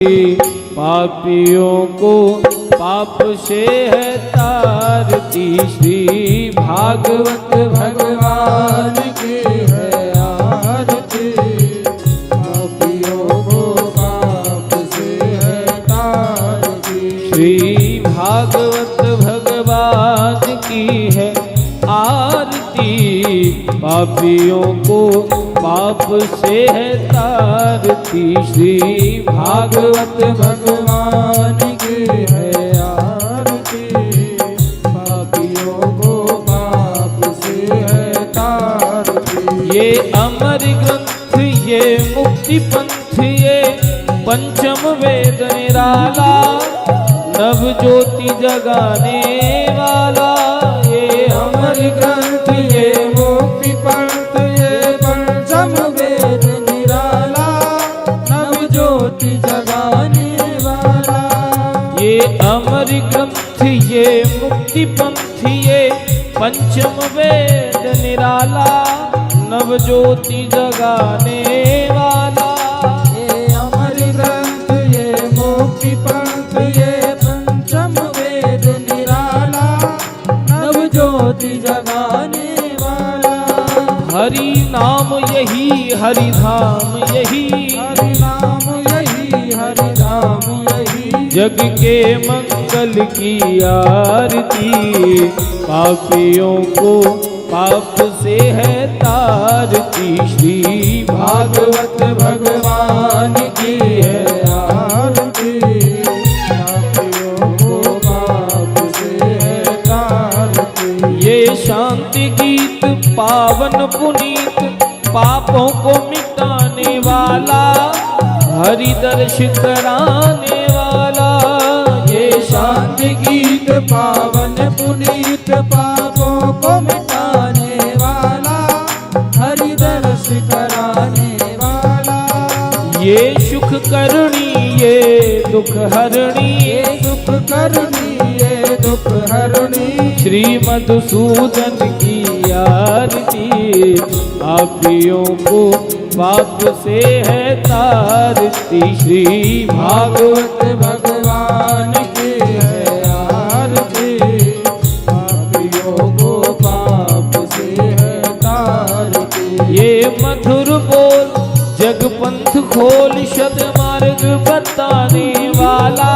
पापियों को पाप से है तारती। श्री भागवत भगवान की है आरती। पापियों को पाप से है तारती। श्री भागवत भगवान की है आरती। पापियों को पाप से है तारती। श्री भागवत भगवान की है आरती। पापियों को पाप से है तारती। ये अमर ग्रंथ ये मुक्ति पंथ ये पंचम वेद निराला। नव ज्योति जगाने वाला ये अमर ग्रंथ ये मुक्ति पंथ ये पंचम वेद निराला। नव ज्योति जगाने वाला ये अमर ग्रंथ ये मुक्ति पंथ ये पंचम वेद निराला। नव ज्योति जगाने वाला ये अमर ग्रंथ ये मुक्ति पंथ ये पंचम वेद निराला। नव ज्योति जगाने वाला हरि नाम यही हरि धाम यही। हरि नाम यही हरि धाम यही। जग के मंगल की आरती। पापियों को पाप से है तारती। श्री भागवत भगवान की है आरती। पापियों को पाप से है तारती। ये शांति गीत पावन पुनीत पापों को मिटाने वाला। हरि दर्श कराने वाला ये शांति गीत पावन पुनीत पापों को मिटाने वाला। हरि दर्श कराने वाला ये सुख करणी ये दुख हरणी। ये दुख करनी ये दुख हरणी। श्री मधुसूदन की आरती। पापियों को पाप से है तारती। श्री भागवत भगवान की है आरती। पापियों को पाप से है तारती। ये मधुर बोल जग पंथ खोल सदमार्ग बताने वाला।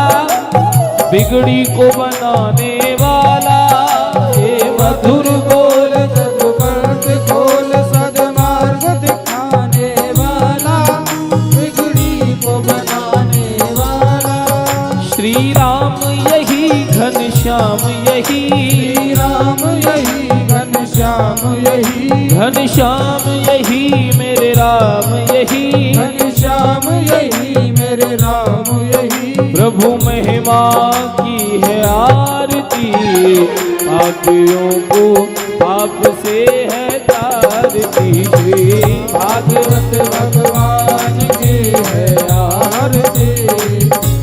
बिगड़ी को बनाने वाला ये मधुर बोल जग पंथ खोल सदमार्ग दिखाने वाला। बिगड़ी को बनाने वाला श्री राम यही घनश्याम यही। श्री राम यही घनश्याम यही। घनश्याम यही मेरे राम यही। घनश्याम यही मेरे राम यही। प्रभु महिमा की है आरती। पापियों को पाप से है तारती। श्री भागवत भगवान की है आरती।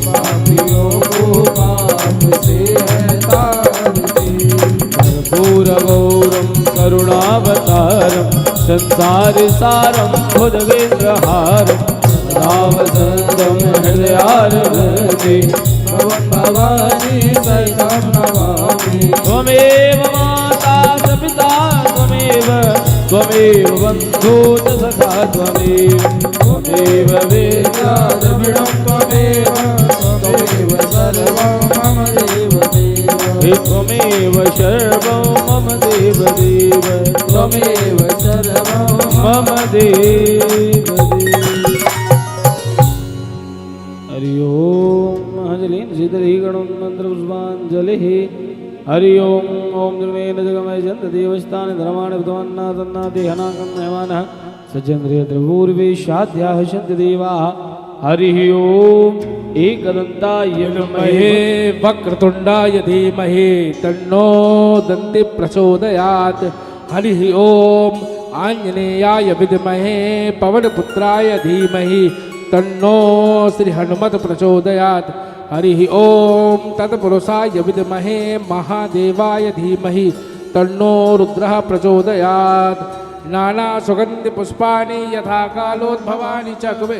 पापियों को पाप से है तारती। कर्पूर गौरम करुणावतारम संसार सारम भुजगेन्द्रहारम। रामचन्द्रम हृदयारभते भवन् भवानी सहितं नमामि। त्वमेव माता च पिता त्वमेव त्वमेव बन्धु च सखा त्वमेव त्वमेव वेद्या द्रविणं त्वमेव त्वमेव सर्वं मम देवदेव। हे त्वमेव सर्वं मम देवदेव। त्वमेव सर्वं मम देवदेव। हरि ओम महजलीन सिद्धि गणोन्मंत्र पुष्पांजलिः। हरि ओम ओम निर्णयेन जगमय जन्त देवस्थान धर्माण विद्वान्ना तन्ना देहनाकं नयमानः सज्जन्द्रिय द्रवूर्वेशाद्याः शन्ति देवाः। हरि ओम एकदन्ताय विद्महे वक्रतुण्डाय धीमहि तन्नो दन्ति प्रचोदयात्। हरिः ओम आञ्जनेयाय विद्महे पवनपुत्राय धीमहि तन्नो श्री हनुमत प्रचोदयात्। हरिः ओम तत्पुरुषाय विद्महे महादेवाय धीमहि तन्नो रुद्रः प्रचोदयात्। नाना सुगन्धि पुष्पाणि यथा कालोद्भवानि च कुबे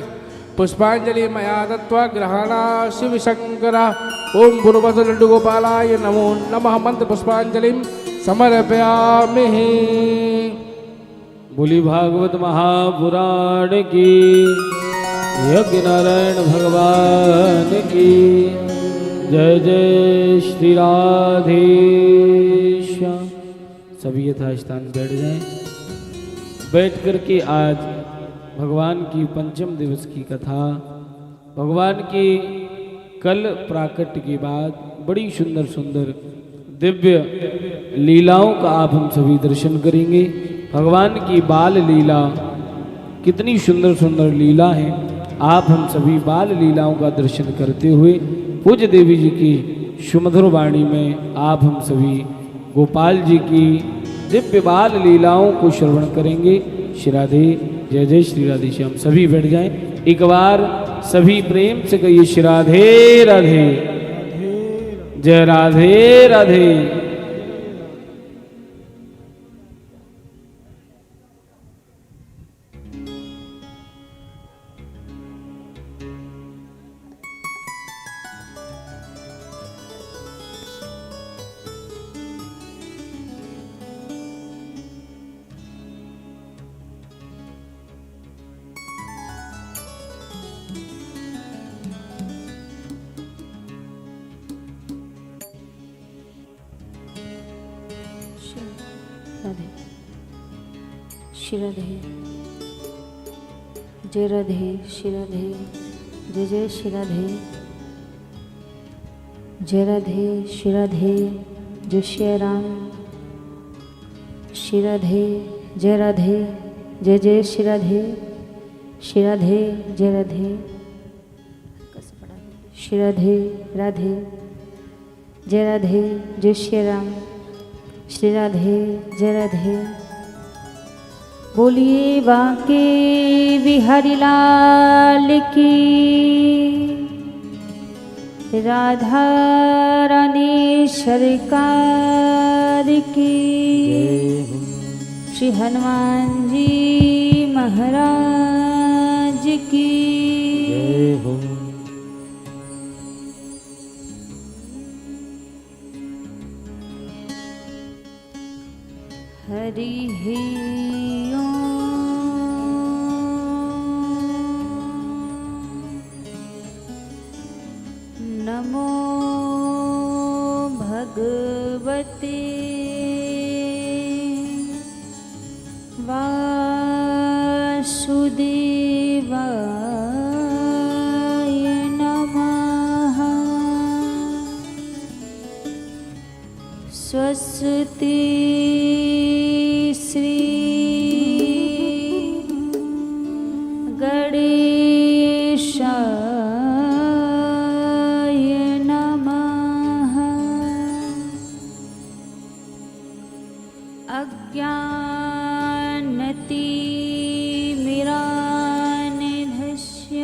पुष्पांजलि मया दत्वा ग्रहणा शिव शंकर ओम गुरुवत लड्डू गोपालाय नमो नमः मंत्र पुष्पांजलिं समर्पयामि। बोली भागवत महापुराण की, यज्ञ नारायण भगवान की जय जय श्री राधेश्याम। सभी यथास्थान बैठ जाएं। बैठ कर के आज भगवान की पंचम दिवस की कथा, भगवान की कल प्राकट्य के बाद बड़ी सुंदर सुंदर दिव्य लीलाओं का आप हम सभी दर्शन करेंगे। भगवान की बाल लीला, कितनी सुंदर सुंदर लीला है। आप हम सभी बाल लीलाओं का दर्शन करते हुए पूज्य देवी जी की सुमधुर वाणी में आप हम सभी गोपाल जी की दिव्य बाल लीलाओं को श्रवण करेंगे। श्री राधे, जय जय श्री राधे श्याम। सभी बैठ जाएं। एक बार सभी प्रेम से कहिए श्री राधे राधे, जय राधे राधे। राधे, श्री राधे, जय राधे, श्री राधे, जय जय श्री राधे, जय राधे, श्री राधे, जय श्री राम, श्री राधे, जय राधे, जय जय श्री राधे, श्री राधे, जय राधे, श्री राधे, राधे, जय राधे, जय श्री राम, श्री राधे, जय राधे। बोलिए बांके बिहारी लाल की, राधा रानी सरकार की, श्री हनुमान जी महाराज की। हरि ओम। नमो भगवते वासुदेवाय नमः। स्वस्ति श्री गणेशाय नमः। अज्ञानतिमिरान्धस्य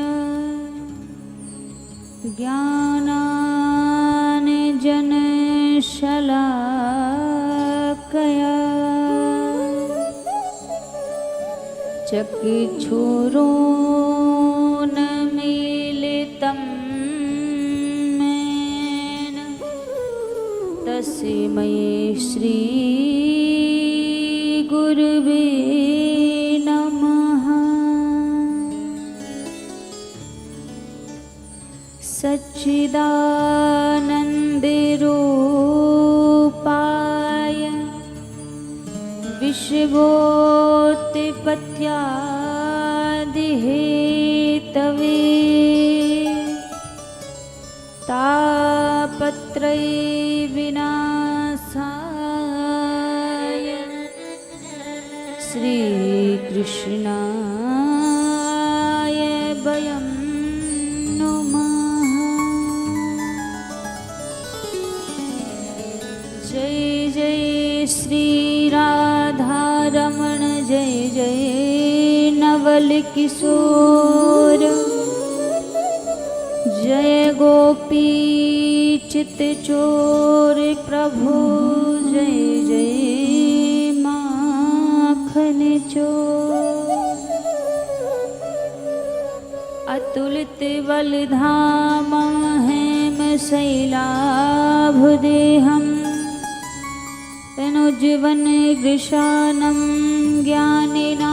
ज्ञानाञ्जनशलाकया चक्षुरुन्मीलितं येन तस्मै श्री गुरुवे नमः। सच्चिदानन्दरूपाय विश्वोत्पत्त्यादिहेतवे तापत्रयविनाशाय श्रीकृष्णाय वयं नमः। जय जय श्री राधारमण, जय जय नवल किशोर, जय गोपी चित चोर प्रभु, जय जय माखन चोर। तुलित बलधाम हेम शैलाभुदेहम् तनुज्वन गृशानं ज्ञानिनामाग्रगण्यम्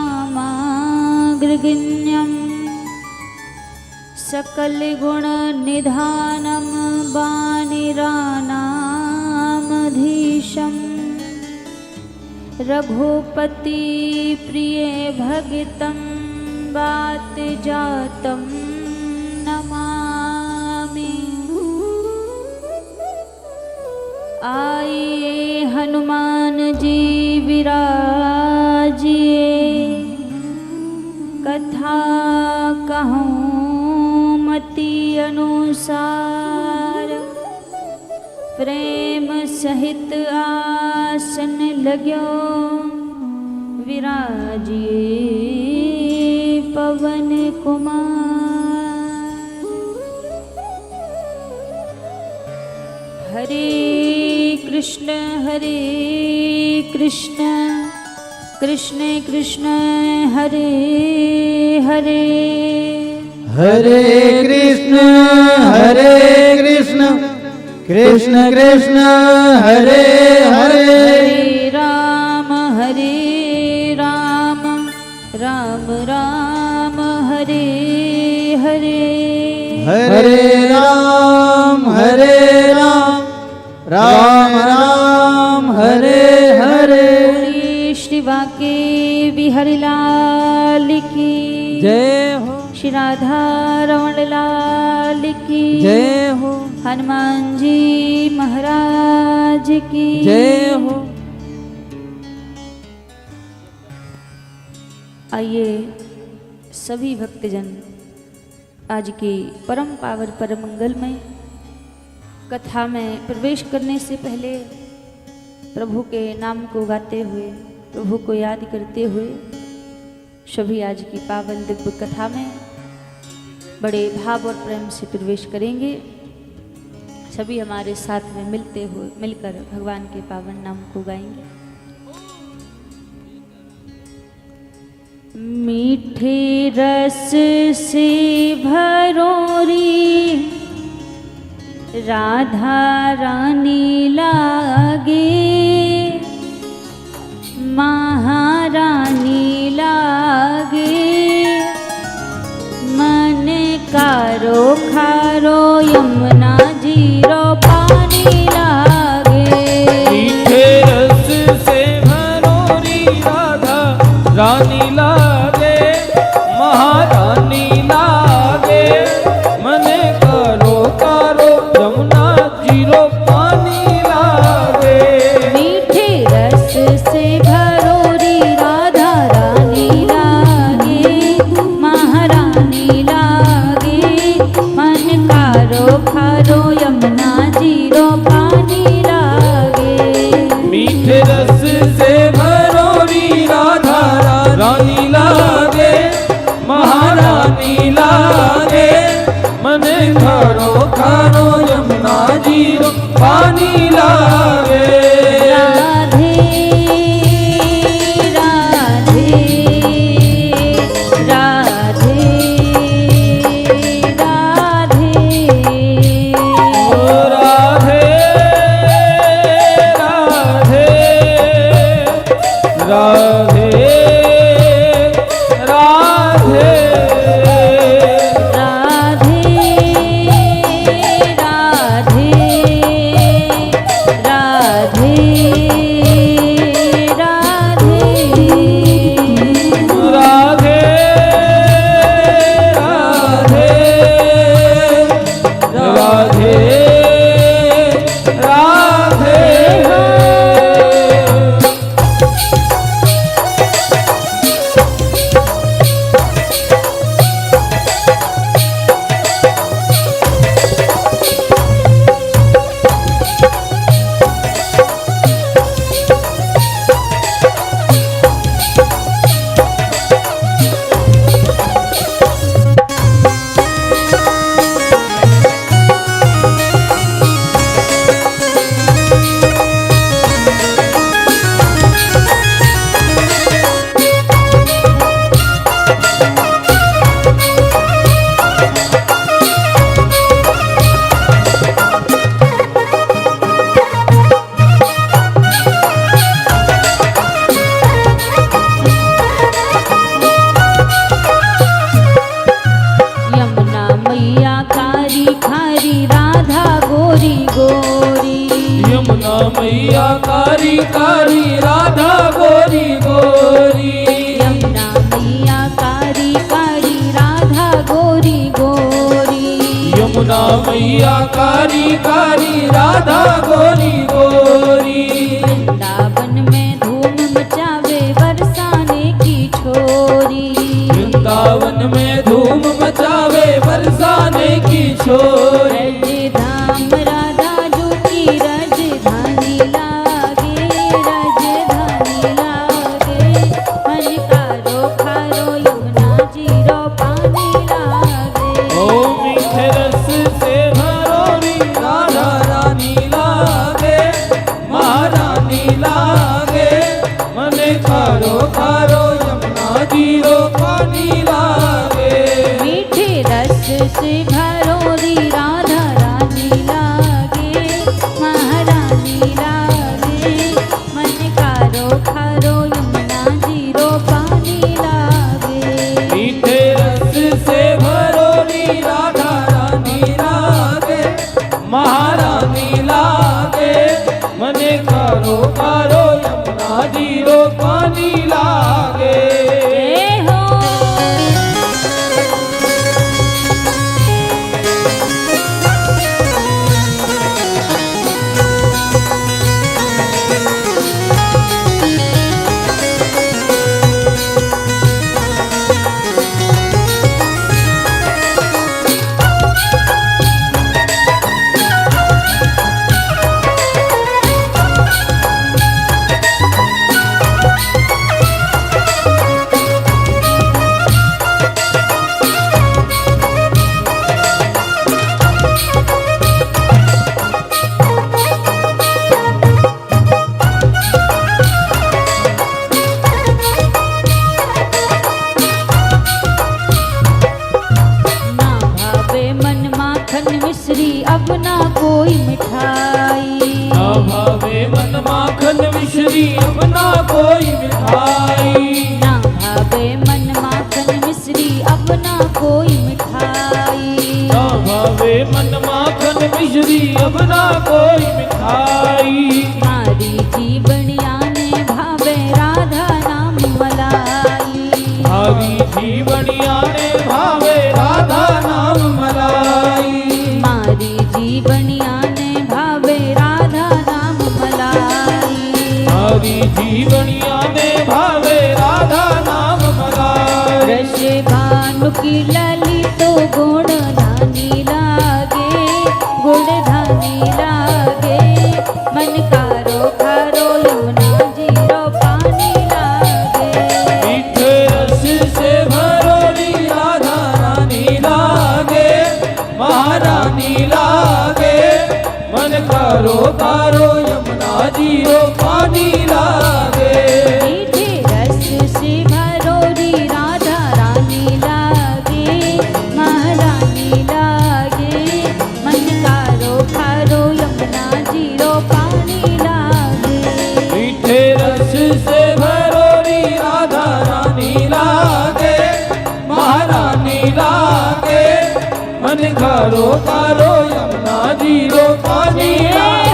सकलगुणनिधानं वानिरानामधीशम् रघुपति प्रिय भगतं वातजातं नमामि। आइए हनुमान जी विराजिए, कथा कहूँ मति अनुसार। प्रेम सहित आसन लाग्यो, विराजिए पवन कुमार। हरे कृष्ण कृष्ण कृष्ण हरे हरे, हरे कृष्ण कृष्ण कृष्ण हरे हरे, हरे राम राम राम हरे हरे, हरे राम राम राम हरे हरे। श्री बांके बिहारी लाल की जय हो, श्री राधा रमण लाल की जय हो, हनुमान जी महाराज की जय हो। आइए सभी भक्तजन आज की परम पावन परम मंगलमय कथा में प्रवेश करने से पहले प्रभु के नाम को गाते हुए, प्रभु को याद करते हुए सभी आज की पावन दिव्य कथा में बड़े भाव और प्रेम से प्रवेश करेंगे। सभी हमारे साथ में मिलकर भगवान के पावन नाम को गाएंगे। मीठे रस से भरोरी राधा रानी लागे, महारानी लागे। मन कारो खारो यमुना जीरो पानी लागे। मीठे रस से भरोरी राधा रानी लागे, महारानी लागे। मन करो कारो यमुना जीरो पानी लागे। मीठे रस से भरोरी राधा रानी लागे, महारानी लागे। मन कारो खारो यमुना जीरो पानी लागे। मीठे रस से भरोरी राधा रानी लागे, महारानी लागे। मन खारो खारो यमुना जीरो पानी लागे। राधे राधे राधे राधे, ओ राधे राधे राधे राधे, राधे राधे राधे कारी राधा गोरी गोरी। यमुना मैया कारी कारी राधा गोरी गोरी। यमुना मैया कारी कारी राधा गोरी गोरी। यमुना मैया कारी कारी राधा गोरी गोरी। वृंदावन में धूम मचावे बरसाने की छोरी। वृंदावन में धूम मचावे बरसाने की छोरी। रजधाम राधा जो की राजधानी लागे, राजधानी लागे। मन कारो खारो यमुना जीरो पानी लागे। ओ मीठे रस से भरोरी राधा रानी लागे, महारानी लागे। मन खारो खारो यमुना जीरो पानी लागे। मीठे रस से भरोरी राधा रानी लागे, महारानी लागे। मन कारो खारो यमुना जीरो पानी लागे। मीठे रस से भरोरी राधा रानी लागे, महारानी लागे। मन खारो खारो यमुना जीरो पानी लागे। जय हो। ना भावे मन माखन मिश्री अब ना कोई मिठाई। ना भावे मन माखन मिश्री अब ना कोई मिठाई। ना भावे मन माखन मिश्री अब ना कोई मिठाई। ना भावे मन माखन मिश्री अब ना कोई मिठाई। मारी जीवनिया ने भावे राधा नाम मलाई। हरी जीवनिया ने भावे राधा नाम मलाई। मारी जीवनिया ने भावे राधा नाम मलाई। हरी जीवनिया ने भावे राधा नाम मलाई। रस भानु की लली तो गुण धानी लागे, गुण धानी लागे। मन कारो खारो यमुना जीरो पानी लागे। मीठे रस से भरोरी राधा रानी लागे, महारानी लागे। मन कारो कारो यमुना जीरो पानी लागे। मीठे रस से भरोरी राधा रानी लागे, महारानी लागे। मन कारो खारो यमुना जीरो पानी लागे। मीठे रस से भरोरी राधा रानी लागे, महारानी लागे। मन कारो कारो यमुना जीरो पानी लागे।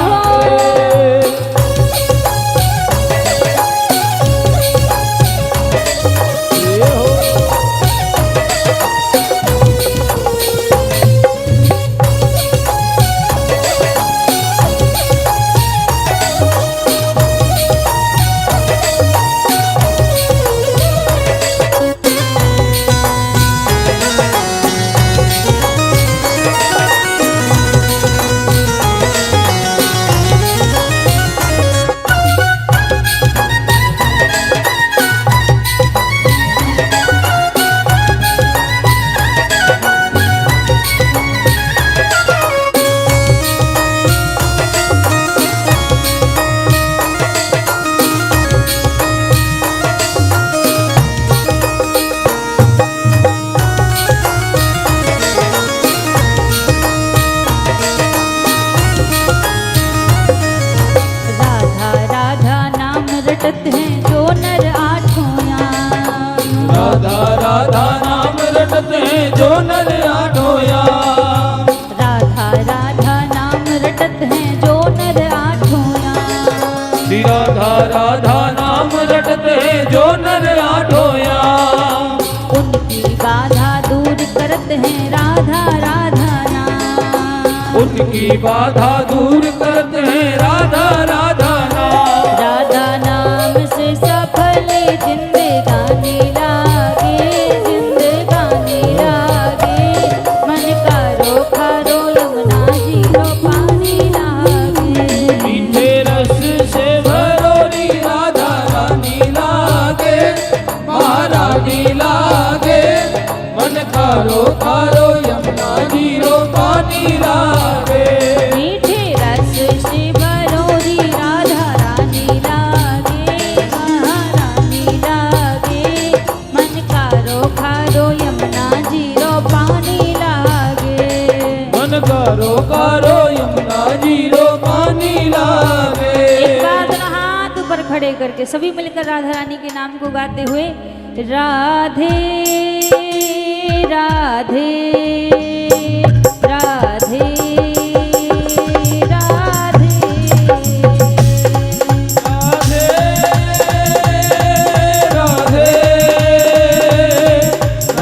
रटत हैं जो नर आठों याम। राधा राधा नाम रटत हैं जो नर आठों याम। राधा उनकी बाधा दूर करते हैं राधा राधा नाम। राधा नाम से सफल जिंदगानी लागे, जिंदगानी लागे। मन का रोखा रो यमुना जी रो पानी लागे। मीठे रस से भरोरी राधा रानी लागे, महारानी लागे। मन खारो खारो यमुना जी रो पानी लागे। मीठे रस से भरोरी राधा रानी लागे, महारानी लागे। मन का रोखा रो यमुना जी रो पानी लागे। मन कारो यमुना जी रो पानी लागे। एक बार दोनों हाथ ऊपर खड़े करके सभी मिलकर राधा रानी के नाम को गाते हुए राधे राधे राधे राधे। राधे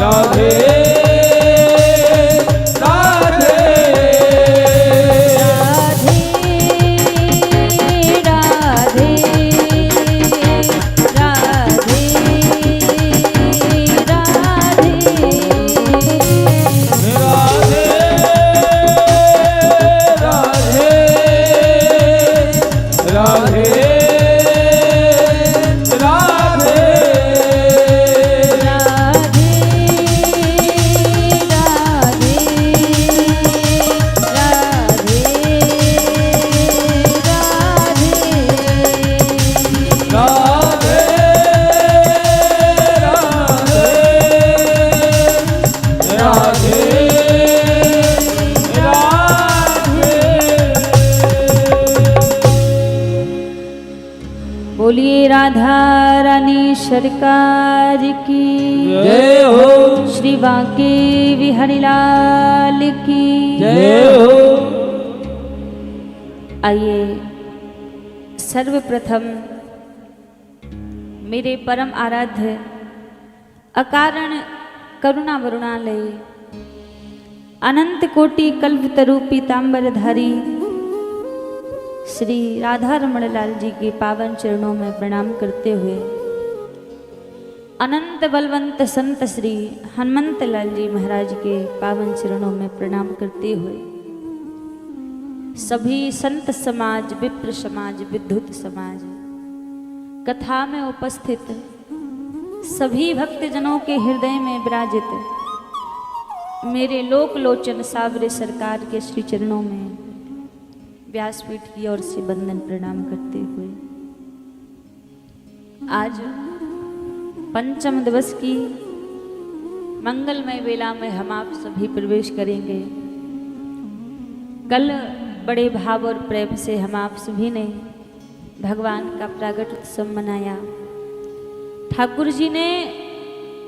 राधे राधे राधे राधे राधे राधे बोलिए राधा रानी सरकार की जय हो। श्री बांके बिहारी लाल की जय हो। आइए सर्वप्रथम मेरे परम आराध्य अकारण करुणा वरुणालय अनंत कोटि कल्पतरु पीतांबरधारी श्री राधा रमण लाल जी के पावन चरणों में प्रणाम करते हुए अनंत बलवंत संत श्री हनुमंत लाल जी महाराज के पावन चरणों में प्रणाम करते हुए सभी संत समाज, विप्र समाज, विद्युत समाज, कथा में उपस्थित सभी भक्तजनों के हृदय में विराजित मेरे लोक लोचन सावरे सरकार के श्री चरणों में व्यासपीठ की ओर से वंदन प्रणाम करते हुए आज पंचम दिवस की मंगलमय वेला में हम आप सभी प्रवेश करेंगे। कल बड़े भाव और प्रेम से हम आप सभी ने भगवान का प्रागट उत्सव मनाया। ठाकुर जी ने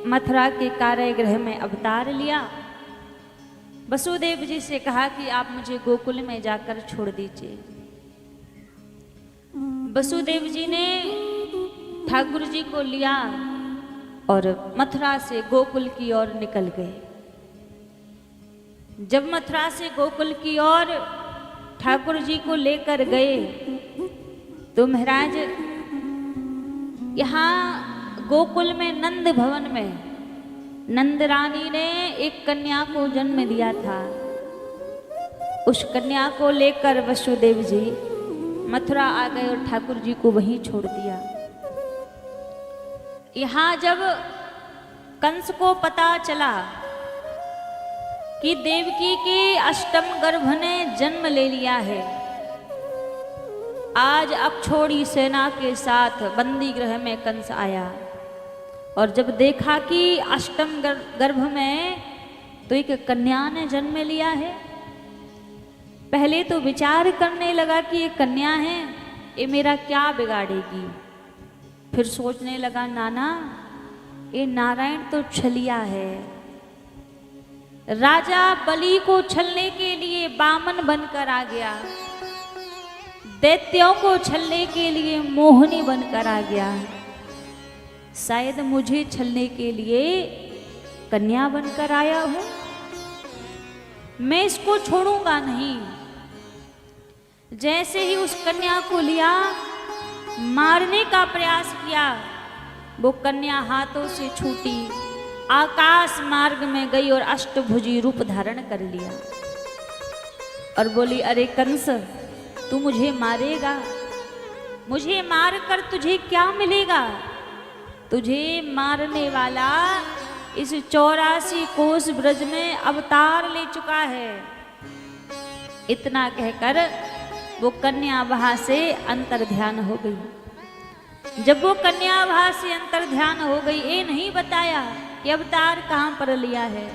मथुरा के कारागृह में अवतार लिया। वसुदेव जी से कहा कि आप मुझे गोकुल में जाकर छोड़ दीजिए। वसुदेव जी ने ठाकुर जी को लिया और मथुरा से गोकुल की ओर निकल गए। जब मथुरा से गोकुल की ओर ठाकुर जी को लेकर गए तो महाराज यहाँ गोकुल में नंद भवन में नंद रानी ने एक कन्या को जन्म दिया था। उस कन्या को लेकर वसुदेव जी मथुरा आ गए और ठाकुर जी को वहीं छोड़ दिया। यहाँ जब कंस को पता चला कि देवकी के अष्टम गर्भ ने जन्म ले लिया है, आज अक्षौणी सेना के साथ बंदी गृह में कंस आया और जब देखा कि अष्टम गर्भ में तो एक कन्या ने जन्म लिया है, पहले तो विचार करने लगा कि ये कन्या है, ये मेरा क्या बिगाड़ेगी। फिर सोचने लगा नाना ये नारायण तो छलिया है। राजा बलि को छलने के लिए बामन बनकर आ गया, दैत्यों को छलने के लिए मोहिनी बनकर आ गया, शायद मुझे छलने के लिए कन्या बनकर आया हूं। मैं इसको छोड़ूंगा नहीं। जैसे ही उस कन्या को लिया, मारने का प्रयास किया, वो कन्या हाथों से छूटी, आकाश मार्ग में गई और अष्टभुजी रूप धारण कर लिया और बोली, अरे कंस, तू मुझे मारेगा? मुझे मार कर तुझे क्या मिलेगा? तुझे मारने वाला इस 84 कोस ब्रज में अवतार ले चुका है। इतना कहकर वो कन्या वहां से अंतर ध्यान हो गई। जब वो कन्या वहां से अंतर ध्यान हो गई, ये नहीं बताया कि अवतार कहाँ पर लिया है,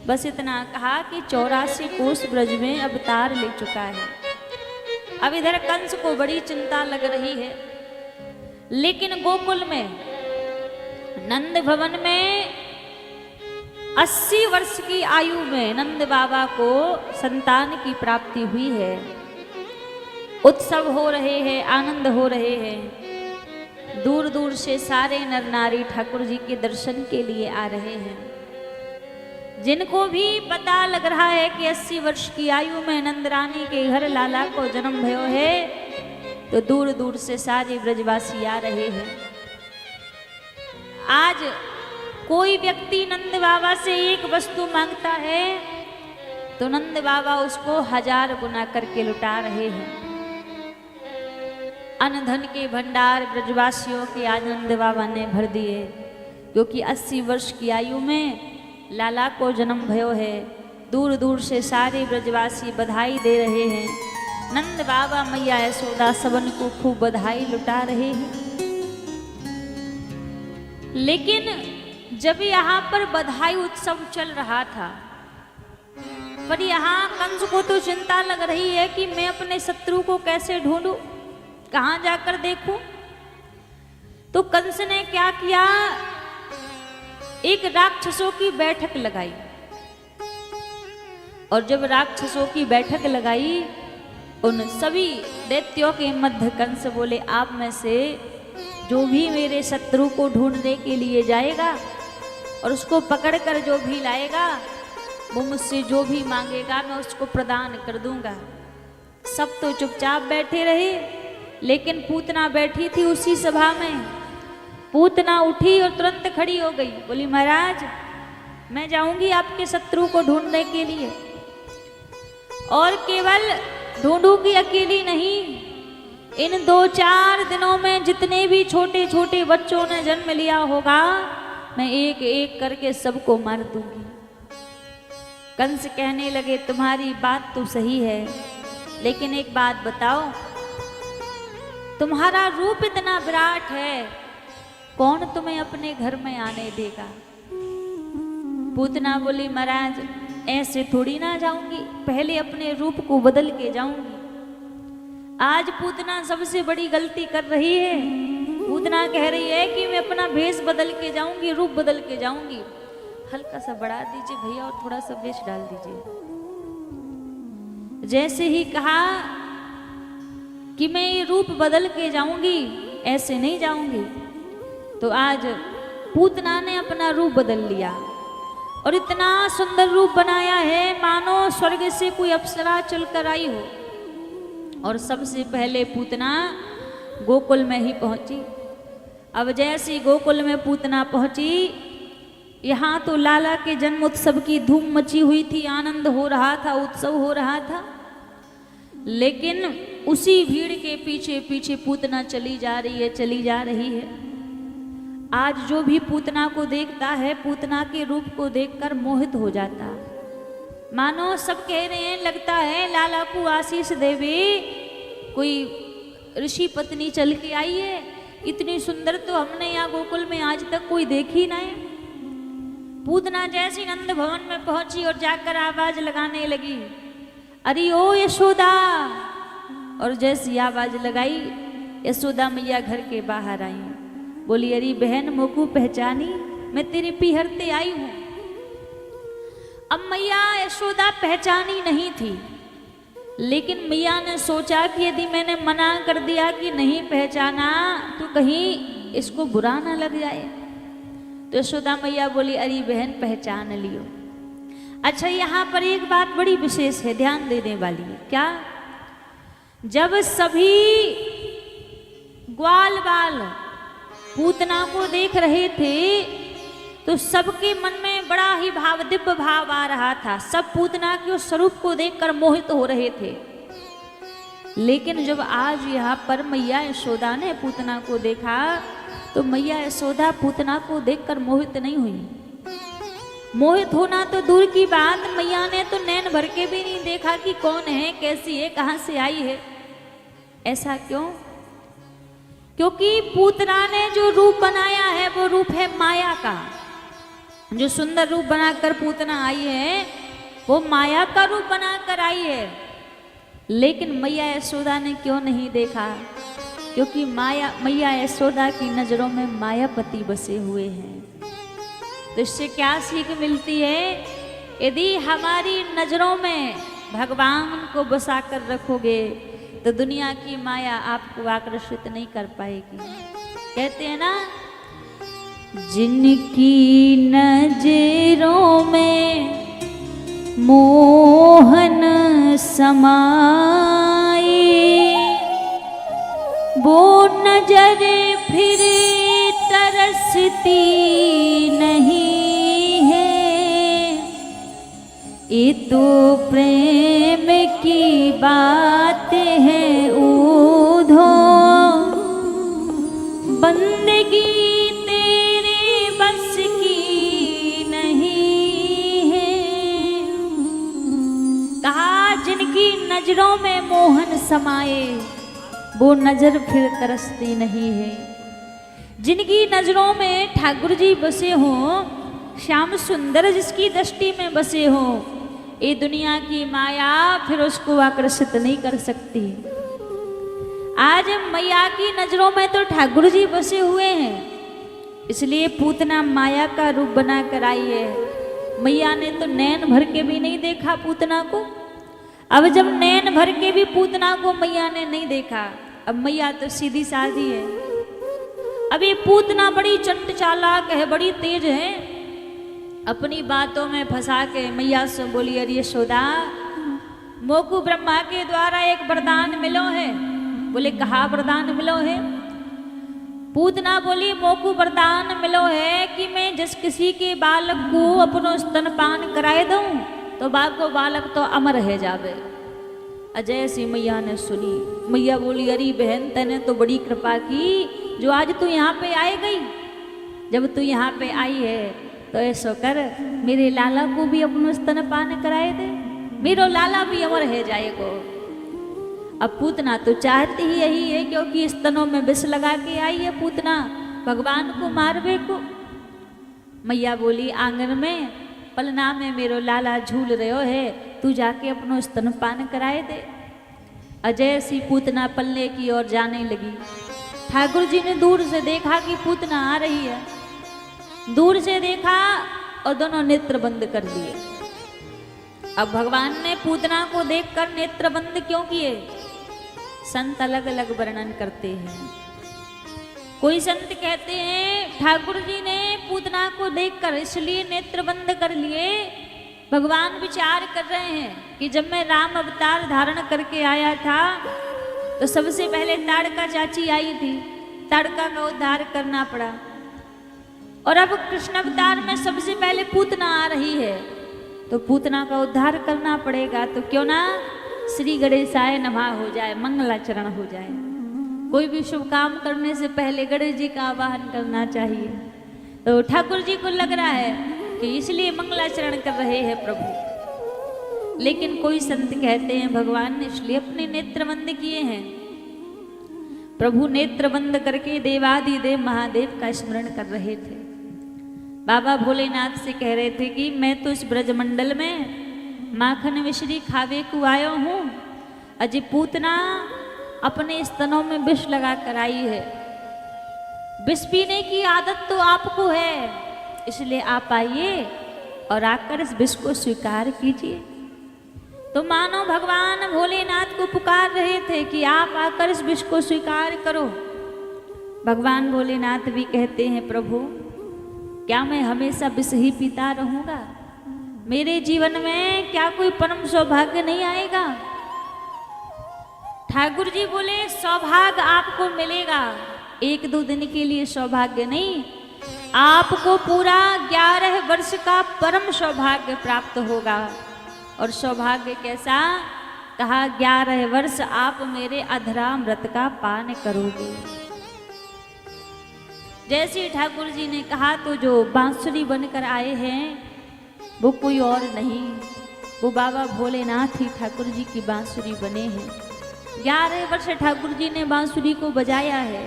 बस इतना कहा कि 84 कोस ब्रज में अवतार ले चुका है। अब इधर कंस को बड़ी चिंता लग रही है, लेकिन गोकुल में नंद भवन में 80 वर्ष की आयु में नंद बाबा को संतान की प्राप्ति हुई है। उत्सव हो रहे हैं, आनंद हो रहे हैं। दूर दूर से सारे नर नारी ठाकुर जी के दर्शन के लिए आ रहे हैं। जिनको भी पता लग रहा है कि 80 वर्ष की आयु में नंद रानी के घर लाला को जन्म भयो है, तो दूर दूर से सारे ब्रजवासी आ रहे हैं। आज कोई व्यक्ति नंद बाबा से एक वस्तु मांगता है तो नंद बाबा उसको 1000 गुना करके लुटा रहे हैं। अन्न धन के भंडार ब्रजवासियों के आज नंद बाबा ने भर दिए, क्योंकि 80 वर्ष की आयु में लाला को जन्म भयो है। दूर दूर से सारे ब्रजवासी बधाई दे रहे हैं। नंद बाबा मैया यशोदा सबन को खूब बधाई लुटा रहे हैं। लेकिन जब यहाँ पर बधाई उत्सव चल रहा था, पर यहाँ कंस को तो चिंता लग रही है कि मैं अपने शत्रु को कैसे ढूंढूं, कहाँ जाकर देखूं। तो कंस ने क्या किया, एक राक्षसों की बैठक लगाई। और जब राक्षसों की बैठक लगाई, उन सभी दैत्यों के मध्य कंस बोले, आप में से जो भी मेरे शत्रु को ढूंढने के लिए जाएगा और उसको पकड़कर जो भी लाएगा, वो मुझसे जो भी मांगेगा मैं उसको प्रदान कर दूंगा। सब तो चुपचाप बैठे रहे, लेकिन पूतना बैठी थी उसी सभा में। पूतना उठी और तुरंत खड़ी हो गई, बोली, महाराज मैं जाऊंगी आपके शत्रु को ढूंढने के लिए, और केवल ढूंढूंगी अकेली नहीं, इन 2-4 दिनों में जितने भी छोटे छोटे बच्चों ने जन्म लिया होगा, मैं एक एक करके सबको मार दूंगी। कंस कहने लगे, तुम्हारी बात तो सही है, लेकिन एक बात बताओ, तुम्हारा रूप इतना विराट है, कौन तुम्हें अपने घर में आने देगा? पूतना बोली, महाराज ऐसे थोड़ी ना जाऊंगी, पहले अपने रूप को बदल के जाऊंगी। आज पूतना सबसे बड़ी गलती कर रही है। पूतना कह रही है कि मैं अपना भेष बदल के जाऊंगी, रूप बदल के जाऊंगी। हल्का सा बढ़ा दीजिए भैया और थोड़ा सा बेच डाल दीजिए। जैसे ही कहा कि मैं ये रूप बदल के जाऊंगी, ऐसे नहीं जाऊंगी, तो आज पूतना ने अपना रूप बदल लिया और इतना सुंदर रूप बनाया है मानो स्वर्ग से कोई अप्सरा चलकर आई हो। और सबसे पहले पूतना गोकुल में ही पहुंची। अब जैसी गोकुल में पूतना पहुंची, यहाँ तो लाला के जन्म उत्सव की धूम मची हुई थी, आनंद हो रहा था, उत्सव हो रहा था। लेकिन उसी भीड़ के पीछे पीछे पूतना चली जा रही है, चली जा रही है। आज जो भी पूतना को देखता है, पूतना के रूप को देखकर मोहित हो जाता। मानो सब कह रहे हैं, लगता है लाला को आशीष देवी कोई ऋषि पत्नी चल के आई है। इतनी सुंदर तो हमने यहाँ गोकुल में आज तक कोई देखी नहीं। पूतना जैसी नंद भवन में पहुंची और जाकर आवाज लगाने लगी, अरे ओ यशोदा। और जैसी आवाज लगाई, यशोदा मैया घर के बाहर आई, बोली, अरे बहन मोकू पहचानी, मैं तेरे पीहरते आई हूं। अब मैया यशोदा पहचानी नहीं थी, लेकिन मैया ने सोचा कि यदि मैंने मना कर दिया कि नहीं पहचाना तो कहीं इसको बुरा ना लग जाए। तो यशोदा मैया बोली, अरे बहन पहचान लियो। अच्छा, यहाँ पर एक बात बड़ी विशेष है, ध्यान देने वाली है। क्या? जब सभी ग्वाल बाल पूतना को देख रहे थे तो सबके मन में बड़ा ही भाव, दिव्य भाव आ रहा था। सब पूतना के उस स्वरूप को देखकर मोहित हो रहे थे। लेकिन जब आज यहाँ पर मैया यशोदा ने पूतना को देखा तो मैया यशोदा पूतना को देखकर मोहित नहीं हुई। मोहित होना तो दूर की बात, मैया ने तो नैन भर के भी नहीं देखा कि कौन है, कैसी है, कहाँ से आई है। ऐसा क्यों? क्योंकि पूतना ने जो रूप बनाया है वो रूप है माया का। जो सुंदर रूप बनाकर पूतना आई है वो माया का रूप बनाकर आई है। लेकिन मैया यशोदा ने क्यों नहीं देखा? क्योंकि मैया यशोदा की नजरों में मायापति बसे हुए हैं। तो इससे क्या सीख मिलती है? यदि हमारी नजरों में भगवान को बसा कर रखोगे तो दुनिया की माया आपको आकर्षित नहीं कर पाएगी। कहते हैं ना, जिनकी नजरों में मोहन समाए वो नजर फिर तरसती नहीं है। ये तो प्रेम की बात है ऊधो, बंदगी तेरे बस की नहीं है। कहा, जिनकी नजरों में मोहन समाए वो नजर फिर तरसती नहीं है। जिनकी नजरों में ठाकुर जी बसे हों, श्याम सुंदर जिसकी दृष्टि में बसे हों, ये दुनिया की माया फिर उसको आकर्षित नहीं कर सकती। आज मैया की नजरों में तो ठाकुर जी बसे हुए हैं, इसलिए पूतना माया का रूप बना कर आई है। मैया ने तो नैन भर के भी नहीं देखा पूतना को। अब जब नैन भर के भी पूतना को मैया ने नहीं देखा, अब मैया तो सीधी साधी है। अब ये पूतना बड़ी चंट चालाक है, बड़ी तेज है। अपनी बातों में फंसा के मैया से बोली, अरे यशोदा, मोकू ब्रह्मा के द्वारा एक वरदान मिलो है। बोले, कहा वरदान मिलो है? पूतना बोली, मोकू वरदान मिलो है कि मैं जिस किसी के बालक को अपनो स्तनपान कराए दूं तो बाको बालक तो अमर है जावे। अजय सी मैया ने सुनी। मैया बोली, अरे बहन, तने तो बड़ी कृपा की जो आज तू यहाँ पे आए गई। जब तू यहाँ पे आई है तो ऐसा कर, मेरे लाला को भी अपनो स्तनपान कराए दे, मेरो लाला भी अमर है जाएगो। अब पूतना तो चाहती ही यही है, क्योंकि स्तनों में विष लगा के आई है पूतना भगवान को मारवे को। मैया बोली, आंगन में पलना में मेरो लाला झूल रहो है, तू जाके अपनो स्तनपान कराए दे। अजय सी पूतना पल्ले की ओर जाने लगी। ठाकुर जी ने दूर से देखा कि पूतना आ रही है। दूर से देखा और दोनों नेत्र बंद कर दिए। अब भगवान ने पूतना को देखकर नेत्र बंद क्यों किए? संत अलग अलग वर्णन करते हैं। कोई संत कहते हैं ठाकुर जी ने पूतना को देखकर इसलिए नेत्र बंद कर लिए, भगवान विचार कर रहे हैं कि जब मैं राम अवतार धारण करके आया था तो सबसे पहले ताड़का चाची आई थी, ताड़का का उद्धार करना पड़ा, और अब कृष्ण अवतार में सबसे पहले पूतना आ रही है तो पूतना का उद्धार करना पड़ेगा। तो क्यों ना श्री गणेशाय नमः हो जाए, मंगलाचरण हो जाए। कोई भी शुभ काम करने से पहले गणेश जी का आवाहन करना चाहिए। तो ठाकुर जी को लग रहा है कि इसलिए मंगलाचरण कर रहे हैं प्रभु। लेकिन कोई संत कहते हैं भगवान ने इसलिए अपने नेत्र बंद किए हैं। प्रभु नेत्र बंद करके देवादिदेव महादेव का स्मरण कर रहे थे। बाबा भोलेनाथ से कह रहे थे कि मैं तो इस ब्रजमंडल में माखन मिश्री खावे को आयो हूँ, अजय पूतना अपने स्तनों में विष लगा कर आई है। विष पीने की आदत तो आपको है, इसलिए आप आइए और आकर इस विष को स्वीकार कीजिए। तो मानो भगवान भोलेनाथ को पुकार रहे थे कि आप आकर इस विष को स्वीकार करो। भगवान भोलेनाथ भी कहते हैं प्रभु क्या मैं हमेशा विष ही पीता रहूंगा? मेरे जीवन में क्या कोई परम सौभाग्य नहीं आएगा? ठाकुर जी बोले सौभाग्य आपको मिलेगा, 1-2 दिन के लिए सौभाग्य नहीं, आपको पूरा 11 वर्ष का परम सौभाग्य प्राप्त होगा। और सौभाग्य कैसा? कहा 11 वर्ष आप मेरे अधरामृत का पान करोगे। जैसे ठाकुर जी ने कहा तो जो बांसुरी बनकर आए हैं वो कोई और नहीं, वो बाबा भोलेनाथ ही ठाकुर जी की बांसुरी बने हैं। 11 वर्ष ठाकुर जी ने बांसुरी को बजाया है।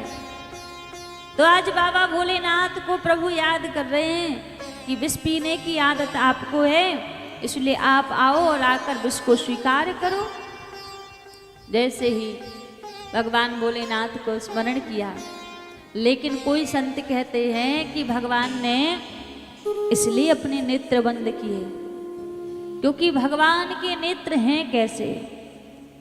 तो आज बाबा भोलेनाथ को प्रभु याद कर रहे हैं कि विष पीने की आदत आपको है, इसलिए आप आओ और आकर विष को स्वीकार करो। जैसे ही भगवान भोलेनाथ को स्मरण किया, लेकिन कोई संत कहते हैं कि भगवान ने इसलिए अपने नेत्र बंद किए क्योंकि भगवान के नेत्र हैं कैसे?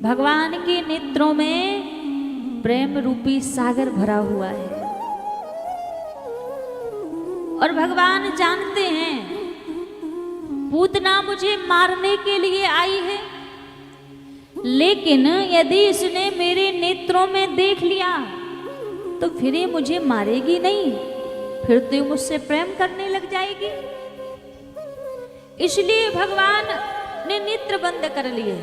भगवान के नेत्रों में प्रेम रूपी सागर भरा हुआ है और भगवान जानते हैं पूतना मुझे मारने के लिए आई है, लेकिन यदि इसने मेरे नेत्रों में देख लिया तो फिर ये मुझे मारेगी नहीं, फिर तो मुझसे प्रेम करने लग जाएगी। इसलिए भगवान ने नेत्र बंद कर लिए,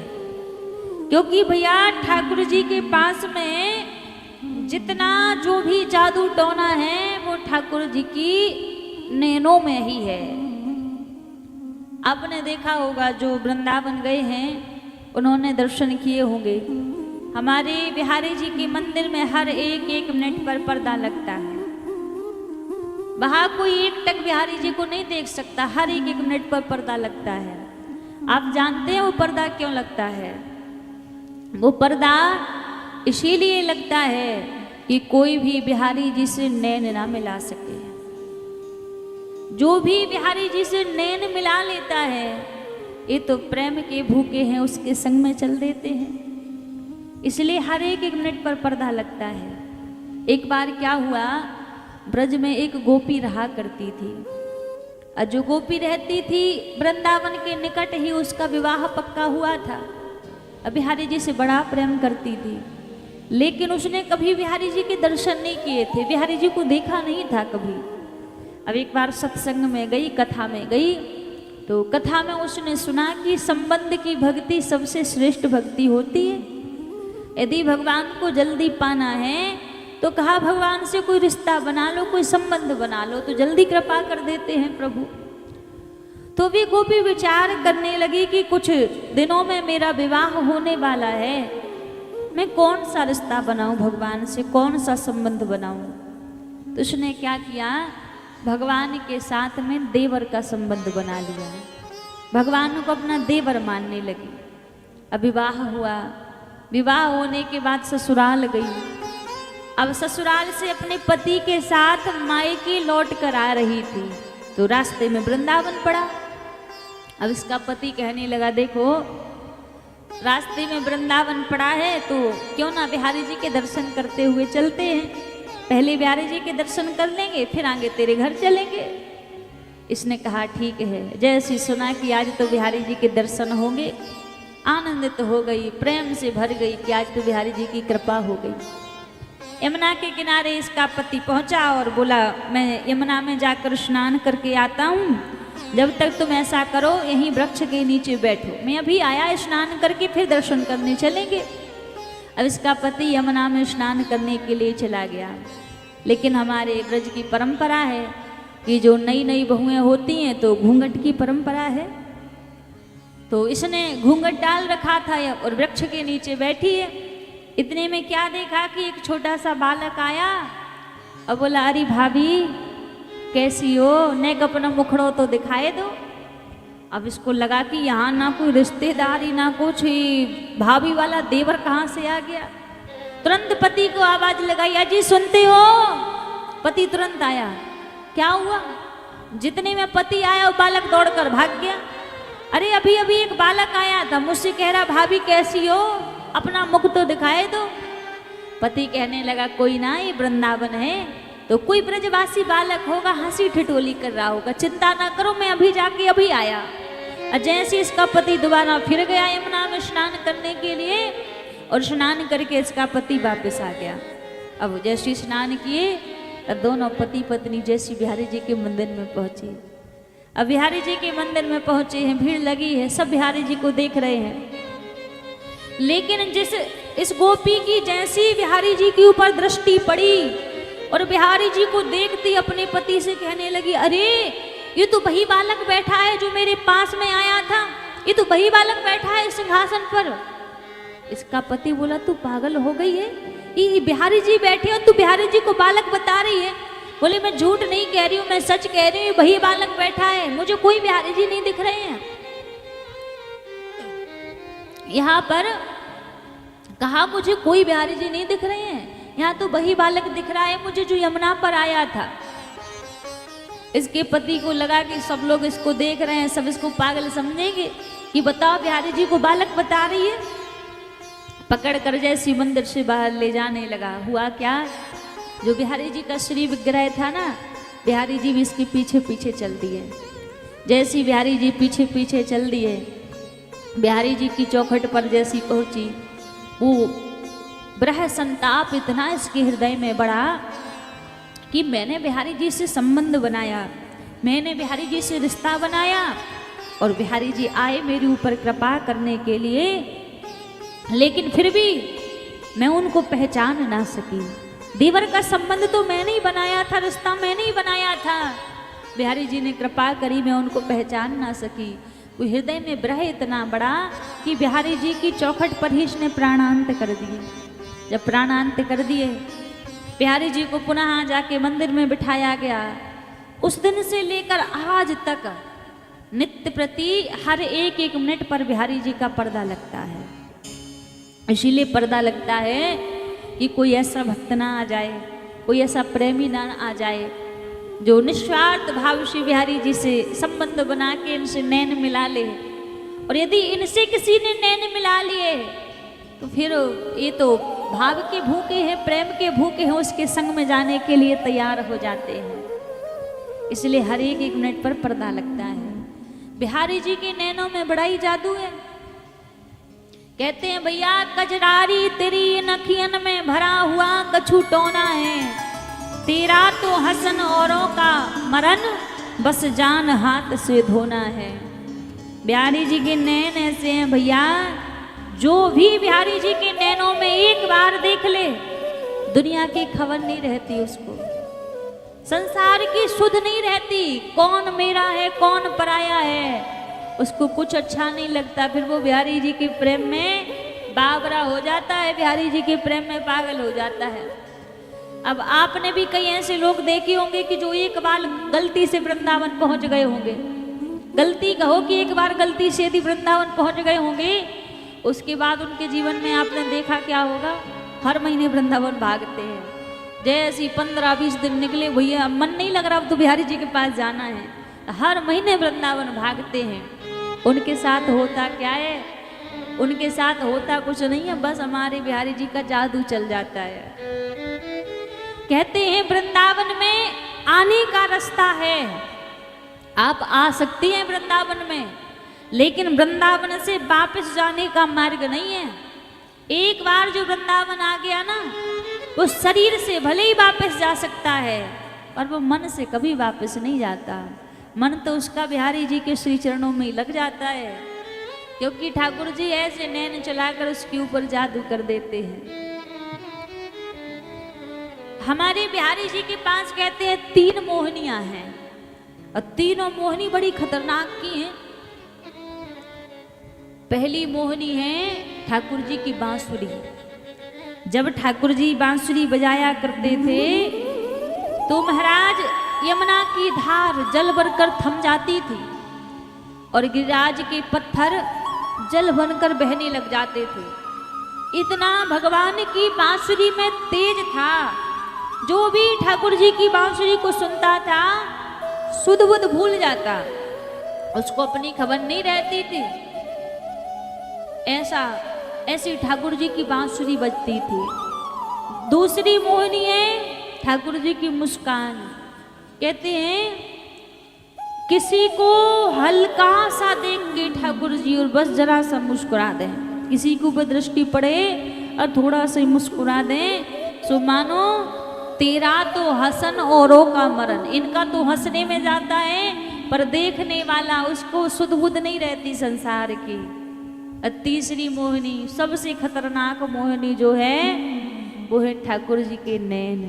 क्योंकि भैया ठाकुर जी के पास में जितना जो भी जादू टोना है वो ठाकुर जी की नैनों में ही है। आपने देखा होगा जो वृंदावन गए हैं उन्होंने दर्शन किए होंगे, हमारे बिहारी जी के मंदिर में हर 1-1 मिनट पर पर्दा लगता है। वहां कोई एक टक बिहारी जी को नहीं देख सकता, हर 1-1 मिनट पर पर्दा लगता है। आप जानते हैं वो पर्दा क्यों लगता है? वो पर्दा इसीलिए लगता है कि कोई भी बिहारी जी से नैन ना मिला सके। जो भी बिहारी जी से नैन मिला लेता है ये तो प्रेम के भूखे हैं, उसके संग में चल देते हैं। इसलिए हर 1-1 मिनट पर पर्दा लगता है। एक बार क्या हुआ, ब्रज में एक गोपी रहा करती थी और जो गोपी रहती थी वृंदावन के निकट ही उसका विवाह पक्का हुआ था। अब बिहारी जी से बड़ा प्रेम करती थी, लेकिन उसने कभी बिहारी जी के दर्शन नहीं किए थे, बिहारी जी को देखा नहीं था कभी। अब एक बार सत्संग में गई, कथा में गई, तो कथा में उसने सुना कि संबंध की भक्ति सबसे श्रेष्ठ भक्ति होती है। यदि भगवान को जल्दी पाना है तो कहा भगवान से कोई रिश्ता बना लो, कोई संबंध बना लो, तो जल्दी कृपा कर देते हैं प्रभु। तो भी गोपी विचार करने लगी कि कुछ दिनों में मेरा विवाह होने वाला है, मैं कौन सा रिश्ता बनाऊं भगवान से, कौन सा संबंध बनाऊं। तो उसने क्या किया, भगवान के साथ में देवर का संबंध बना लिया, भगवान को अपना देवर मानने लगी। अब विवाह हुआ, विवाह होने के बाद ससुराल गई। अब ससुराल से अपने पति के साथ मायके लौट कर आ रही थी तो रास्ते में वृंदावन पड़ा। अब इसका पति कहने लगा देखो रास्ते में वृंदावन पड़ा है तो क्यों ना बिहारी जी के दर्शन करते हुए चलते हैं, पहले बिहारी जी के दर्शन कर लेंगे फिर आगे तेरे घर चलेंगे। इसने कहा ठीक है। जैसे सुना कि आज तो बिहारी जी के दर्शन होंगे, आनंदित हो गई, प्रेम से भर गई कि आज तो बिहारी जी की कृपा हो गई। यमुना के किनारे इसका पति पहुंचा और बोला मैं यमुना में जाकर स्नान करके आता हूँ, जब तक तुम ऐसा करो यहीं वृक्ष के नीचे बैठो, मैं अभी आया स्नान करके फिर दर्शन करने चलेंगे। अब इसका पति यमुना में स्नान करने के लिए चला गया। लेकिन हमारे ब्रज की परंपरा है कि जो नई नई बहुएं होती हैं तो घूंघट की परंपरा है, तो इसने घूंघट डाल रखा था और वृक्ष के नीचे बैठी है। इतने में क्या देखा कि एक छोटा सा बालक आया और बोला अरे भाभी कैसी हो, नेक अपना मुखड़ो तो दिखाए दो। अब इसको लगा कि यहाँ ना कोई रिश्तेदारी ना कुछ, भाभी वाला देवर कहाँ से आ गया। तुरंत पति को आवाज लगाई, अजी सुनते हो। पति तुरंत आया, क्या हुआ। जितने में पति आया वो बालक दौड़कर भाग गया। अरे अभी अभी एक बालक आया था, मुझसे कह रहा भाभी कैसी हो, अपना मुख तो दिखाए दो। पति कहने लगा कोई ना, ये वृंदावन है तो कोई ब्रजवासी बालक होगा, हंसी ठिठोली कर रहा होगा, चिंता ना करो, मैं अभी जाके अभी आया। और जैसे इसका पति दोबारा फिर गया यमुना में स्नान करने के लिए और स्नान करके इसका पति वापस आ गया। अब जैसे स्नान किए तब दोनों पति पत्नी जैसे बिहारी जी के मंदिर में पहुंचे। अब बिहारी जी के मंदिर में पहुंचे हैं, भीड़ लगी है, सब बिहारी जी को देख रहे हैं। लेकिन जिस इस गोपी की जैसी बिहारी जी के ऊपर दृष्टि पड़ी और बिहारी जी को देखती अपने पति से कहने लगी, अरे ये तो वही बालक बैठा है जो मेरे पास में आया था, ये तो वही बालक बैठा है सिंहासन पर। इसका पति बोला, तू पागल हो गई है, ये बिहारी जी बैठे हो, तू बिहारी जी को बालक बता रही है। बोले, मैं झूठ नहीं कह रही हूँ, मैं सच कह रही हूँ, वही बालक बैठा है, मुझे कोई बिहारी जी नहीं दिख रहे हैं। यहाँ पर कहा मुझे कोई बिहारी जी नहीं दिख रहे हैं, यहाँ तो वही बालक दिख रहा है मुझे जो यमुना पर आया था। इसके पति को लगा कि सब लोग इसको देख रहे हैं, सब इसको पागल समझेंगे कि बताओ बिहारी जी को बालक बता रही है। पकड़ कर जैसी मंदिर से बाहर ले जाने लगा। हुआ क्या, जो बिहारी जी का श्री विग्रह था ना, बिहारी जी भी इसके पीछे पीछे चल दिए। जैसी बिहारी जी पीछे पीछे चल दिए, बिहारी जी की चौखट पर जैसी पहुंची, वो ब्रह संताप इतना इसके हृदय में बढ़ा कि मैंने बिहारी जी से संबंध बनाया, मैंने बिहारी जी से रिश्ता बनाया और बिहारी जी आए मेरे ऊपर कृपा करने के लिए, लेकिन फिर भी मैं उनको पहचान ना सकी। देवर का संबंध तो मैंने ही बनाया था, रिश्ता मैंने ही बनाया था, बिहारी जी ने कृपा करी, मैं उनको पहचान ना सकी। वो हृदय में ब्रह इतना बड़ा कि बिहारी जी की चौखट पर ही इसने प्राणांत कर दिए। जब प्राणांत कर दिए, बिहारी जी को पुनः जाके मंदिर में बिठाया गया। उस दिन से लेकर आज तक नित्य प्रति हर एक एक मिनट पर बिहारी जी का पर्दा लगता है। इसीलिए पर्दा लगता है कि कोई ऐसा भक्त ना आ जाए, कोई ऐसा प्रेमी ना आ जाए जो निस्वार्थ भाव से बिहारी जी से संबंध बना के इनसे नैन मिला ले। और यदि इनसे किसी ने नैन मिला लिए तो फिर ये तो भाव के भूखे हैं, प्रेम के भूखे हैं, उसके संग में जाने के लिए तैयार हो जाते हैं। इसलिए हर एक एक मिनट पर पर्दा लगता है। बिहारी जी के नैनों में बड़ा ही जादू है। कहते हैं, भैया कजरारी तेरी नखियन में भरा हुआ कछु टोना है, तेरा तो हसन औरों का मरण, बस जान हाथ से धोना है। बिहारी जी के नैन ऐसे हैं भैया, जो भी बिहारी जी के नैनों में एक बार देख ले, दुनिया की खबर नहीं रहती उसको, संसार की सुध नहीं रहती, कौन मेरा है कौन पराया है, उसको कुछ अच्छा नहीं लगता। फिर वो बिहारी जी के प्रेम में बावरा हो जाता है, बिहारी जी के प्रेम में पागल हो जाता है। अब आपने भी कई ऐसे लोग देखे होंगे कि जो एक बार गलती से वृंदावन पहुंच गए होंगे, गलती कहो कि एक बार गलती से यदि वृंदावन पहुंच गए होंगे, उसके बाद उनके जीवन में आपने देखा क्या होगा, हर महीने वृंदावन भागते हैं। जैसे 15-20 दिन निकले, भैया मन नहीं लग रहा, अब तो बिहारी जी के पास जाना है, हर महीने वृंदावन भागते हैं। उनके साथ होता क्या है, उनके साथ होता कुछ नहीं है, बस हमारे बिहारी जी का जादू चल जाता है। कहते हैं वृंदावन में आने का रास्ता है, आप आ सकती हैं वृंदावन में, लेकिन वृंदावन से वापस जाने का मार्ग नहीं है। एक बार जो वृंदावन आ गया ना, वो शरीर से भले ही वापस जा सकता है, पर वो मन से कभी वापस नहीं जाता। मन तो उसका बिहारी जी के श्री चरणों में लग जाता है, क्योंकि ठाकुर जी ऐसे नैन चलाकर उसके ऊपर जादू कर देते हैं। हमारे बिहारी जी के पास कहते हैं 3 मोहनियां हैं, और तीनों मोहनी बड़ी खतरनाक की हैं। पहली मोहनी है ठाकुर जी की बांसुरी। जब ठाकुर जी बांसुरी बजाया करते थे तो महाराज यमुना की धार जल बनकर थम जाती थी और गिरिराज के पत्थर जल बनकर बहने लग जाते थे। इतना भगवान की बांसुरी में तेज था, जो भी ठाकुर जी की बांसुरी को सुनता था सुध बुध भूल जाता, उसको अपनी खबर नहीं रहती थी। ऐसी ठाकुर जी की बांसुरी बजती थी। दूसरी मोहनी है ठाकुर जी की मुस्कान। कहते हैं किसी को हल्का सा देख के ठाकुर जी और बस जरा सा मुस्कुरा दें, किसी के ऊपर दृष्टि पड़े और थोड़ा सा मुस्कुरा दें, सो मानो तेरा तो हसन औरों का मरण। इनका तो हंसने में जाता है पर देखने वाला उसको सुध बुध नहीं रहती संसार की। और तीसरी मोहिनी, सबसे खतरनाक मोहिनी जो है वो है ठाकुर जी के नैन।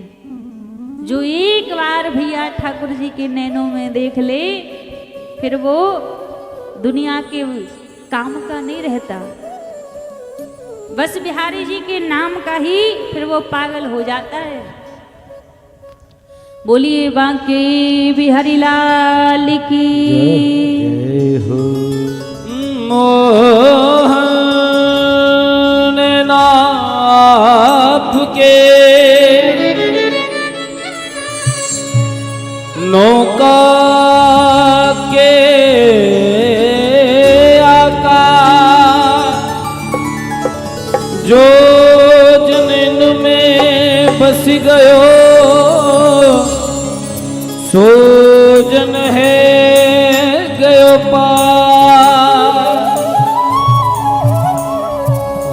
जो एक बार भैया ठाकुर जी के नैनों में देख ले फिर वो दुनिया के काम का नहीं रहता, बस बिहारी जी के नाम का ही फिर वो पागल हो जाता है। बोलिए बांके बिहारी लाल की जय हो। मोहन नाथ के नौका के आकार जो जनन में बस गयो सो जन है गयो पार।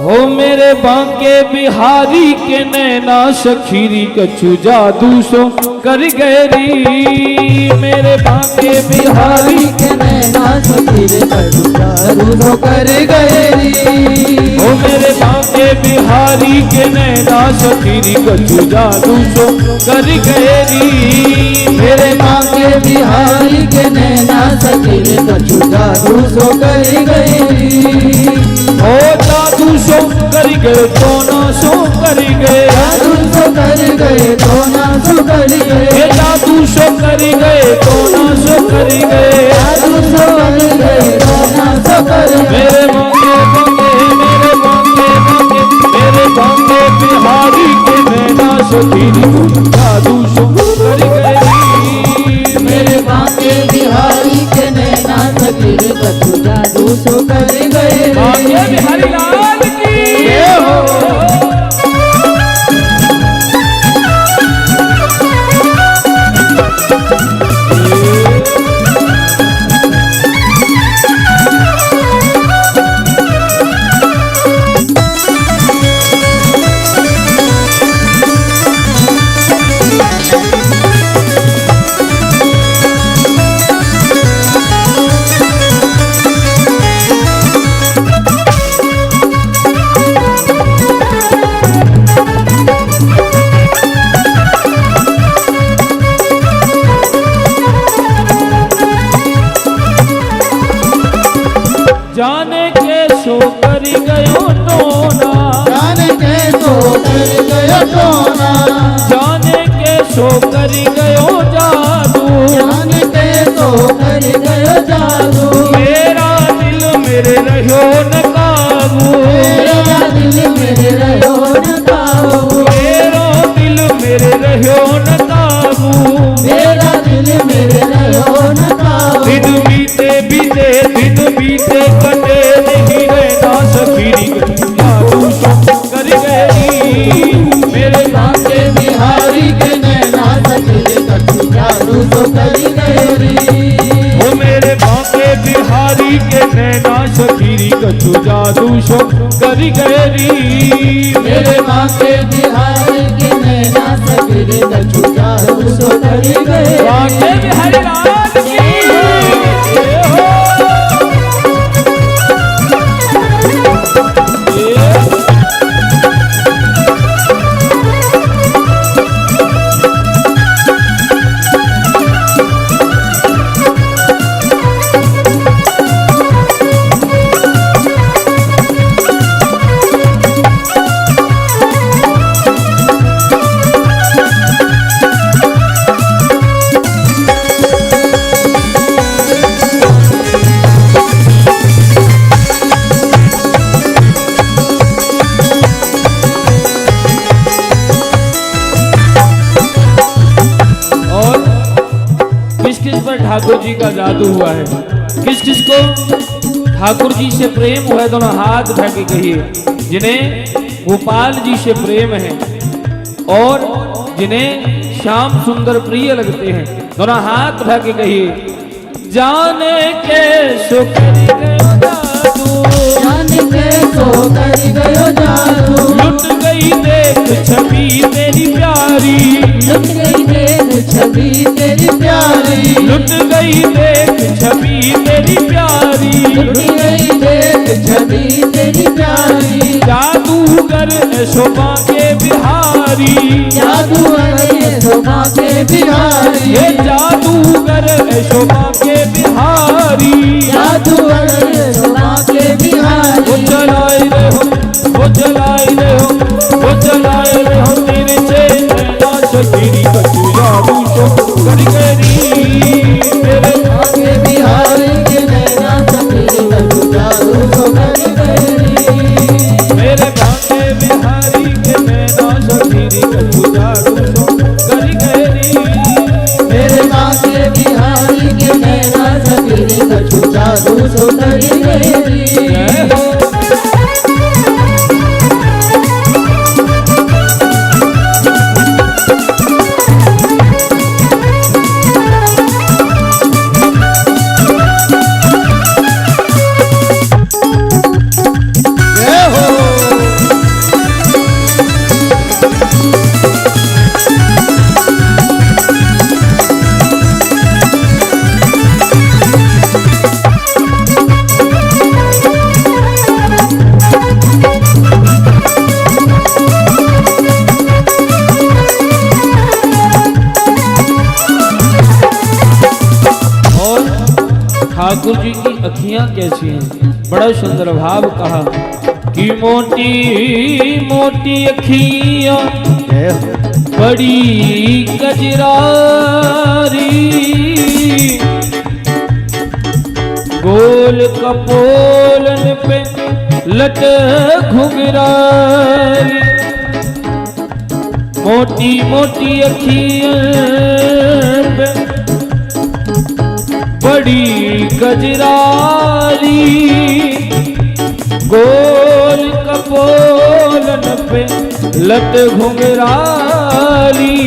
हो मेरे बांके बिहारी के नैना सखीरी कछु जादू सो कर गैरी। मेरे बांके बिहारी के नैना सखीरे कछु जादू सो कर गैरी। ओ मेरे बांके बिहारी के नैना सखीरी कछु जादू सो कर गैरी। मेरे बांके बिहारी के नैना सखीरे कछु जादू सो कर गैरी। ओ जादू सो कर गए तो ना सो कर गए, जादू सो कर गए तो ना सो कर गए। जादू सो कर गए तो ना सो कर गए, जादू सो कर गए तो ना सो कर गए। मेरे बांके बांके मेरे बांके बांके मेरे बांके बिहारी के नैना सखीरी जादू सो कर गए। मेरे बांके बिहारी के नैना सखीरे कछु जादू सो कर गए। बांके बिहारी लाल की जय हो। जाने के सो कर गयो टोना, जाने के सो कर गयो टोना। जाने के सो कर गयो जादू, जाने के सो कर गयो जादू। मेरा दिल मेरे रहो न काबू, मेरा दिल मेरे रहो न काबू। मेरा दिल मेरे रहो न काबू, मेरा दिल मेरे रहो न काबू। दिन बीते बीते दिन बीते कटे नहीं रहना सखीरी जादू सो कर गई। मेरे बांके बिहारी के नैना सखीरे कछु जादू सो कर गई। ओ मेरे बांके बिहारी के नैना सखीरी कछु जादू सो कर गई। मेरे बांके बिहारी के नैना सखीरे कछु जादू सो कर गई। बांके बिहारी लाल की जय हो। ठाकुर जी का जादू हुआ है। किस किस को ठाकुर जी से प्रेम हुआ है, दोनों हाथ उठा के कहिए। जिन्हें गोपाल जी से प्रेम है और जिन्हें श्याम सुंदर प्रिय लगते हैं, दोनों हाथ उठा के कहिए जाने के सो कर गयो जादू, जाने के सो कर गयो जादू, लुट गई देख छवि तेरी प्यारी, लुट गई देख छवि तेरी प्यारी, लुट गई देख छवि तेरी प्यारी, लुट गई देख छवि तेरी प्यारी, जादूगर शोभा के बिहारी, जादूगर शोभा के बिहारी, ये जादूगर शोभा के बिहारी, जादूगर शोभा के बिहारी, वो चलाए रहे हो, वो चलाए रहे हो, वो चलाए रहे हो तेरे से नैना सफेरी कछु जादू सो करी तेरे आगे बिहारी के नैना सफेरी कछु जादू सो करी मेरे भागे बिहारी के नैना सफेरी कछु जादू सो करी मेरे आगे बिहारी के नैना सफेरी कछु जादू सो करी ठाकुर जी की अखियां कैसी हैं, बड़ा सुंदर भाव कहा कि मोटी मोटी अखियां बड़ी कजरारी, गोल कपोलन पे लट घुंघराली, मोटी मोटी अखियां पे बड़ी गजरारी, गोल कपोलन पे लट घुंघराली।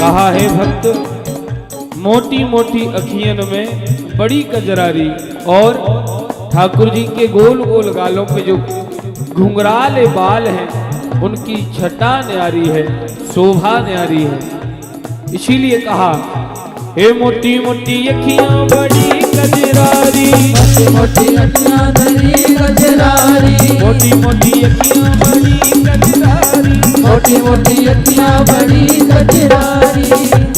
कहा है भक्त मोटी मोटी अखियन में बड़ी कजरारी, और ठाकुर जी के गोल गोल गालों पे जो घुंघराले बाल हैं उनकी छटा न्यारी है, शोभा न्यारी है। इसीलिए कहा हे मोटी मोटी अखियां बड़ी कजरारी, मोटी मोटी अखियां बड़ी कजरारी, मोटी मोटी अखियां बड़ी कजरारी, मोटी मोटी अखियां बड़ी कजरारी,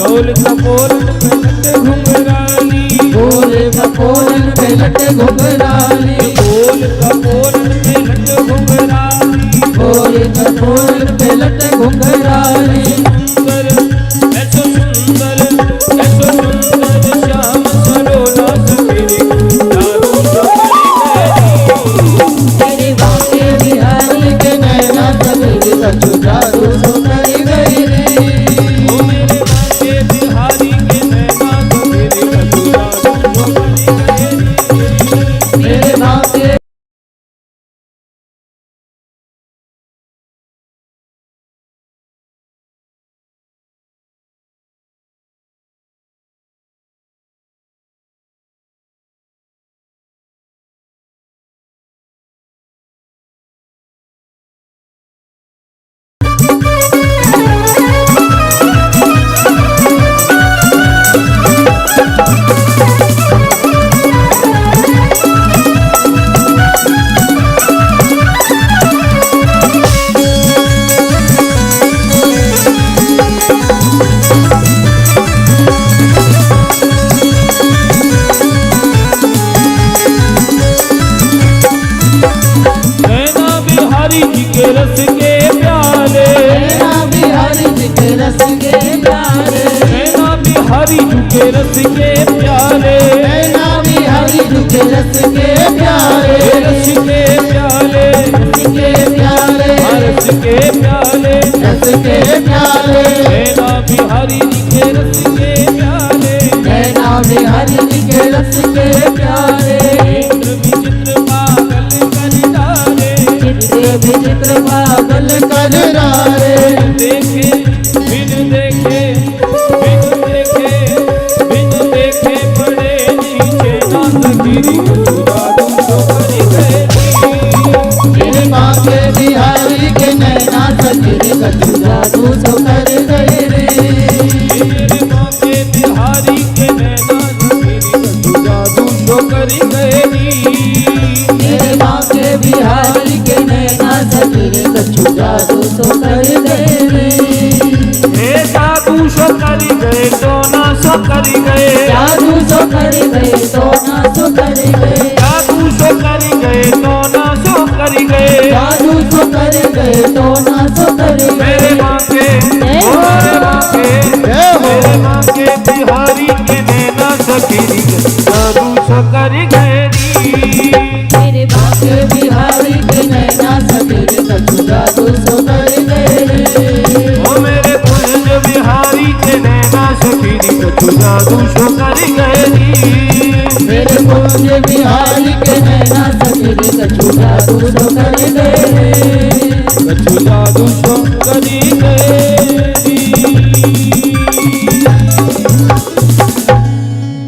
गोल कपोलन पे लट घुंघराली, गोल कपोलन पे लट घुंघराली, गोल कपोलन पे लट घुंघराली, गोल कपोलन पे लट घुंघराली, सुंदर ऐसो सुंदर ऐसो सुंदर श्याम सरोना सफेरी जादू सो तेरे बाके बिहारी के नैना सफेरी कछु जादू सो करी गई रे, ओ मेरे भागे बिहारी के नैना सफेरी कछु जादू सो करी मेरे बाके के रस के प्याले, नैना बिहारी झुके रस के प्यारे, रस के प्याले, रस के प्यारे, रस के प्याले, रस के प्यारे, नैना बिहारी जी के रस के प्याले, नैना बिहारी जी के रस के प्यारे, चित्र विचित्र पागल कर डाले, चित्र विचित्र पागल कर डाले, देखे बिन देखे बिन देखे बिन देखे बड़े बिहारी के नैना सखी रे कछु जादू सो कर गए रे। मेरे माँ के बिहारी के नैना सखी कछु जादू सो कर गए री। मेरे माँ के बिहारी के नैना सखी रे कछु जादू सो कर गए रे। हे जादू सो कर गए सोना सो कर गए। जादू सो कर गए सोना सो कर गए। जादू सो कर गए सोना सो कर गए। जादू सो कर गए सोना सो कर गए। मेरे माँ के मेरे माँ के मेरे माँ के बिहारी के नैना सखी जादू सो कर गए री। मेरे माँ के बिहारी के नैना सखी रे कछु जादू सो कर गए रे। ओ मेरे कुंज बिहारी के नैना सखी कछु जादू सो कर गए री। मेरे कुंज बिहारी के नैना सखी रे कछु जादू सो कर गए रे। कछु जादू सो कर गए री।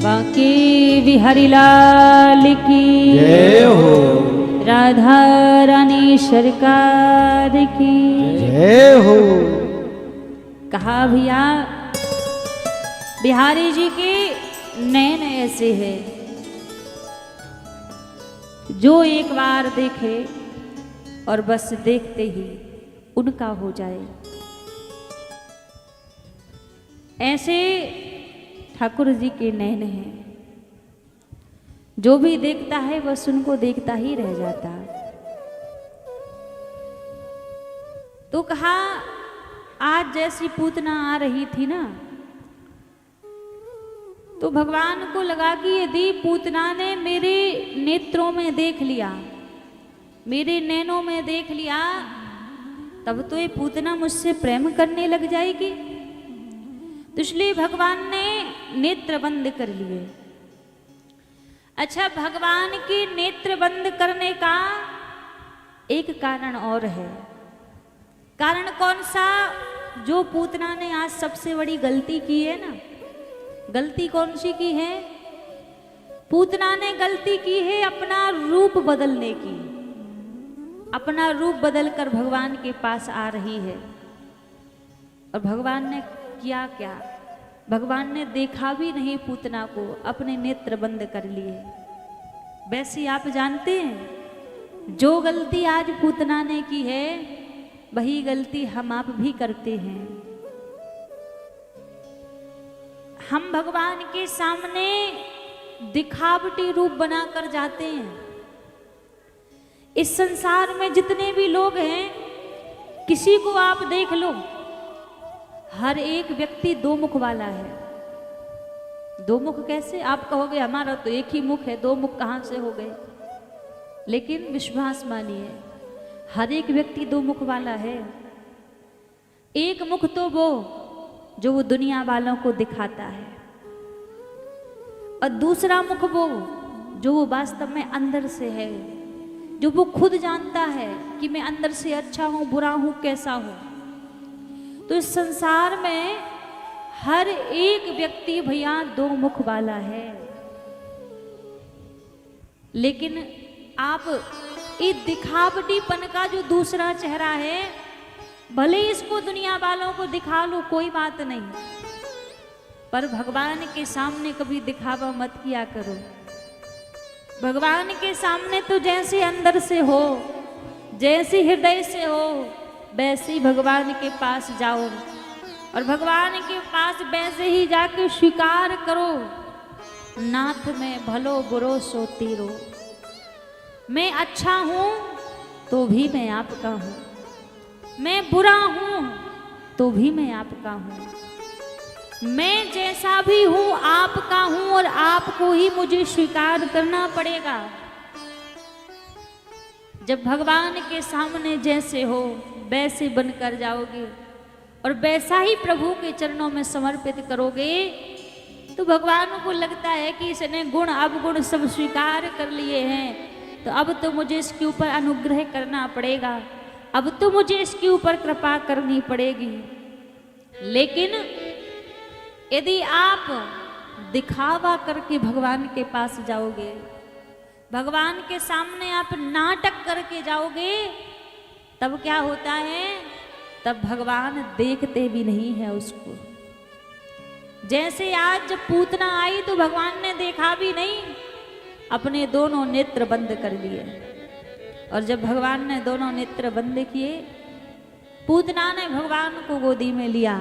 बांके बिहारी लाल की जय हो राधा रानी सरकार की जय हो। कहा भैया बिहारी जी के नैन ऐसे है जो एक बार देखे और बस देखते ही उनका हो जाए। ऐसे ठाकुर जी के नैन हैं, जो भी देखता है बस उनको देखता ही रह जाता। तो कहा आज जैसी पूतना आ रही थी ना, तो भगवान को लगा कि यदि पूतना ने मेरे नेत्रों में देख लिया, मेरे नैनों में देख लिया, तब तो ये पूतना मुझसे प्रेम करने लग जाएगी। तो इसलिए भगवान ने नेत्र बंद कर लिए। अच्छा, भगवान के नेत्र बंद करने का एक कारण और है। कारण कौन सा? जो पूतना ने आज सबसे बड़ी गलती की है ना, गलती कौन सी की है? पूतना ने गलती की है अपना रूप बदलने की। अपना रूप बदलकर भगवान के पास आ रही है। और भगवान ने किया क्या? भगवान ने देखा भी नहीं पूतना को, अपने नेत्र बंद कर लिए। वैसे आप जानते हैं, जो गलती आज पूतना ने की है वही गलती हम आप भी करते हैं। हम भगवान के सामने दिखावटी रूप बनाकर जाते हैं। इस संसार में जितने भी लोग हैं, किसी को आप देख लो, हर एक व्यक्ति दो मुख वाला है। दो मुख कैसे? आप कहोगे हमारा तो एक ही मुख है, दो मुख कहाँ से हो गए? लेकिन विश्वास मानिए, हर एक व्यक्ति दो मुख वाला है। एक मुख तो वो जो वो दुनिया वालों को दिखाता है, और दूसरा मुख वो जो वो वास्तव में अंदर से है, जो वो खुद जानता है कि मैं अंदर से अच्छा हूं, बुरा हूं, कैसा हूं। तो इस संसार में हर एक व्यक्ति भैया दो मुख वाला है। लेकिन आप ये दिखावटीपन का जो दूसरा चेहरा है, भले इसको दुनिया वालों को दिखा लो, कोई बात नहीं, पर भगवान के सामने कभी दिखावा मत किया करो। भगवान के सामने तो जैसे अंदर से हो, जैसे हृदय से हो, वैसे ही भगवान के पास जाओ, और भगवान के पास वैसे ही जाके स्वीकार करो, नाथ में भलो बुरो सो तीरो। मैं अच्छा हूं तो भी मैं आपका हूं, मैं बुरा हूं तो भी मैं आपका हूं। मैं जैसा भी हूं आपका हूं, और आपको ही मुझे स्वीकार करना पड़ेगा। जब भगवान के सामने जैसे हो वैसे बनकर जाओगे और वैसा ही प्रभु के चरणों में समर्पित करोगे, तो भगवान को लगता है कि इसने गुण अवगुण सब स्वीकार कर लिए हैं, तो अब तो मुझे इसके ऊपर अनुग्रह करना पड़ेगा, अब तो मुझे इसके ऊपर कृपा करनी पड़ेगी। लेकिन यदि आप दिखावा करके भगवान के पास जाओगे, भगवान के सामने आप नाटक करके जाओगे, तब क्या होता है, तब भगवान देखते भी नहीं है उसको। जैसे आज जब पूतना आई तो भगवान ने देखा भी नहीं, अपने दोनों नेत्र बंद कर लिए। और जब भगवान ने दोनों नेत्र बंद किए, पूतना ने भगवान को गोदी में लिया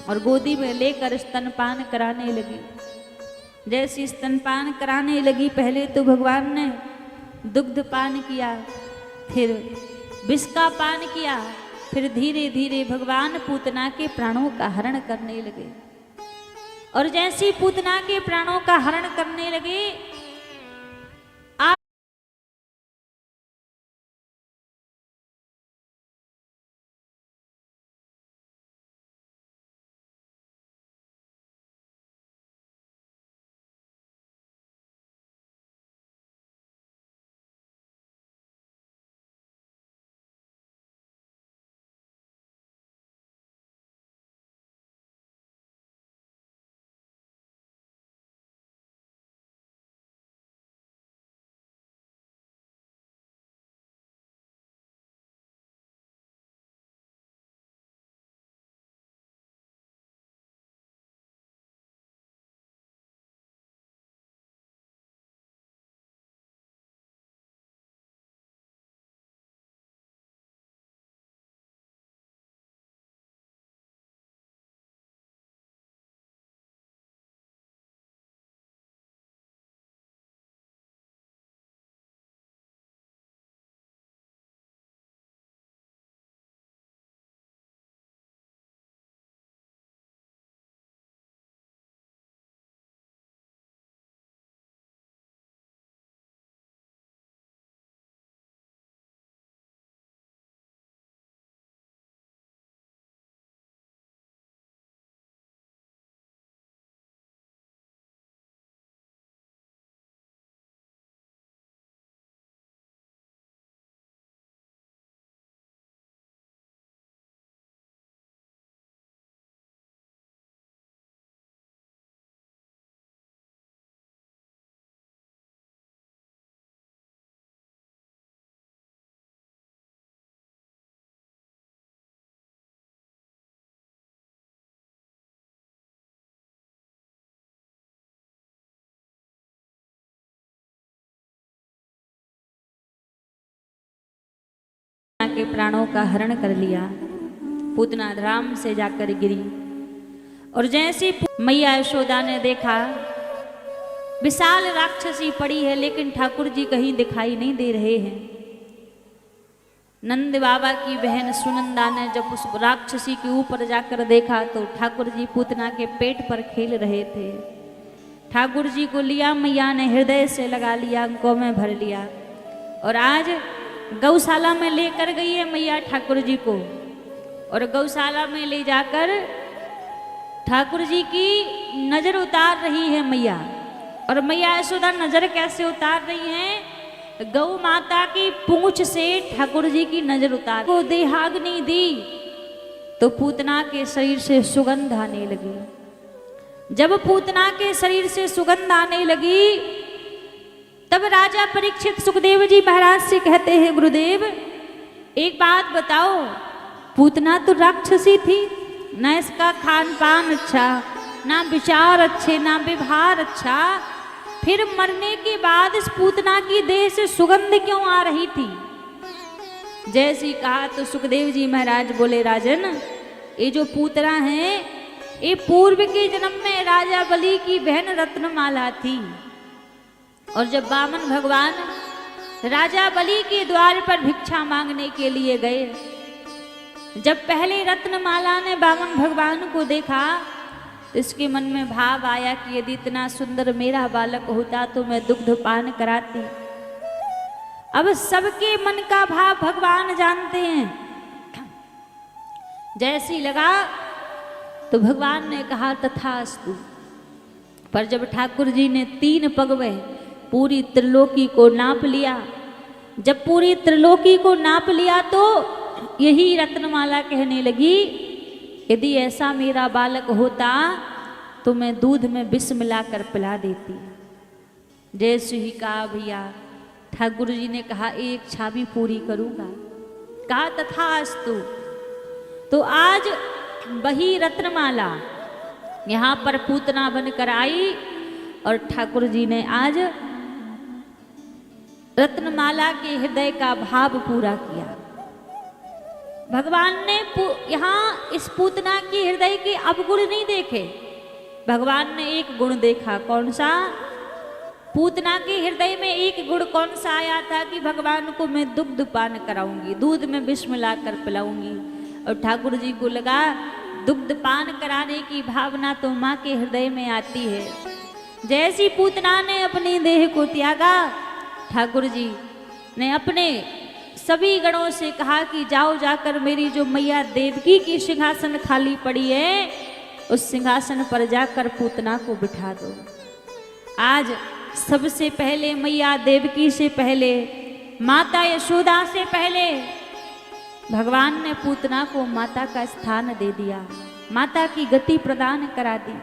और गोदी में लेकर स्तनपान कराने लगी। जैसे स्तनपान कराने लगी, पहले तो भगवान ने दुग्ध पान किया, फिर विष का पान किया, फिर धीरे धीरे भगवान पूतना के प्राणों का हरण करने लगे। और जैसे पूतना के प्राणों का हरण करने लगे, के प्राणों का हरण कर लिया। पूतना राम से जाकर गिरी और जैसे मैया यशोदा ने देखा विशाल राक्षसी पड़ी है, लेकिन ठाकुर जी कहीं दिखाई नहीं दे रहे हैं। नंद बाबा की बहन सुनंदा ने जब उस राक्षसी के ऊपर जाकर देखा तो ठाकुर जी पूतना के पेट पर खेल रहे थे। ठाकुर जी को लिया मैया ने, हृदय से लगा लिया, अंकों में भर लिया और आज गौशाला में लेकर गई है मैया ठाकुर जी को। और गौशाला में ले जाकर ठाकुर जी की नजर उतार रही है मैया। और मैया यशोदा नजर कैसे उतार रही हैं? गौ माता की पूंछ से ठाकुर जी की नजर उतार को देहाग्नि दी तो पूतना के शरीर से सुगंध आने लगी। जब पूतना के शरीर से सुगंध आने लगी तब राजा परीक्षित सुखदेव जी महाराज से कहते हैं, गुरुदेव एक बात बताओ, पूतना तो राक्षसी थी, न इसका खान पान अच्छा, ना विचार अच्छे, ना व्यवहार अच्छा, फिर मरने के बाद इस पूतना की देह से सुगंध क्यों आ रही थी? जैसे कहा तो सुखदेव जी महाराज बोले, राजन ये जो पूतना है ये पूर्व के जन्म में राजा बलि की बहन रत्नमाला थी। और जब वामन भगवान राजा बलि के द्वार पर भिक्षा मांगने के लिए गए, जब पहले रत्नमाला ने वामन भगवान को देखा तो इसके मन में भाव आया कि यदि इतना सुंदर मेरा बालक होता तो मैं दुग्ध पान कराती। अब सबके मन का भाव भगवान जानते हैं। जैसी लगा तो भगवान ने कहा तथास्तु। पर जब ठाकुर जी ने 3 पगवे पूरी त्रिलोकी को नाप लिया, जब पूरी त्रिलोकी को नाप लिया तो यही रत्नमाला कहने लगी, यदि ऐसा मेरा बालक होता तो मैं दूध में विष मिलाकर पिला देती। जैसे ही कहा भैया, ठाकुर जी ने कहा एक इच्छा भी पूरी करूंगा। कहा तथास्तु। तो आज वही रत्नमाला यहाँ पर पूतना बनकर आई और ठाकुर जी ने आज रत्नमाला के हृदय का भाव पूरा किया। भगवान ने यहाँ इस पूतना के हृदय के अवगुण नहीं देखे, भगवान ने एक गुण देखा। कौन सा? पूतना के हृदय में एक गुण कौन सा आया था कि भगवान को मैं दुग्ध पान कराऊंगी, दूध में विष मिलाकर पिलाऊंगी। और ठाकुर जी को लगा दुग्ध पान कराने की भावना तो माँ के हृदय में आती है। जैसी पूतना ने अपनी देह को त्यागा, ठाकुर जी ने अपने सभी गणों से कहा कि जाओ जाकर मेरी जो मैया देवकी की सिंहासन खाली पड़ी है उस सिंहासन पर जाकर पूतना को बिठा दो। आज सबसे पहले मैया देवकी से पहले, माता यशोदा से पहले भगवान ने पूतना को माता का स्थान दे दिया, माता की गति प्रदान करा दी।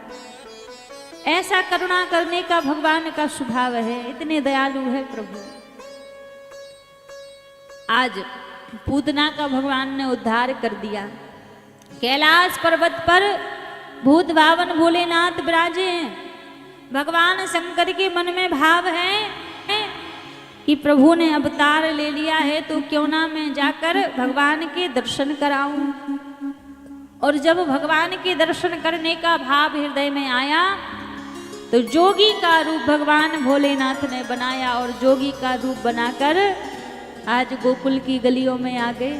ऐसा करुणा करने का भगवान का स्वभाव है, इतने दयालु है प्रभु। आज पूतना का भगवान ने उद्धार कर दिया। कैलाश पर्वत पर भूत भावन भोलेनाथ विराजे हैं। भगवान शंकर के मन में भाव है कि प्रभु ने अवतार ले लिया है तो क्यों ना मैं जाकर भगवान के दर्शन कराऊं। और जब भगवान के दर्शन करने का भाव हृदय में आया तो जोगी का रूप भगवान भोलेनाथ ने बनाया और जोगी का रूप बनाकर आज गोकुल की गलियों में आ गए।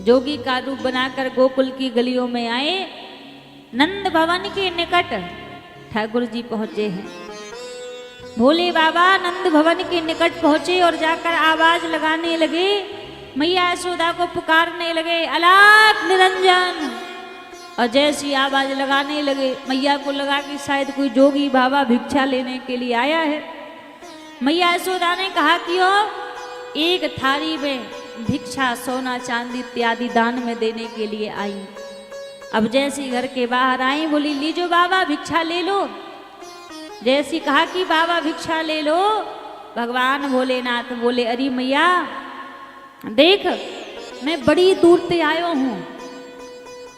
जोगी का रूप बनाकर गोकुल की गलियों में आए। नंद भवन के निकट ठाकुर जी पहुंचे हैं। भोले बाबा नंद भवन के निकट पहुंचे और जाकर आवाज लगाने लगे, मैया यशोदा को पुकारने लगे, अलाप निरंजन। और जैसी आवाज लगाने लगे मैया को लगा कि शायद कोई जोगी बाबा भिक्षा लेने के लिए आया है। मैया यशोदा ने कहा कि ओ एक थाली में भिक्षा सोना चांदी इत्यादि दान में देने के लिए आई। अब जैसी घर के बाहर आई बोली लीजो बाबा भिक्षा ले लो। जैसी कहा कि बाबा भिक्षा ले लो, भगवान भोलेनाथ बोले अरे मैया देख मैं बड़ी दूर से आयो हूँ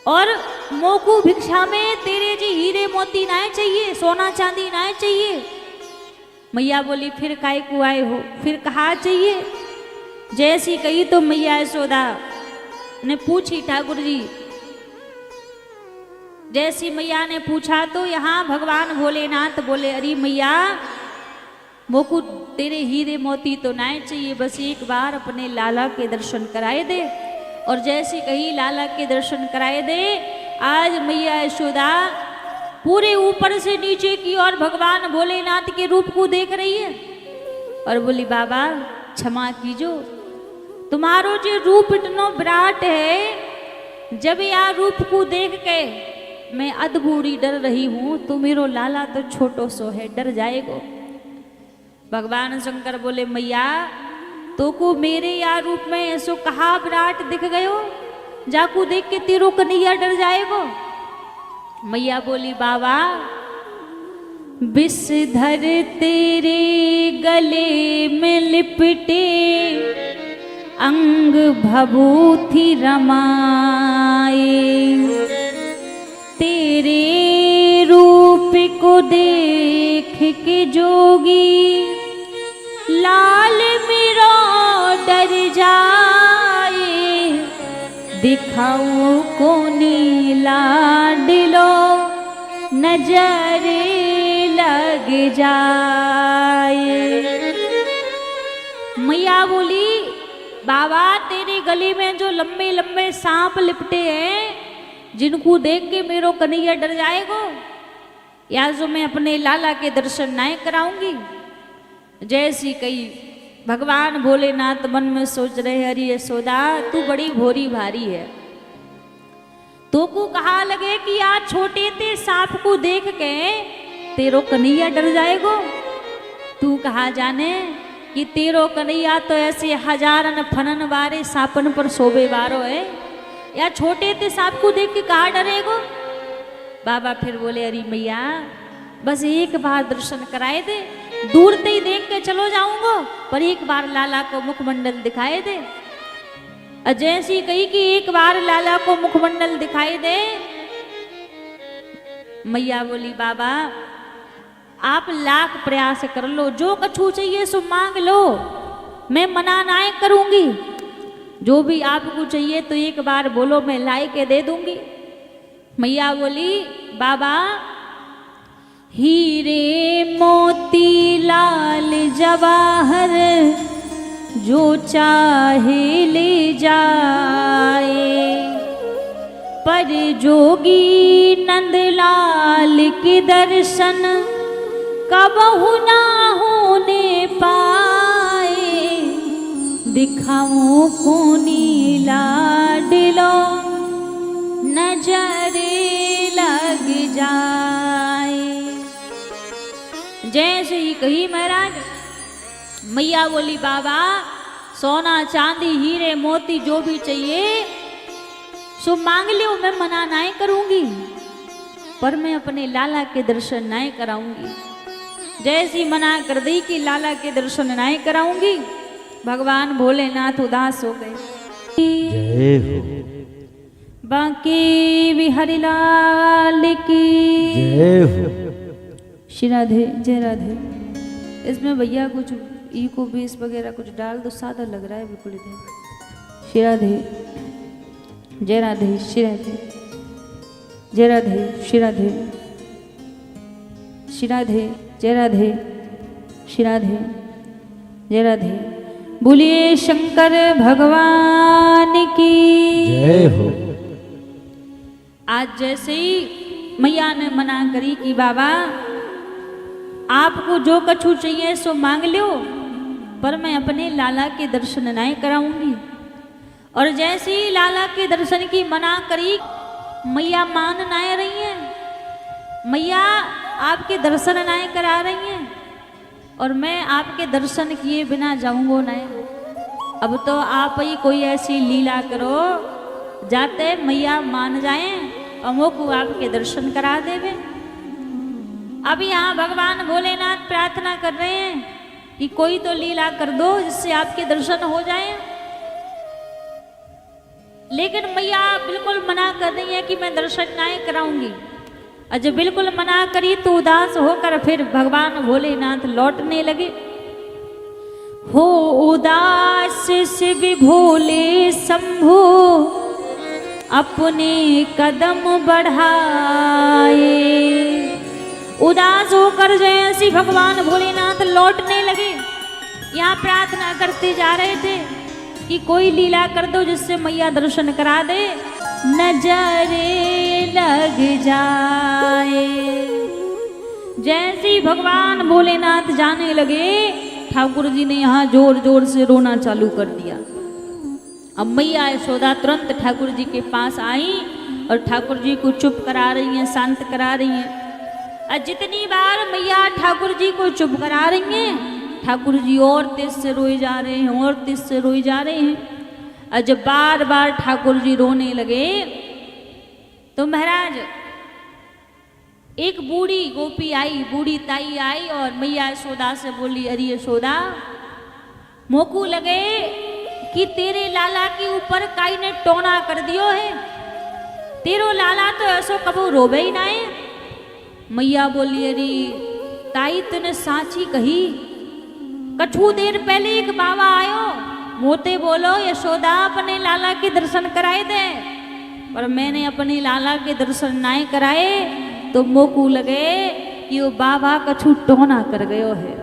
और मोकू भिक्षा में तेरे जी हीरे मोती ना चाहिए, सोना चांदी ना चाहिए। मैया बोली फिर काय को आए हो, फिर कहा चाहिए। जैसी कही तो मैया यशोदा ने पूछी ठाकुर जी, जैसी मैया ने पूछा तो यहाँ भगवान भोलेनाथ बोले अरे मैया मोकू तेरे हीरे मोती तो ना चाहिए, बस एक बार अपने लाला के दर्शन कराए दे। और जैसी कही लाला के दर्शन कराए दे। आज मैया यशोदा पूरे ऊपर से नीचे की ओर भगवान भोलेनाथ के रूप को देख रही है और बोली बाबा क्षमा कीजो, तुम्हारो जो रूप इतना विराट है, जब यह रूप को देख के मैं अधबूढ़ी डर रही हूँ तो मेरो लाला तो छोटो सो है, डर जाएगो। भगवान शंकर बोले मैया तो को मेरे या रूप में ऐसो कहा विराट दिख गयो, जाकू देख के तेरो कन्हैया डर जाएगो। मैया बोली बाबा विषधर तेरे गले में लिपटे अंग भभूति रमाए, तेरे रूप को देख के जोगी लाल मेरो डर जाए, दिखाऊं कोनी लाडलो नजर लग जाए। मैया बोली बाबा तेरे गले में जो लंबे लंबे सांप लिपटे हैं जिनको देख के मेरो कन्हैया डर जाएगो, या जो मैं अपने लाला के दर्शन नहीं कराऊंगी। जैसी कही भगवान भोलेनाथ मन में सोच रहे अरे यशोदा तू बड़ी भोरी भारी है, तो को कहा लगे कि आज छोटे ते सांप को देख के तेरो कन्हैया डर जाएगो। तू कहा जाने कि तेरो कन्हैया तो ऐसे हजारन फनन वारे सांपन पर सोबे वारो है, या छोटे ते सांप को देख के कहा डरेगो। बाबा फिर बोले अरे मैया बस एक बार दर्शन कराए दे, दूर से ही देख के चलो जाऊंगो, पर एक बार लाला को मुखमंडल दिखाए दे। जैसी कही कि एक बार लाला को मुखमंडल दिखाई दे। मैया बोली बाबा आप लाख प्रयास कर लो, जो कछु चाहिए सो मांग लो, मैं मना ना करूंगी। जो भी आपको चाहिए तो एक बार बोलो, मैं लाई के दे दूंगी। मैया बोली बाबा हीरे मोती लाल जवाहर जो चाहे ले जाए, पर जोगी नंदलाल के दर्शन कबहु ना होने पाए। दिखाऊं को नीला डिलो नजरे लग जाए। जैसे ही कही महाराज, मैया बोली बाबा सोना चांदी हीरे मोती जो भी चाहिए सो मांग लो, मैं मना नहीं करूंगी, पर मैं अपने लाला के दर्शन नहीं कराऊंगी। जैसी मना कर दी कि लाला के दर्शन नहीं कराऊंगी, भगवान भोलेनाथ उदास हो गए। जय हो, बांके बिहारी लाल की जय हो। श्री राधे जय राधे। इसमें भैया कुछ इको बेस वगैरह कुछ डाल दो, सादा लग रहा है बिल्कुल इधर। श्री राधे जय राधे, श्री राधे जय राधे, श्री राधे, श्री राधे जय राधे, श्री राधे जय राधे। बोलिए शंकर भगवान की जय हो। आज जैसे ही मैया ने मना करी कि बाबा आपको जो कछु चाहिए सो मांग लो, पर मैं अपने लाला के दर्शन नहीं कराऊंगी। और जैसे ही लाला के दर्शन की मना करी, मैया मान नहीं रही हैं। मैया आपके दर्शन नहीं करा रही हैं और मैं आपके दर्शन किए बिना जाऊंगो नहीं। अब तो आप ही कोई ऐसी लीला करो जाते मैया मान जाएं और मोको आपके दर्शन करा देवे। अब यहाँ भगवान भोलेनाथ प्रार्थना कर रहे हैं कि कोई तो लीला कर दो जिससे आपके दर्शन हो जाएं। लेकिन मैया बिल्कुल मना कर रही है कि मैं दर्शन नहीं कराऊंगी। और जब बिल्कुल मना करी तो उदास होकर फिर भगवान भोलेनाथ लौटने लगे। हो उदास शिव भोले शंभो अपने कदम बढ़ाए। उदास होकर जैसे भगवान भोलेनाथ लौटने लगे, यहाँ प्रार्थना करते जा रहे थे कि कोई लीला कर दो जिससे मैया दर्शन करा दे, नजरे लग जाए। जैसे ही भगवान भोलेनाथ जाने लगे, ठाकुर जी ने यहाँ जोर जोर से रोना चालू कर दिया। अब मैया यशोदा तुरंत ठाकुर जी के पास आई और ठाकुर जी को चुप करा रही हैं, शांत करा रही हैं। और जितनी बार मैया ठाकुर जी को चुप करा रही हैं, ठाकुर जी और तेज से रोए जा रहे हैं, और तेज से रोए जा रहे हैं। और जब बार बार ठाकुर जी रोने लगे तो महाराज एक बूढ़ी गोपी आई, बूढ़ी ताई आई और मैया यशोदा से बोली, अरे यशोदा मोकू लगे कि तेरे लाला के ऊपर काई ने टोना कर दियो है, तेरो लाला तो ऐसो कबू रोबे ही ना है। मैया बोली, अरे ताई तूने साची कही, कछु देर पहले एक बाबा आयो, मोते बोलो यशोदा अपने लाला के दर्शन कराए दे, पर मैंने अपने लाला के दर्शन नहीं कराए तो मोकू लगे कि वो बाबा कछु टोना कर गयो है।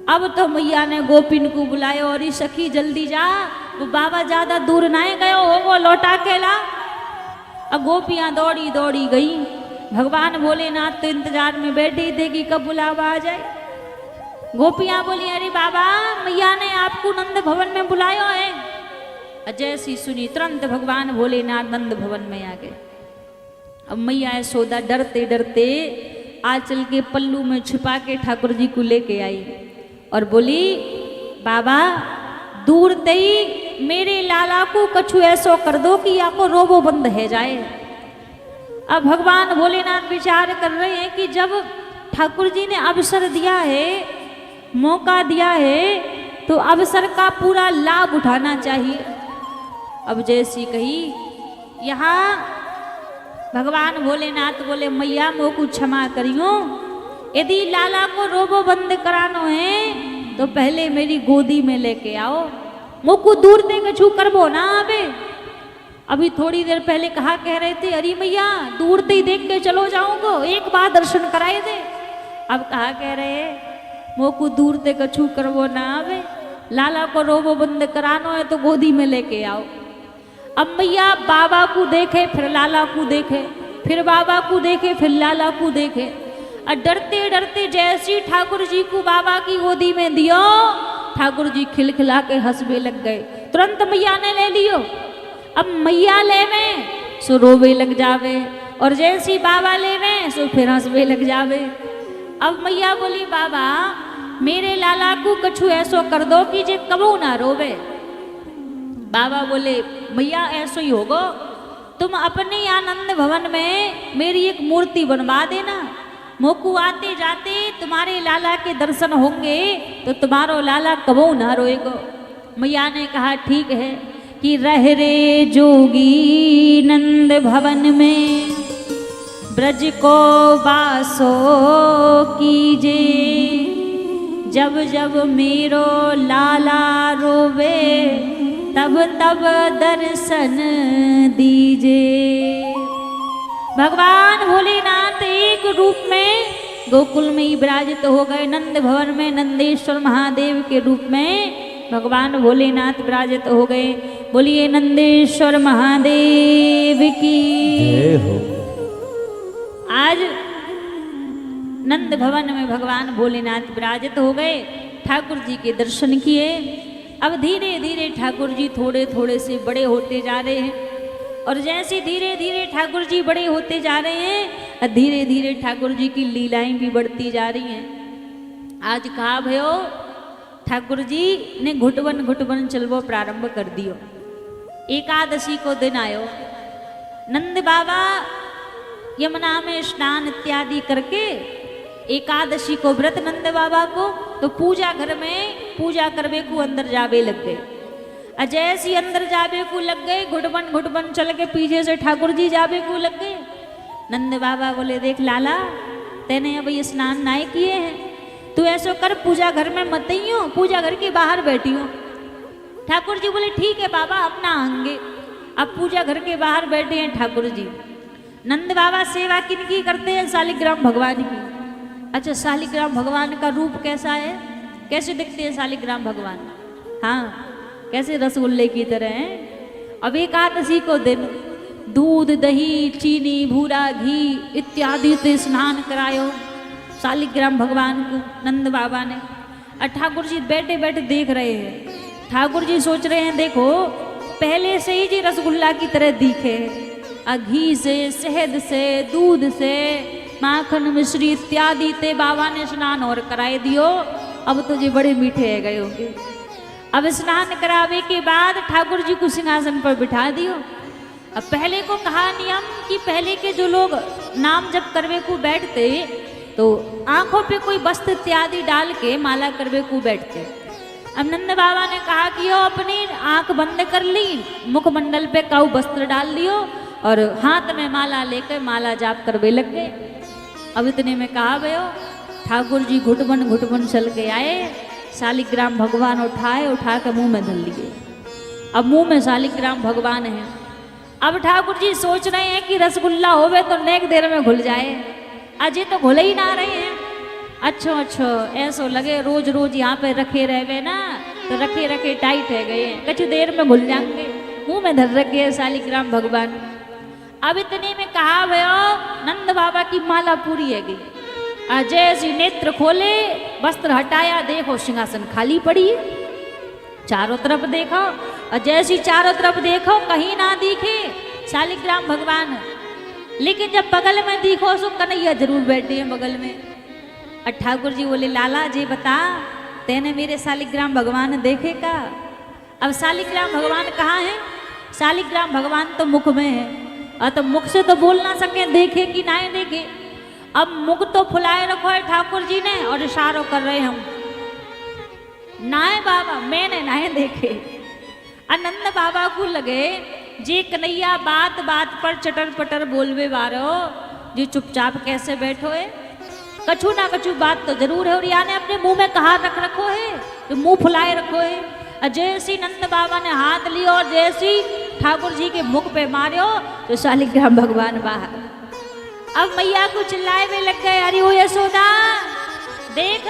अब तो मैया ने गोपिन को बुलायो, और सखी जल्दी जा, वो बाबा ज्यादा दूर नहीं गयो हो, वो लौटा के ला। अब गोपियां दौड़ी दौड़ी गई। भगवान भोलेनाथ तो इंतजार में बैठे थे कि कब बुलावा आ जाए। गोपियां बोली, अरे बाबा मैया ने आपको नंद भवन में बुलाया है। जैसी सुनी तुरंत भगवान भोलेनाथ नंद भवन में आ गए। अब मैया यशोदा डरते डरते आंचल के पल्लू में छुपा के ठाकुर जी को लेके आई और बोली, बाबा दूर तई मेरे लाला को कछु ऐसो कर दो कि या को रोबो बंद है जाए। अब भगवान भोलेनाथ विचार कर रहे हैं कि जब ठाकुर जी ने अवसर दिया है, मौका दिया है, तो अवसर का पूरा लाभ उठाना चाहिए। अब जैसी कही, यहाँ भगवान भोलेनाथ बोले मैया मोकू क्षमा करियो, यदि लाला को रोबो बंद करानो है तो पहले मेरी गोदी में लेके आओ, मोकू दूर दे कछु करबो ना आवे। अभी थोड़ी देर पहले कहा कह रहे थे अरे मैया दूर से ही देख के चलो जाऊंगो, एक बार दर्शन कराए दे। अब कहा कह रहे मोकू दूर से कछु करबो ना आवे, लाला को रोबो बंद करानो है तो गोदी में लेके आओ। अब मैया बाबा को देखे फिर लाला को देखे, फिर बाबा को देखे फिर लाला को देखे, और डरते डरते जैसी ठाकुर जी को बाबा की गोदी में दियो, ठाकुर जी खिलखिला के हंसवे लग गए। तुरंत मैया ने ले लियो। अब मैया ले में सो रोवे लग जावे, और जैसी बाबा ले में सो फिर हंसवे लग जावे। अब मैया बोली बाबा मेरे लाला को कछु ऐसो कर दो कि जे कबू ना रोवे। बाबा बोले मैया ऐसो ही होगो, तुम अपने आनंद भवन में मेरी एक मूर्ति बनवा देना, मोकू आते जाते तुम्हारे लाला के दर्शन होंगे तो तुम्हारो लाला कबू ना रोएगो। मैया ने कहा ठीक है कि रह रे जोगी नंद भवन में, ब्रज को बासो कीजे, जब जब मेरो लाला रोवे तब तब दर्शन दीजे। भगवान भोलेनाथ एक रूप में गोकुल में ही विराजित हो गए, नंद भवन में नंदेश्वर महादेव के रूप में भगवान भोलेनाथ विराजित हो गए। बोलिए नंदेश्वर महादेव की जय हो। आज नंद भवन में भगवान भोलेनाथ विराजित हो गए, ठाकुर जी के दर्शन किए। अब धीरे धीरे ठाकुर जी थोड़े थोड़े से बड़े होते जा रहे हैं, और जैसे धीरे धीरे ठाकुर जी बड़े होते जा रहे हैं, धीरे धीरे ठाकुर जी की लीलाएं भी बढ़ती जा रही हैं। आज कहा भयो ठाकुर जी ने घुटवन घुटवन चलवो प्रारंभ कर दियो। एकादशी को दिन आयो, नंद बाबा यमुना में स्नान इत्यादि करके एकादशी को व्रत नंद बाबा को तो पूजा घर में पूजा करवे को अंदर जावे लग गए। जैसी अंदर जावे को लग गए, घुटवन घुटवन चल के पीछे से ठाकुर जी जावे को लग गए। नंद बाबा बोले देख लाला तेने अब ये स्नान नाय किए हैं, तू ऐसो कर पूजा घर में मत ही हो, पूजा घर के बाहर बैठी हो। ठाकुर जी बोले ठीक है बाबा अपना आएंगे। अब पूजा घर के बाहर बैठे हैं ठाकुर जी। नंद बाबा सेवा किनकी करते हैं? शालिग्राम भगवान की। अच्छा शालिग्राम भगवान का रूप कैसा है, कैसे दिखते हैं शालिग्राम भगवान? हाँ कैसे रसगुल्ले की तरह हैं। अब एकादशी को दिन दूध दही चीनी भूरा घी इत्यादि से स्नान करायो शालिग्राम भगवान को नंद बाबा ने। और ठाकुर जी बैठे बैठे देख रहे हैं। ठाकुर जी सोच रहे हैं देखो पहले से ही जी रसगुल्ला की तरह दिखे, घी से शहद से दूध से माखन मिश्री इत्यादि ते बाबा ने स्नान और कराए दियो। अब तो जी बड़े मीठे है गए होंगे। अब स्नान करावे के बाद ठाकुर जी को सिंहासन पर बिठा दियो। अब पहले को कहा नियम कि पहले के जो लोग नाम जप करवे को बैठते तो आंखों पे कोई वस्त्र इत्यादि डाल के माला करवे को बैठते। अब नंद बाबा ने कहा कि यो अपनी आंख बंद कर ली, मुखमंडल पे काऊ वस्त्र डाल लियो और हाथ में माला लेकर माला जाप करवे लग गए। अब इतने में कहा भयो ठाकुर जी घुटबन चल के आए, शालिग्राम भगवान उठा के मुंह में धर लिए। अब मुंह में शालिग्राम भगवान है। अब ठाकुर जी सोच रहे हैं कि रसगुल्ला होवे तो नेक देर में घुल जाए, अजय तो घुल ही ना रहे हैं। अच्छो ऐसो लगे रोज रोज यहाँ पे रखे रहे ना तो रखे टाइट है गए, कुछ देर में घुल जाएंगे। मुंह में धर रखे शालिग्राम भगवान। अब इतने में कहा भयो नंद बाबा की माला पूरी है गई। जैसे नेत्र खोले वस्त्र हटाया, देखो सिंहासन खाली पड़ी है। चारों तरफ देखो और जैसी चारों तरफ देखो कहीं ना दिखे शालिग्राम भगवान, लेकिन जब बगल में दिखो सो कन्हैया जरूर बैठे हैं बगल में। और ठाकुर जी बोले लाला जी बता तेने मेरे शालिग्राम भगवान देखे का? अब शालिग्राम भगवान कहाँ है? शालिग्राम भगवान तो मुख में है, और तो मुख से तो बोल ना सके देखे कि ना देखे। अब मुख तो फुलाए रखो है ठाकुर जी ने और इशारों कर रहे हम नाए बाबा मैंने नाए देखे। आनंद बाबा को लगे जे कन्हैया बात बात पर चटर पटर बोलवे बारो, जो चुपचाप कैसे बैठो है, कछु ना कछु बात तो जरूर है। और याने अपने मुंह में कहा रख रखो है, तो मुंह फुलाए रखो है। जैसी नंद बाबा ने हाथ लियो और जैसी ठाकुर जी के मुख पे मारियो, तो शालिग्राम भगवान बाहर। अब मैया को चिल्लाए वे लग गए, अरे ओ यशोदा देख,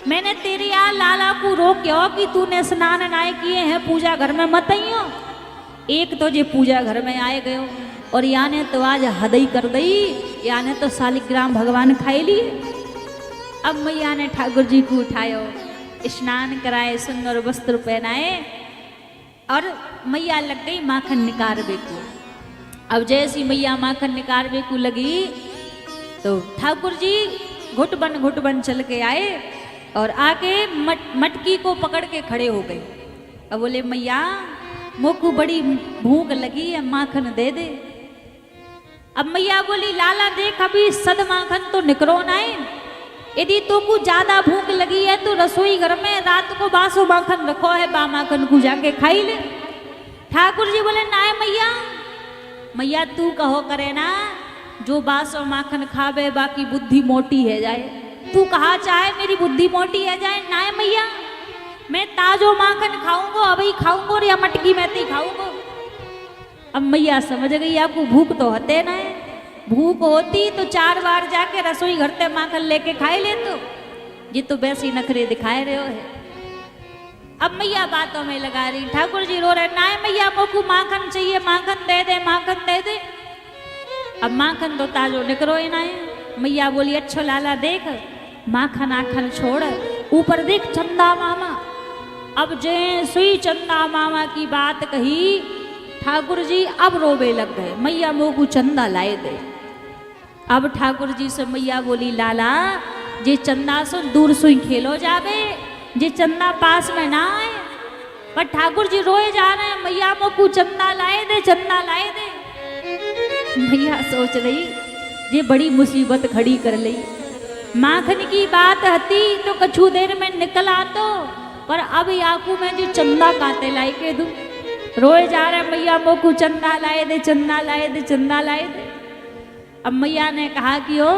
मैंने तेरे यहाँ लाला को रोक्यो कि तूने स्नान नाय किए हैं, पूजा घर में मत आइयो। एक तो जे पूजा घर में आए गयो, और याने तो आज हदई कर दई, याने तो शालिग्राम भगवान खाए लिए। अब मैया ने ठाकुर जी को उठायो, स्नान कराए, सुंदर वस्त्र पहनाए, और मैया लग गई माखन निकारवे को। अब जैसी मैया माखन निकारवे को लगी, तो ठाकुर जी घुट बन चल के आए और आके मटकी को पकड़ के खड़े हो गए। अब बोले मैया मोको बड़ी भूख लगी है, माखन दे दे। अब मैया बोली लाला देख, अभी सद माखन तो निकरो ना है, यदि तो को ज्यादा भूख लगी है तो रसोई घर में रात को बासो माखन रखो है, बा माखन को जाके खाई ले। ठाकुर जी बोले ना मैया, मैया तू कहो करे ना, जो बासो माखन खावे बाकी बुद्धि मोटी है जाए। तू कहा चाहे मेरी बुद्धि मोटी है जाए, ना मैया मैं ताजो माखन खाऊंगो, अभी खाऊंगो या मटकी में ती खाऊंगो। अब मैया समझ गई आपको भूख तो होते ना है, भूख होती तो 4 बार जाके रसोई घर ते माखन लेके खाए ले, तो ये तो वैसी नखरे दिखाए रहे हो है। अब मैया बातों में लगा रही, ठाकुर जी रो रहे, ना मैया मोकू माखन चाहिए, माखन दे दे, माखन दे दे। अब माखन तो ताजो निकरो ही ना है। मैया बोली अच्छो लाला देख, माखन आखन छोड़, ऊपर देख चंदा मामा। अब जे सुई चंदा मामा की बात कही, ठाकुर जी अब रोवे लग गए, मैया मोकू चंदा लाए दे। अब ठाकुर जी से मैया बोली लाला जे चंदा से दूर सुई खेलो जावे, जे चंदा पास में ना आए। पर ठाकुर जी रोए जा रहे हैं, मैया मोकू चंदा लाए दे, चंदा लाए दे। मैया सोच रही ये बड़ी मुसीबत खड़ी कर ली, माखन की बात हती तो कछु देर में निकल आतो, पर अब याकू में जो चंदा काते लाई के दूं। रोए जा रहे मैया मोकू चंदा लाए दे, चंदा लाए दे, चंदा लाए दे। अब मैया ने कहा कि ओ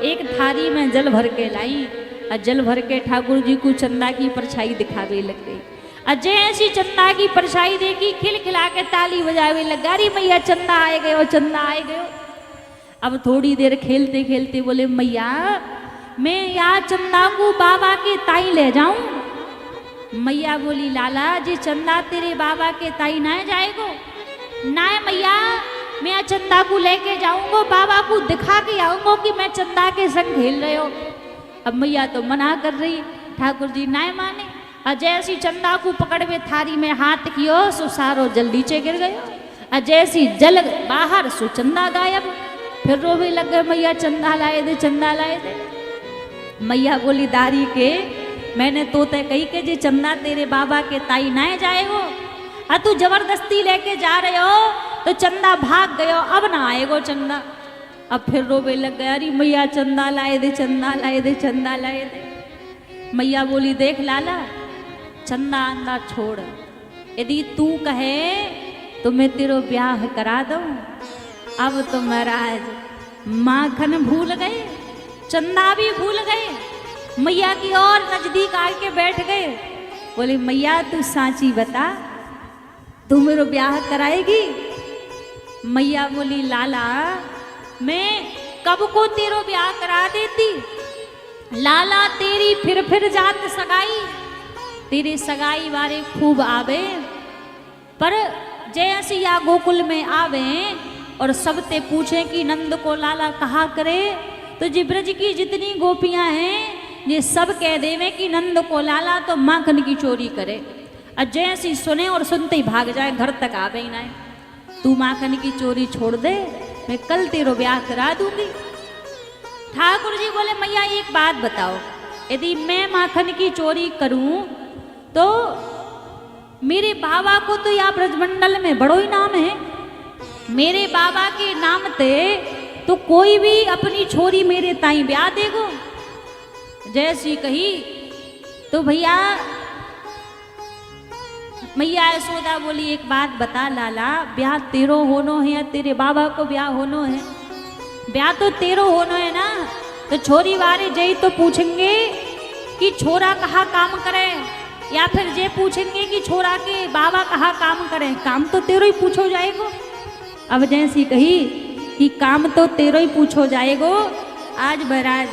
एक थारी में जल भर के लाई, और जल भर के ठाकुर जी को चंदा की परछाई दिखावे लग गई। और जैसी चंदा की परछाई देखी, खिलखिला के ताली बजावे लग गई, मैया चंदा आए गयो, चंदा आए गयो। अब थोड़ी देर खेलते खेलते बोले मैया मैं यहाँ चंदा को बाबा के ताई ले जाऊं। मैया बोली लाला जी चंदा तेरे बाबा के ताई ना जाएगो, ना मैया मैं चंदा को लेके जाऊंगो, बाबा को दिखा के आऊंगो कि मैं चंदा के संग खेल रहे हो। अब मैया तो मना कर रही, ठाकुर जी ना माने। और जैसी चंदा को पकड़वे थारी में हाथ कियो, सो सारो जल नीचे गिर गयो, और जैसी जल बाहर सो चंदा गायब। फिर रोवे लग गए मैया चंदा लाए दे, चंदा लाए दे। मैया बोली दारी के मैंने तो तय कही के जी चंदा तेरे बाबा के ताई ना जाए हो, और तू जबरदस्ती लेके जा रहे हो तो चंदा भाग गयो, अब ना आएगो चंदा। अब फिर रोवे लग गया, अरे मैया चंदा लाए दे, चंदा लाए दे, चंदा लाए दे। मैया बोली देख लाला चंदा अंदा छोड़, यदि तू कहे तो मैं तेरो ब्याह करा दूं। अब तो महाराज माखन भूल गए, चंदा भी भूल गए, मैया की और नजदीक आके बैठ गए। बोले मैया तू सांची बता, तू मेरो ब्याह कराएगी? मैया बोली लाला मैं कब को तेरो ब्याह करा देती, लाला तेरी फिर जात सगाई, तेरी सगाई वारे खूब आवे, पर जैसे या गोकुल में आवे और सबते पूछे कि नंद को लाला कहा करे, तो जी ब्रज की जितनी गोपियां हैं ये सब कह देवे कि नंद को लाला तो माखन की चोरी करे। और जैसी सुने और सुनते ही भाग जाए, घर तक आवे ही ना। तू माखन की चोरी छोड़ दे, मैं कल तेरो ब्याह करा दूंगी। ठाकुर जी बोले मैया एक बात बताओ, यदि मैं माखन की चोरी करूं तो मेरे बाबा को तो या ब्रजमंडल में बड़ो ही नाम है, मेरे बाबा के नाम ते तो कोई भी अपनी छोरी मेरे ताई ब्याह देगो। जैसी कही तो भैया मैया यशोदा बोली एक बात बता लाला, ब्याह तेरो होनो है या तेरे बाबा को ब्याह होनो है? ब्याह तो तेरो होनो है ना। तो छोरी वारे जई तो पूछेंगे कि छोरा कहाँ काम करे, या फिर जे पूछेंगे कि छोरा के बाबा कहाँ काम करे। काम तो तेरो ही पूछो जाएगो। अब जैसी कही कि काम तो तेरो ही पूछो जाएगो। आज महाराज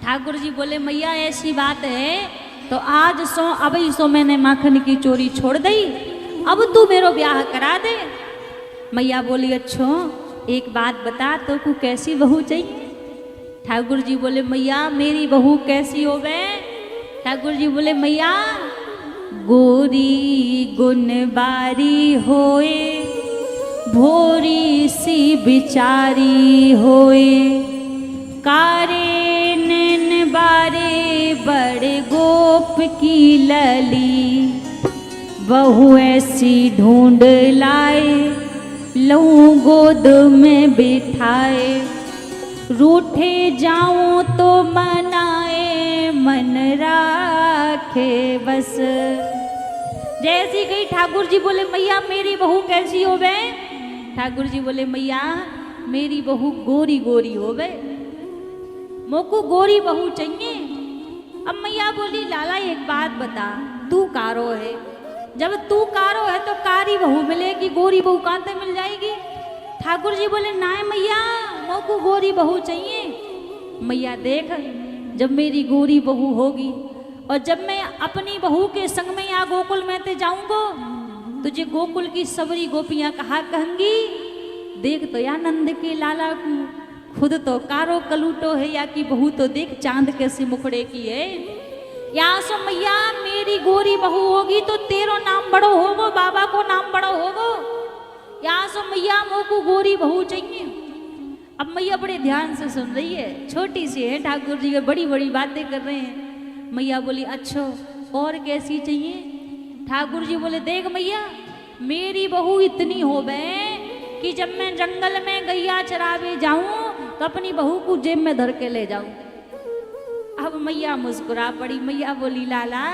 ठाकुर जी बोले मैया ऐसी बात है तो आज सो अब ही सो मैंने माखन की चोरी छोड़ दी, अब तू मेरो ब्याह करा दे। मैया बोली अच्छो एक बात बता, तो तू कैसी बहू चाहिए? ठाकुर जी बोले मैया मेरी बहू कैसी हो गए? ठाकुर जी बोले मैया गोरी गुणबारी होए, भोरी सी बिचारी होए, कारे नैन बारे बड़े गोप की लली, बहू ऐसी ढूंढ लाए लऊं गोद में बिठाए, रूठे जाऊं तो मनाए मन राखे बस। जैसी गई ठाकुर जी बोले मैया मेरी बहू कैसी हो गए? ठाकुर जी बोले मैया मेरी बहू गोरी गोरी हो गए, मोको गोरी बहू चाहिए। अब मैया बोली लाला एक बात बता, तू कारो है, जब तू कारो है तो कारी बहू मिलेगी, गोरी बहू कहाँ से मिल जाएगी? ठाकुर जी बोले ना मैया मोको गोरी बहू चाहिए। मैया देख जब मेरी गोरी बहू होगी और जब मैं अपनी बहू के संग में यहाँ गोकुल में ते जाऊंगो, तुझे गोकुल की सबरी गोपियां कहा कहेंगी देख तो या नंद के लाला को खुद तो कारो कलूटो है, या की बहू तो देख चांद कैसे मुखड़े की है। या सो मैया मेरी गोरी बहू होगी तो तेरो नाम बड़ो होगो, बाबा को नाम बड़ो होगो। या सो मैया मोको गोरी बहू चाहिए। अब मैया बड़े ध्यान से सुन रही है, छोटी सी है, ठाकुर जी बड़ी बड़ी बातें कर रहे हैं। मैया बोली अच्छो और कैसी चाहिए? ठाकुर जी बोले देख मैया मेरी बहू इतनी हो गए कि जब मैं जंगल में गैया चरावे जाऊं तो अपनी बहू को जेब में धर के ले जाऊं। अब मैया मुस्कुरा पड़ी। मैया बोली लाला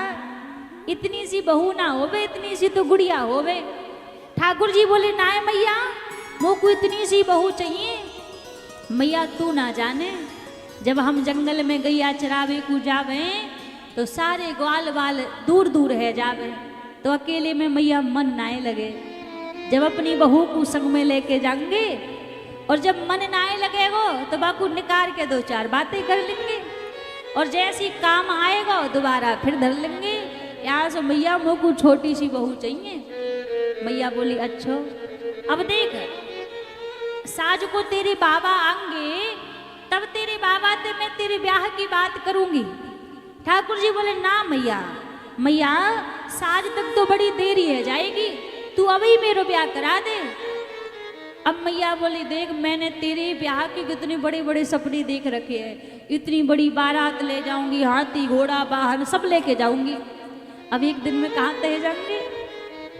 इतनी सी बहू ना हो बे, इतनी सी तो गुड़िया हो बे। ठाकुर जी बोले ना मैया मोको इतनी सी बहू चाहिए। मैया तू ना जाने जब हम जंगल में गैया चरावे को जावे तो सारे ग्वाल वाल दूर दूर है जावे, तो अकेले में मैया मन नाए लगे। जब अपनी बहू को संग में लेके जाएंगे और जब मन नाए लगेगो तो बाकू निकाल के दो चार बातें कर लेंगे, और जैसी काम आएगा दोबारा फिर धर लेंगे। यहाँ से मैया मोको छोटी सी बहू चाहिए। मैया बोली अच्छो अब देख साज को तेरे बाबा आएंगे तब तेरे बाबा से मैं तेरे ब्याह की बात करूंगी। ठाकुर जी बोले ना मैया, मैया साज तक तो बड़ी देरी है जाएगी, तू अभी मेरो ब्याह करा दे। अब मैया बोली देख मैंने तेरे ब्याह के कितने बड़े बड़े सपने देख रखे हैं, इतनी बड़ी बारात ले जाऊंगी, हाथी घोड़ा वाहन सब लेके जाऊंगी, अब एक दिन में कहाँ तय जाएंगे।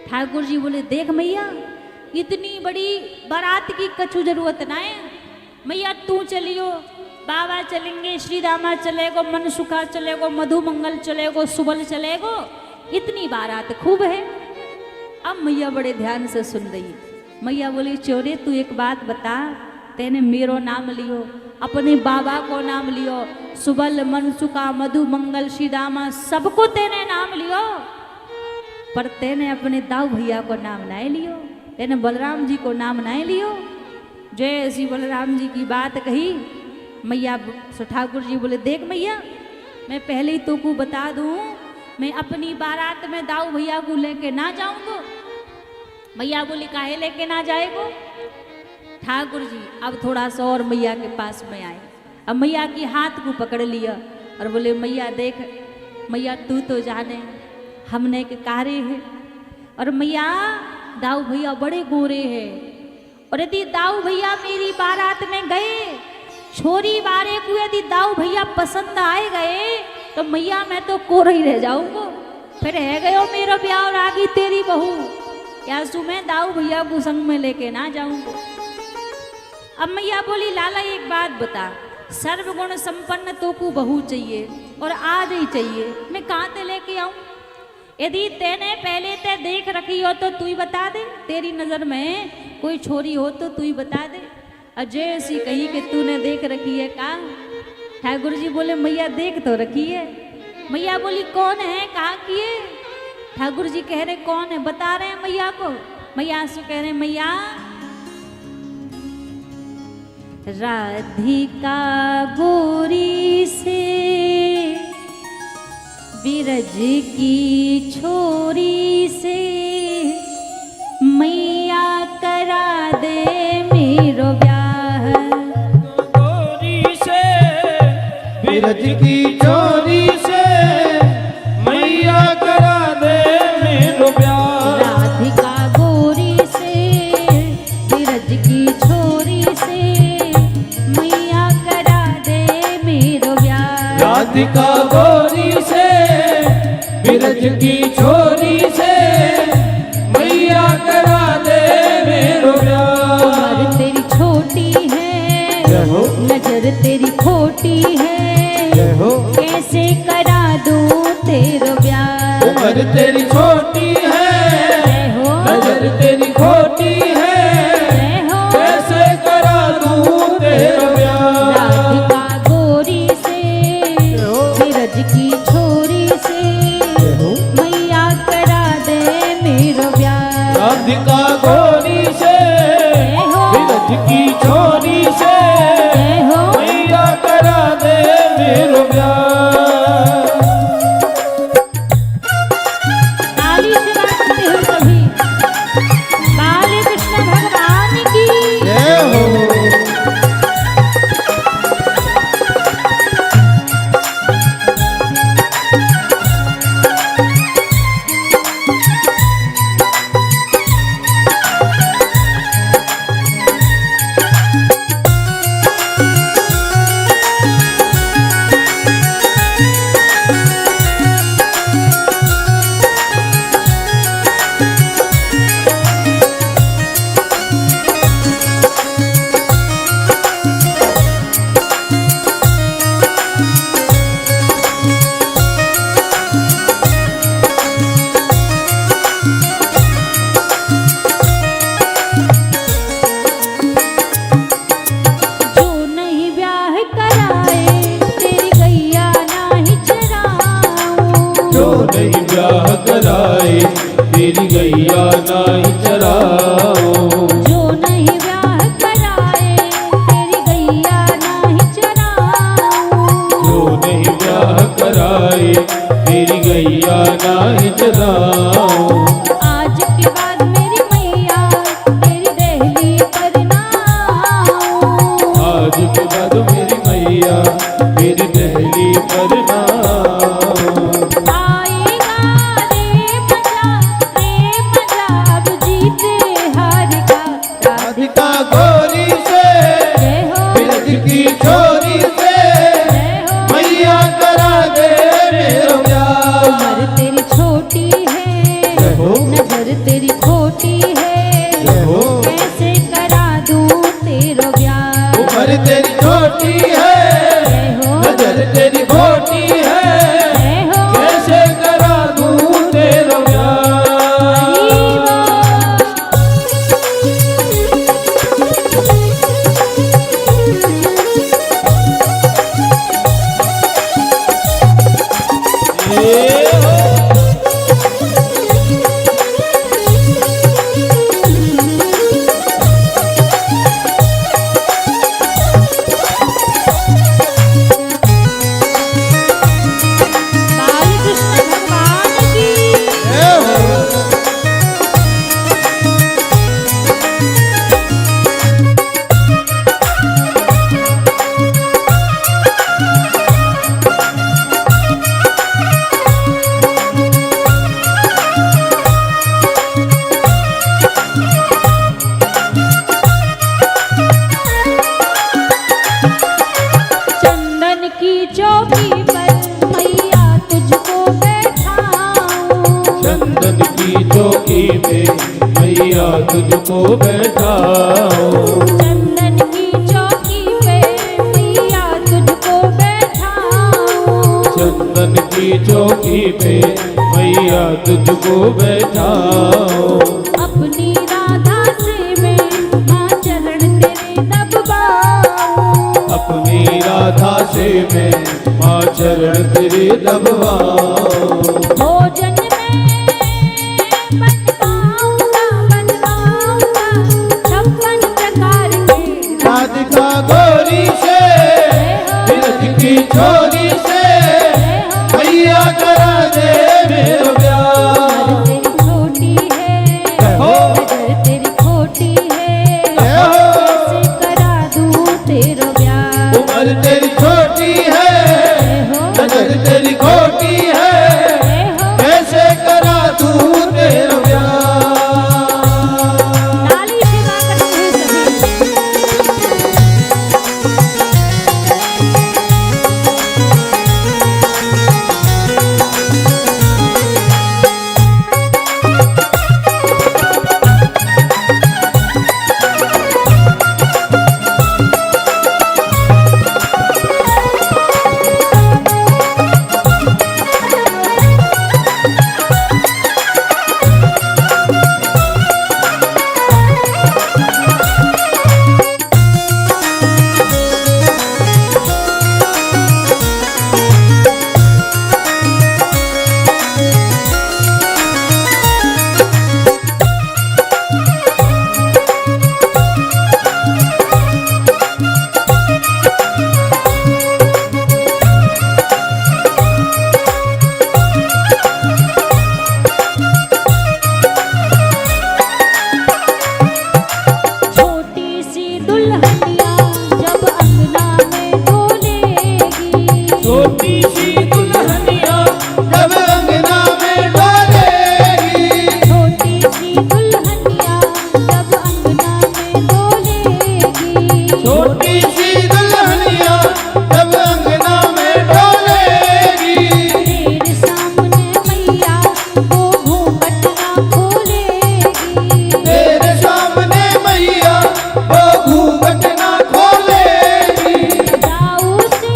ठाकुर जी बोले देख मैया इतनी बड़ी बारात की कछु जरूरत ना है, मैया तू चलियो, बाबा चलेंगे, श्री रामा चलेगो, मनसुखा चलेगो, मधुमंगल चलेगो, सुबल चलेगो, इतनी बारात खूब है। अब मैया बड़े ध्यान से सुन रही। मैया बोली चोरे तू एक बात बता, तेने मेरो नाम लियो, अपने बाबा को नाम लियो, सुबल मनसुखा मधुमंगल श्री रामा सबको तेने नाम लियो, पर तेने अपने दाऊ भैया को नाम नहीं लियो, तेने बलराम जी को नाम नहीं लियो। जय श्री बलराम जी की बात कही। मैया ठाकुर जी बोले देख मैया मैं पहले ही तो को बता दूं, मैं अपनी बारात में दाऊ भैया को लेके ना जाऊंगा। मैया बोली काहे लेके ना जाएगो? ठाकुर जी अब थोड़ा सा और मैया के पास में आए, अब मैया की हाथ को पकड़ लिया और बोले मैया देख मैया तू तो जाने हमने के कारे है, और मैया दाऊ भैया बड़े गोरे हैं, और यदि दाऊ भैया मेरी बारात में गए, छोरी बारे को यदि दाऊ भैया पसंद आए गए तो मैया मैं तो कोरा ही रह जाऊंगा, फिर है गयो मेरा ब्याह और आगी तेरी बहू, या सु मैं दाऊ भैया को संग में लेके ना जाऊंगा। अब मैया बोली लाला एक बात बता, सर्वगुण संपन्न तो को बहू चाहिए और आज ही चाहिए, मैं कहाँ से लेके आऊं? यदि तेने पहले ते देख रखी हो तो तू ही बता दे, तेरी नजर में कोई छोरी हो तो तू ही बता दे। अजय ऐसी कही कि तूने देख रखी है का? ठाकुर जी बोले मैया देख तो रखी है। मैया बोली कौन है, कहाँ की है? ठाकुर जी कह रहे कौन है, बता रहे हैं मैया को। मैया से कह रहे मैया राधिका गोरी से बिरज की छोरी से मैया करा दे मेरो ब्याह। गोरी से बिरज की छोरी से मैया करा दे मेरो ब्याह। राधिका गोरी से बिरज की छोरी से मैया करा दे मेरो ब्याह। राधिका गोरी से बिरज की छोरी से मैया करा दे मेरो ब्याह। उम्र तेरी छोटी है, जय हो। नजर तेरी खोटी है, जय हो। कैसे करा दूं तेरो ब्याह। उम्र तेरी छोटी है, जय हो। नजर तेरी खोटी है, जय हो। कैसे करा दूं तेरा ब्याह। राधिका गोरी से बिरज की छोरी से मैया करा दे मेरो ब्याह। राधिका गोरी से जय हो। बिरज की छोरी से जय हो। मैया करा दे मेरो ब्याह। ताली सुना सकते हो सभी। बाल कृष्ण भगवान की जय हो। जो नहीं ब्याह कराए तेरी गैया नाही चराऊं। जो नहीं ब्याह कराए तेरी गैया नहीं चराओ। जो नहीं ब्याह कराए तेरी गैया नाही चराऊं। जो नहीं ब्याह कराए तेरी गैया नहीं चराओ। आज के बाद मेरी मैया तेरी दहली पर ना आऊं। आज के बाद मेरी मैया मेरी दहली पर ना आएगा रे मजा अब जीते हार का। राधिका गोरी से जय हो। बिरज की छोरी से जय हो। मैया करा दे मेरो ब्याह। उम्र तेरी छोटी है, जय हो। नजर तेरी खोटी है, जय हो। कैसे करा दूं तेरो ब्याह। उम्र तेरी छोटी है, जय हो। नजर तेरी खोटी है, जय हो। कैसे करा दूं तेरा ब्याह। बाल कृष्ण भगवान की जय हो। चंदन की चौकी पर मैया तुझको बैठाऊं। चंदन की चौकी पे मैया तुझको बैठाओ। चंदन की चौकी पे मैया तुझको बैठाऊं। चंदन की चौकी पे मैया तुझको बैठाओ। अपनी राधा से मैं माँ चरण तेरे दबवाऊं। अपनी राधा से मैं माँ चरण तेरे दबवाऊं। भोजन में बनवाऊंगा बनवाऊंगा 56 प्रकार के राधिका गोरी से बिरज की छोरी से मैया करा दे मेरो ब्याह। तेरी छोटी है हो तेरी खोटी है हो कैसे करा दूं तेरा ब्याह। उम्र तेरी छोटी है नजर तेरी खोटी है कैसे करा दूं तेरा ब्याह। ताली सेवा करते हैं सभी। छोटी सी दुल्हनिया जब अंगना में डोलेगी। छोटी सी दुल्हनिया जब अंगना में डोलेगी। छोटी सी दुल्हनिया जब अंगना में डोलेगी। छोटी सी दुल्हनिया जब अंगना में डोलेगी। तेरे सामने मैया वो घूंघट ना खोलेगी। तेरे सामने मैया वो घूंघट ना खोलेगी। जाऊ से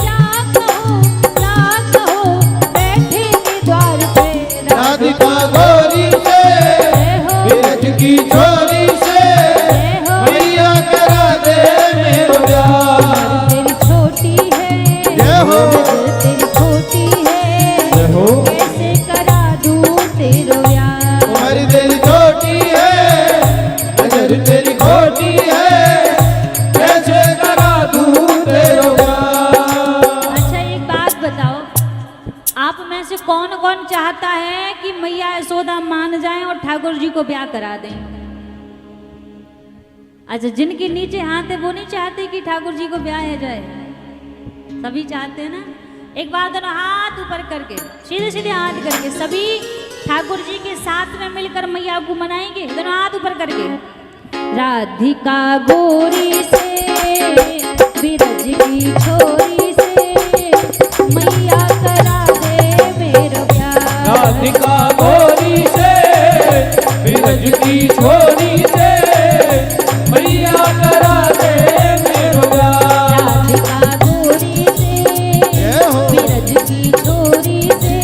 जा कहो बैठेगी द्वार पे राधिका गोरी से बिरज की छोरी से मैया करा दे मेरो ब्याह। तेरी छोटी है जय हो। तेरी छोटी है जय हो। कैसे करा दूं तेरा ब्याह। उम्र तेरी छोटी है नजर तेरी खोटी है कैसे करा दूं तेरा ब्याह। अच्छा एक बात बताओ, आप में से कौन कौन चाहता है कि मैया यशोदा मान जाएं और ठाकुर जी को ब्याह करा दें? अच्छा, जिनके नीचे हाथ है वो नहीं चाहते कि ठाकुर जी को ब्याह हो जाए? सभी चाहते हैं ना? एक बार दोनों हाथ ऊपर करके सीधे सीधे हाथ करके सभी ठाकुर जी के साथ में मिलकर मैया को मनाएंगे। दोनों हाथ ऊपर करके। राधिका गोरी से बिरज की छोरी से मैया करा दे मेरो ब्याह। राधिका गोरी से बिरज की छोरी से मैया करा दे मेरो ब्याह। राधिका गोरी से जय हो। बिरज की छोरी से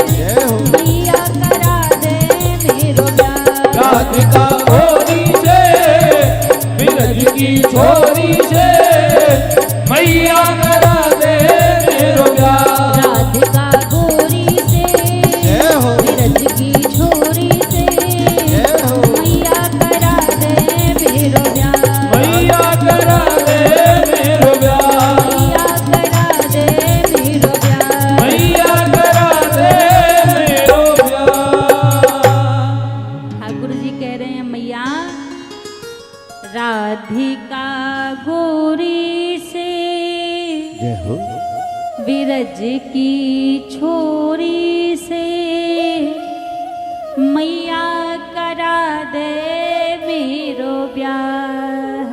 जय हो। मैया करा दे मेरो ब्याह। राधिका गोरी से बिरज की छोरी से मैया करा दे मेरो ब्याह। राधिका गोरी से जय हो। बिरज की छोरी से जय हो। मैया करा दे मेरो ब्याह। मैया करा दे मेरो ब्याह। मैया करा दे मेरो ब्याह। मैया करा दे मेरो ब्याह। ठाकुर जी कह रहे हैं मैया राधिका गोरी से जय हो। बिरज की छोरी से मैया करा दे मेरो ब्याह।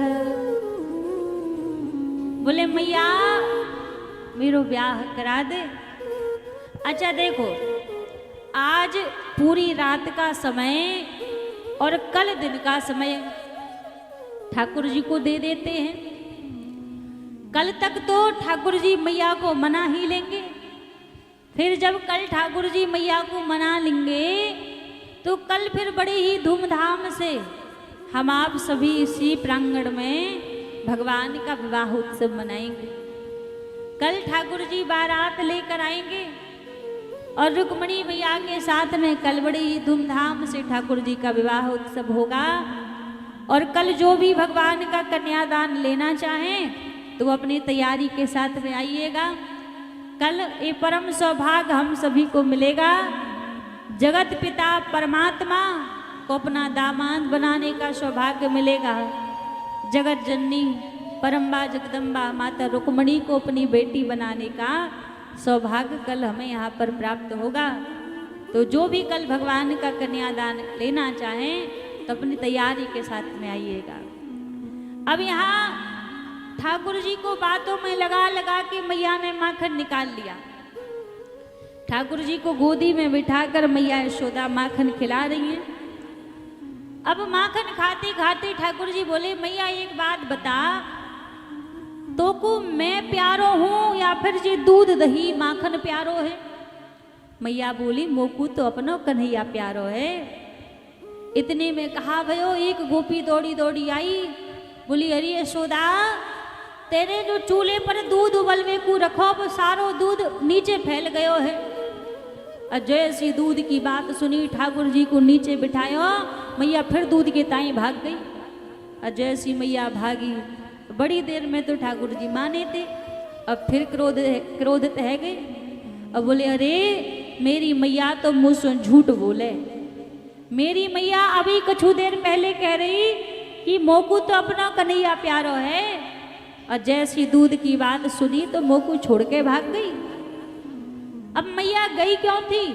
बोले मैया मेरो ब्याह करा दे। अच्छा देखो, आज पूरी रात का समय और कल दिन का समय ठाकुर जी को दे देते हैं। कल तक तो ठाकुर जी मैया को मना ही लेंगे, फिर जब कल ठाकुर जी मैया को मना लेंगे तो कल फिर बड़े ही धूमधाम से हम आप सभी इसी प्रांगण में भगवान का विवाह उत्सव मनाएंगे। कल ठाकुर जी बारात लेकर आएंगे और रुक्मणी मैया के साथ में कल बड़ी ही धूमधाम से ठाकुर जी का विवाह उत्सव होगा। और कल जो भी भगवान का कन्यादान लेना चाहें तो अपनी तैयारी के साथ में आइएगा। कल ये परम सौभाग्य हम सभी को मिलेगा, जगत पिता परमात्मा को अपना दामाद बनाने का सौभाग्य मिलेगा। जगत जननी परम्बा जगदम्बा माता रुक्मणी को अपनी बेटी बनाने का सौभाग्य कल हमें यहाँ पर प्राप्त होगा। तो जो भी कल भगवान का कन्यादान लेना चाहें तो अपनी तैयारी के साथ में आइएगा। अब यहाँ ठाकुर जी को बातों में लगा लगा के मैया ने माखन निकाल लिया। ठाकुर जी को गोदी में बिठाकर मैया यशोदा माखन खिला रही हैं। अब माखन खाते खाते ठाकुर जी बोले, मैया एक बात बता, तो को मैं प्यारो हूं या फिर जी दूध दही माखन प्यारो है? मैया बोली, मोकू तो अपनो कन्हैया प्यारो है। इतने में कहा भयो एक गोपी दौड़ी दौड़ी आई, बोली, अरे यशोदा, तेरे जो चूल्हे पर दूध उबलवे को रखो वो सारो दूध नीचे फैल गयो है। और जैसी दूध की बात सुनी ठाकुर जी को नीचे बिठायो, मैया फिर दूध के ताई भाग गई। और जैसी मैया भागी बड़ी देर में तो ठाकुर जी माने थे, अब फिर क्रोधित है गए। अब बोले, अरे मेरी मैया तो मुझसे झूठ बोले। मेरी मैया अभी कुछ देर पहले कह रही कि मोकू तो अपना कन्हैया प्यारो है, और जैसी दूध की बात सुनी तो मोकू छोड़ के भाग गई। अब मैया गई क्यों थी?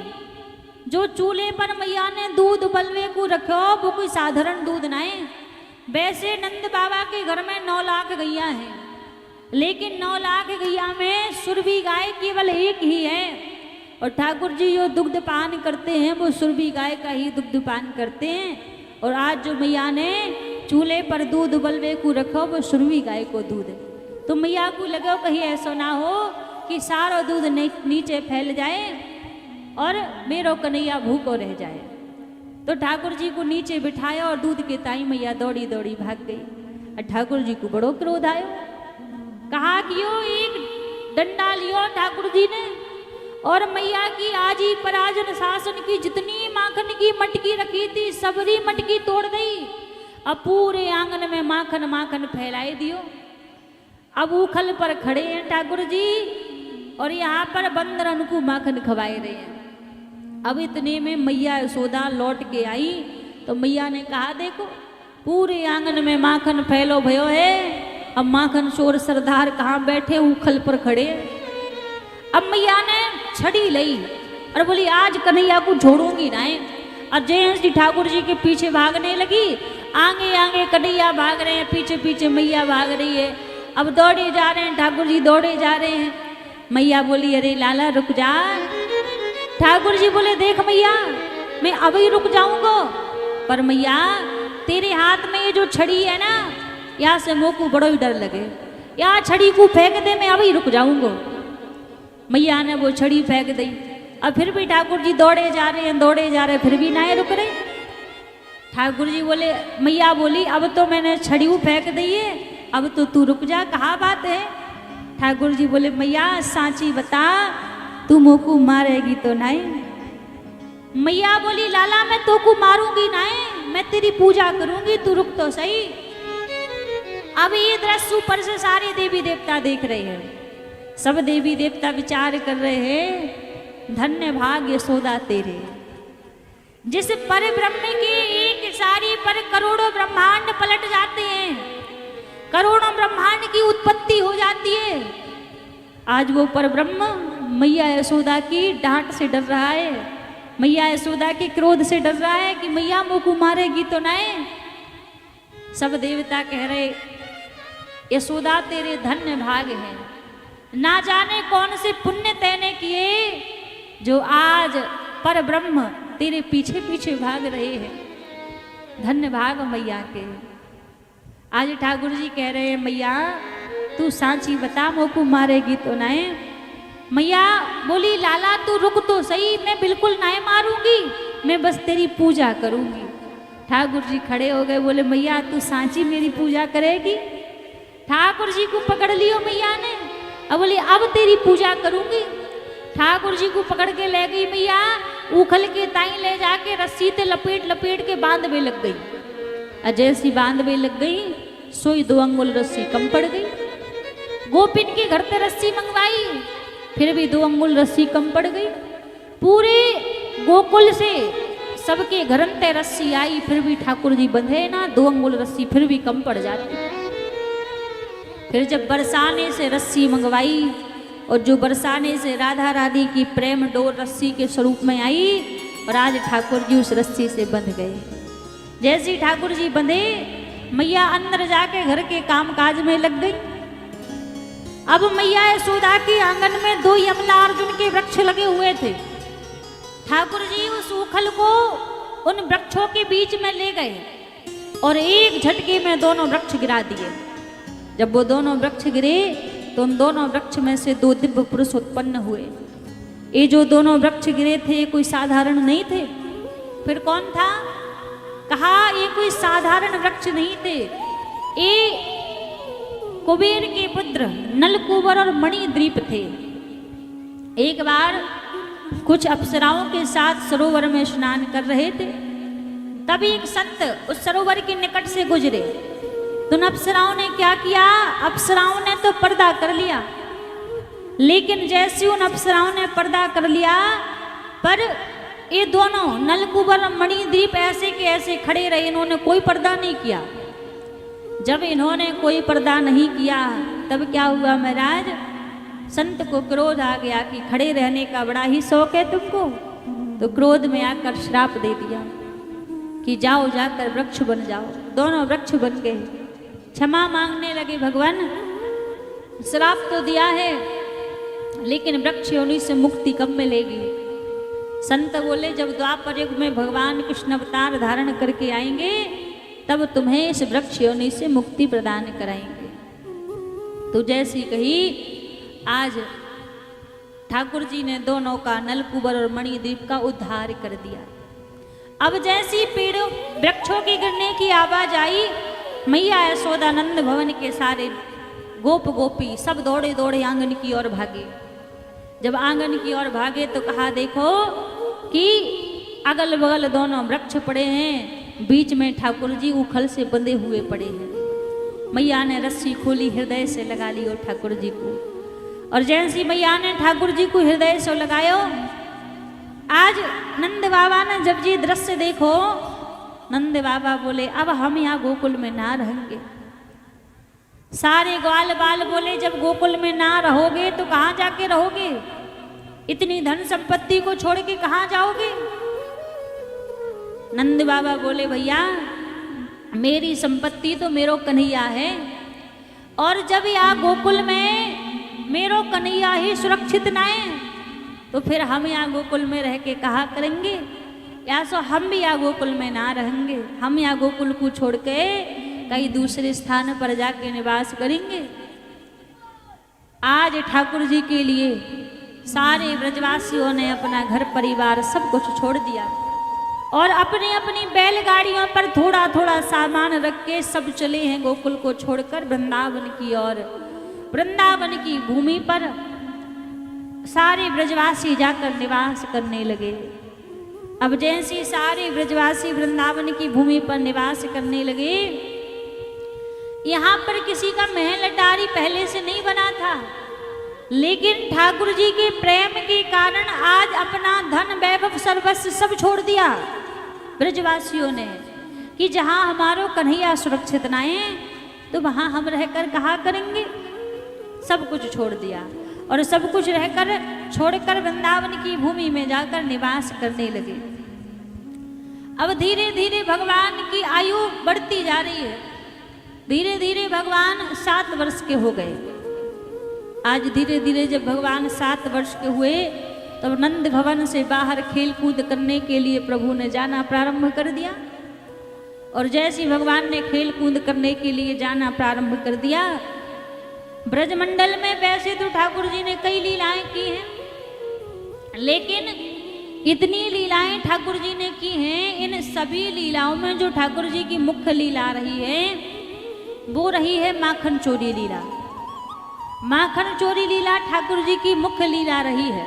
जो चूल्हे पर मैया ने दूध उबलवे को रखो वो कोई साधारण दूध नहीं। वैसे नंद बाबा के घर में 9 लाख गैया हैं, लेकिन 9 लाख गैया में सुरभि गाय केवल एक ही है। और ठाकुर जी जो दुग्ध पान करते हैं वो सुरभि गाय का ही दुग्ध पान करते हैं। और आज जो मैया ने चूल्हे पर दूध उबलवे को रखो वो सुरभि गाय को दूध है। तो मैया को लगो कहीं ऐसा ना हो कि सारा दूध नीचे फैल जाए और मेरो कन्हैया भूखो रह जाए। तो ठाकुर जी को नीचे बिठाया और दूध के ताई मैया दौड़ी दौड़ी भाग गई। और ठाकुर जी को बड़ो क्रोध आयो, कहा कि यो एक डंडा लियो ठाकुर जी ने और मैया की आजी पराजन शासन की जितनी माखन की मटकी रखी थी सबरी मटकी तोड़ दी। अब पूरे आंगन में माखन माखन फैलाई दियो। अब उखल पर खड़े हैं ठाकुर जी और यहाँ पर बंदर उनको माखन खवाए रहे हैं। अब इतने में मैया यशोदा लौट के आई तो मैया ने कहा, देखो पूरे आंगन में माखन फैलो भयो है। अब माखन चोर सरदार कहाँ बैठे, उखल पर खड़े। अब मैया ने छड़ी ली और बोली, आज कन्हैया को छोड़ूंगी ना। और जयंत जी ठाकुर जी के पीछे भागने लगी। आगे आगे कन्हैया भाग रहे हैं, पीछे पीछे मैया भाग रही है। अब दौड़े जा रहे हैं, ठाकुर जी दौड़े जा रहे हैं। मैया बोली, अरे लाला रुक जा। ठाकुर जी बोले, देख मैया मैं अभी रुक जाऊंगा, पर मैया तेरे हाथ में ये जो छड़ी है ना, यहाँ से मुँह को बड़ो ही डर लगे। यहाँ छड़ी को फेंक दे, मैं अभी रुक जाऊंगा। मैया ने वो छड़ी फेंक दी। अब फिर भी ठाकुर जी दौड़े जा रहे हैं, दौड़े जा रहे हैं, फिर भी ना रुक रहे। ठाकुर जी बोले, मैया बोली, अब तो मैंने छड़ी फेंक दी है, अब तो तू रुक जा, कहाँ बात है? ठाकुर जी बोले, मैया सांची बता, तू मोकू मारेगी तो नहीं? मैया बोली, लाला मैं तो को मारूंगी नहीं, मैं तेरी पूजा करूंगी, तू रुक तो सही। अब ये दृश्य ऊपर से सारे देवी देवता देख रहे हैं। सब देवी देवता विचार कर रहे हैं, धन्य भाग यशोदा तेरे, जिस पर ब्रह्म की एक सारी पर करोड़ों ब्रह्मांड पलट जाते हैं, करोड़ों ब्रह्मांड की उत्पत्ति हो जाती है। आज वो पर ब्रह्म मैया यशोदा की डांट से डर रहा है, मैया यशोदा के क्रोध से डर रहा है कि मैया मुझको मारेगी तो नहीं। सब देवता कह रहे, यशोदा तेरे धन्य भाग है, ना जाने कौन से पुण्य तैने किए जो आज पर ब्रह्म तेरे पीछे पीछे भाग रहे हैं। धन्य भाग मैया के। आज ठाकुर जी कह रहे हैं, मैया तू सांची बता, मोकू मारेगी तो नहीं? मैया बोली लाला तू रुक तो सही, मैं बिल्कुल नहीं मारूंगी, मैं बस तेरी पूजा करूंगी। ठाकुर जी खड़े हो गए, बोले मैया तू सांची मेरी पूजा करेगी? ठाकुर जी को पकड़ लियो मैया ने, अब बोली अब तेरी पूजा करूंगी। ठाकुर जी को पकड़ के ले गई मैया, उखल के ताई ले जाके रस्सी ते लपेट लपेट के बांधवे लग गई। और जैसी बांधवे लग गई सोई 2 अंगुल रस्सी कम पड़ गई। गोपिन के घर से रस्सी मंगवाई, फिर भी 2 अंगुल रस्सी कम पड़ गई। पूरे गोकुल से सबके घरन ते रस्सी आई, फिर भी ठाकुर जी बंधे ना, 2 अंगुल रस्सी फिर भी कम पड़ जाती। फिर जब बरसाने से रस्सी मंगवाई, और जो बरसाने से राधा रानी की प्रेम डोर रस्सी के स्वरूप में आई, और आज ठाकुर जी उस रस्सी से बंध गए। जैसे ठाकुर जी बंधे, मैया अंदर जाके घर के काम काज में लग गई। अब मैया यशोदा के आंगन में 2 यमला अर्जुन के वृक्ष लगे हुए थे। ठाकुर जी उस उखल को उन वृक्षों के बीच में ले गए और एक झटके में दोनों वृक्ष गिरा दिए। जब वो दोनों वृक्ष गिरे तो उन दोनों वृक्ष में से 2 दिव्य पुरुष उत्पन्न हुए। ये जो दोनों वृक्ष गिरे थे कोई साधारण नहीं थे। फिर कौन था? कहा ये कोई साधारण वृक्ष नहीं थे, ये कुबेर के पुत्र नलकूबर और मणिद्वीप थे। एक बार कुछ अप्सराओं के साथ सरोवर में स्नान कर रहे थे, तभी एक संत उस सरोवर के निकट से गुजरे। तो उन अप्सराओं ने क्या किया? अप्सराओं ने तो पर्दा कर लिया, लेकिन जैसे उन अप्सराओं ने पर्दा कर लिया, पर ये दोनों नलकूबर और मणिद्वीप ऐसे के ऐसे खड़े रहे, इन्होंने कोई पर्दा नहीं किया। जब इन्होंने कोई पर्दा नहीं किया तब क्या हुआ महाराज? संत को क्रोध आ गया कि खड़े रहने का बड़ा ही शौक है तुमको, तो क्रोध में आकर श्राप दे दिया कि जाओ जाकर वृक्ष बन जाओ। दोनों वृक्ष बन गए, क्षमा मांगने लगे। भगवान श्राप तो दिया है, लेकिन वृक्ष योनि से मुक्ति कब मिलेगी? संत बोले जब द्वापर युग में भगवान कृष्ण अवतार धारण करके आएंगे तब तुम्हें इस वृक्ष योनि से मुक्ति प्रदान कराएंगे। तो जैसी कही, आज ठाकुर जी ने दोनों का, नलकूबर और मणिद्वीप का उद्धार कर दिया। अब जैसी पेड़ों वृक्षों के गिरने की आवाज आई, मैया यशोदानंद भवन के सारे गोप गोपी सब दौड़े दौड़े आंगन की ओर भागे। जब आंगन की ओर भागे तो कहा देखो कि अगल बगल दोनों वृक्ष पड़े हैं, बीच में ठाकुर जी उखल से बंधे हुए पड़े हैं। मैया ने रस्सी खोली, हृदय से लगा ली और ठाकुर जी को, और जैसी मैया ने ठाकुर जी को हृदय से लगायो, आज नंद बाबा ने जब ये दृश्य देखो, नंद बाबा बोले अब हम यहाँ गोकुल में ना रहेंगे। सारे ग्वाल बाल बोले जब गोकुल में ना रहोगे तो कहाँ जाके रहोगे? इतनी धन संपत्ति को छोड़ के कहाँ जाओगे? नंद बाबा बोले भैया मेरी संपत्ति तो मेरो कन्हैया है, और जब यहाँ गोकुल में मेरो कन्हैया ही सुरक्षित ना है तो फिर हम यहाँ गोकुल में रह के कहा करेंगे? या सो हम भी यहाँ गोकुल में ना रहेंगे, हम यहाँ गोकुल को छोड़ के कहीं दूसरे स्थान पर जाके निवास करेंगे। आज ठाकुर जी के लिए सारे ब्रजवासियों ने अपना घर परिवार सब कुछ छोड़ दिया और अपनी अपनी बैलगाड़ियों पर थोड़ा थोड़ा सामान रख के सब चले हैं गोकुल को छोड़कर वृंदावन की ओर। वृंदावन की भूमि पर सारे ब्रजवासी जाकर निवास करने लगे। अब जैसे सारे ब्रजवासी वृंदावन की भूमि पर निवास करने लगे, यहाँ पर किसी का महल अटारी पहले से नहीं बना था, लेकिन ठाकुर जी के प्रेम के कारण आज अपना धन वैभव सर्वस्व सब छोड़ दिया ब्रजवासियों ने कि जहाँ हमारो कन्हैया सुरक्षित ना है तो वहाँ हम रहकर कहा करेंगे। सब कुछ छोड़ दिया और सब कुछ रहकर छोड़कर वृंदावन की भूमि में जाकर निवास करने लगे। अब धीरे धीरे भगवान की आयु बढ़ती जा रही है। धीरे धीरे भगवान 7 वर्ष के हो गए। आज धीरे धीरे जब भगवान 7 वर्ष के हुए तब नंद भवन से बाहर खेल कूद करने के लिए प्रभु ने जाना प्रारंभ कर दिया। और जैसे भगवान ने खेल कूद करने के लिए जाना प्रारंभ कर दिया, ब्रजमंडल में वैसे तो ठाकुर जी ने कई लीलाएं की हैं, लेकिन इतनी लीलाएं ठाकुर जी ने की हैं, इन सभी लीलाओं में जो ठाकुर जी की मुख्य लीला रही है वो रही है माखन चोरी लीला। माखन चोरी लीला ठाकुर जी की मुख्य लीला रही है।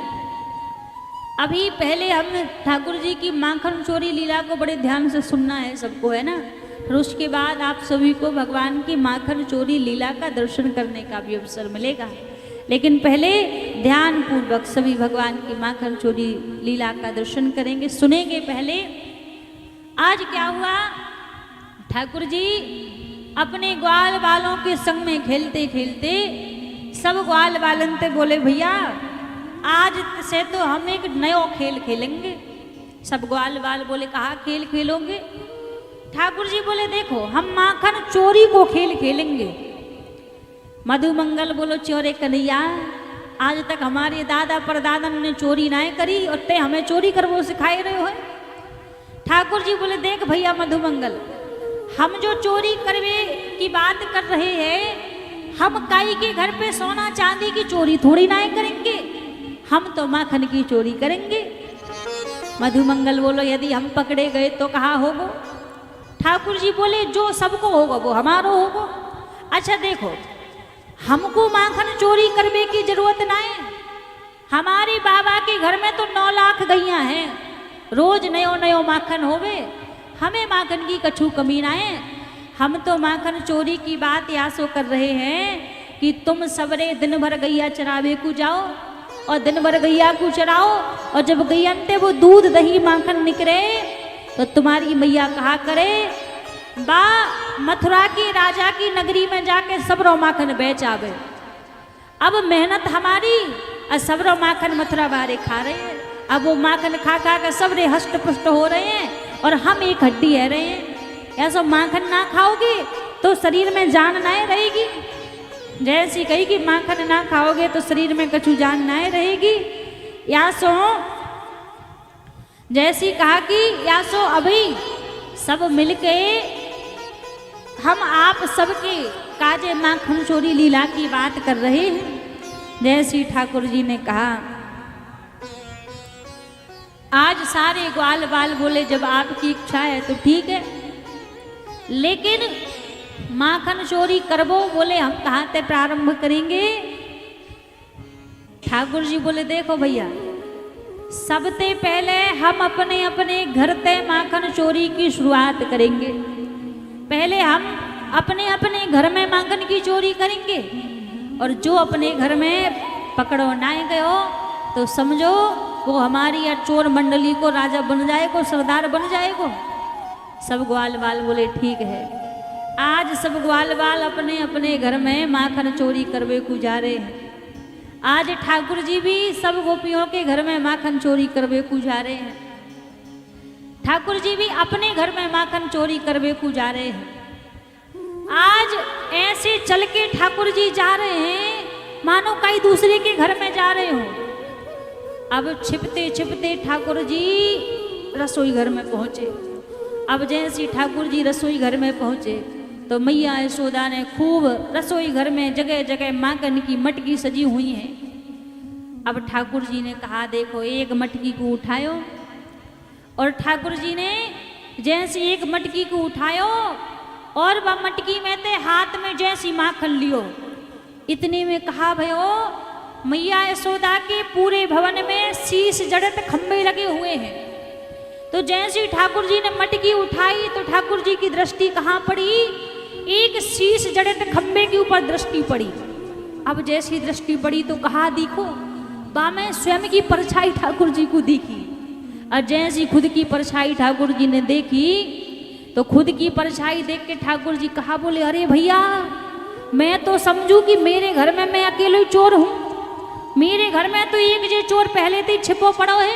अभी पहले हम ठाकुर जी की माखन चोरी लीला को बड़े ध्यान से सुनना है सबको, है ना। फिर उसके बाद आप सभी को भगवान की माखन चोरी लीला का दर्शन करने का भी अवसर मिलेगा, लेकिन पहले ध्यान पूर्वक सभी भगवान की माखन चोरी लीला का दर्शन करेंगे, सुनेंगे। पहले आज क्या हुआ, ठाकुर जी अपने ग्वाल बालों के संग में खेलते खेलते सब ग्वाल बालन से बोले, भैया आज से तो हम एक नया खेल खेलेंगे। सब ग्वाल बाल बोले, कहा खेल खेलोगे? ठाकुर जी बोले, देखो हम माखन चोरी को खेल खेलेंगे। मधुमंगल बोलो, चोरे कन्हैया आज तक हमारे दादा परदादन ने चोरी ना करी और ते हमें चोरी करवो सिखाए रहे हो। ठाकुर जी बोले, देख भैया मधुमंगल, हम जो चोरी करवे की बात कर रहे हैं, हम काई के घर पे सोना चांदी की चोरी थोड़ी ना करेंगे, हम तो माखन की चोरी करेंगे। मधुमंगल बोलो, यदि हम पकड़े गए तो कहा होगो? ठाकुर जी बोले, जो सबको होगा वो हमारो होगो। अच्छा देखो, हमको माखन चोरी करने की जरूरत ना है। हमारे बाबा के घर में तो 9 लाख गैया हैं, रोज नयो नयो माखन होवे, हमें माखन की कछु कमी ना है। हम तो माखन चोरी की बात यासो कर रहे हैं कि तुम सवरे दिन भर गैया चरावे को जाओ और दिन भर गैया को चराओ, और जब गैयन ते वो दूध दही माखन निकले तो तुम्हारी मैया कहा करे, बा मथुरा की राजा की नगरी में जाके सबरो माखन बेच आवे। अब मेहनत हमारी और सबरो माखन मथुरा बारे खा रहे हैं। अब वो माखन खा खा कर सबरे हष्ट पुष्ट हो रहे हैं और हम एक हड्डी है रहे हैं। ऐसा माखन ना खाओगे तो शरीर में जान ना रहेगी। जैसी कही कि माखन ना खाओगे तो शरीर में कछु जान ना रहेगी। या सो जैसी कहा कि या सो अभी सब मिलके हम आप सबके काजे माखन चोरी लीला की बात कर रहे हैं। जैसी ठाकुर जी ने कहा, आज सारे ग्वाल बाल बोले जब आपकी इच्छा है तो ठीक है, लेकिन माखन चोरी करबो बोले हम कहाँ से प्रारंभ करेंगे? ठाकुर जी बोले, देखो भैया, सबसे पहले हम अपने अपने घर से माखन चोरी की शुरुआत करेंगे। पहले हम अपने अपने घर में माखन की चोरी करेंगे, और जो अपने घर में पकड़ो ना गयो तो समझो वो हमारी या चोर मंडली को राजा बन जाएगो, सरदार बन जाएगो। सब ग्वाल बाल बोले ठीक है। आज सब ग्वाल बाल अपने अपने घर में माखन चोरी करवे को जा रहे हैं। आज ठाकुर जी भी सब गोपियों के घर में माखन चोरी करवे को जा रहे हैं। ठाकुर जी भी अपने घर में माखन चोरी करवे को जा रहे हैं। आज ऐसे चल के ठाकुर जी जा रहे हैं मानो कई दूसरे के घर में जा रहे हो। अब छिपते छिपते ठाकुर जी रसोई घर में पहुंचे। अब जैसे ठाकुर जी रसोई घर में पहुंचे तो मैया यशोदा ने खूब रसोई घर में जगह जगह माखन की मटकी सजी हुई है। अब ठाकुर जी ने कहा, देखो एक मटकी को उठायो, और ठाकुर जी ने जैसे एक मटकी को उठायो और वह मटकी में ते हाथ में जैसी माखन लियो। इतने में कहा, भयो मैया यशोदा के पूरे भवन में शीश जड़त खंबे लगे हुए हैं। तो जैसे ठाकुर जी ने मटकी उठाई तो ठाकुर जी की दृष्टि कहाँ पड़ी? एक शीश जड़त खंबे के ऊपर दृष्टि पड़ी। अब जैसी दृष्टि पड़ी तो कहा, देखो बा मैं स्वयं की परछाई ठाकुर जी को देखी। और जैसी खुद की परछाई ठाकुर जी ने देखी तो खुद की परछाई देख के ठाकुर जी कहा, बोले अरे भैया, मैं तो समझू कि मेरे घर में मैं अकेले चोर हूँ। मेरे घर में तो एक जो चोर पहले से छिपो पड़ो है।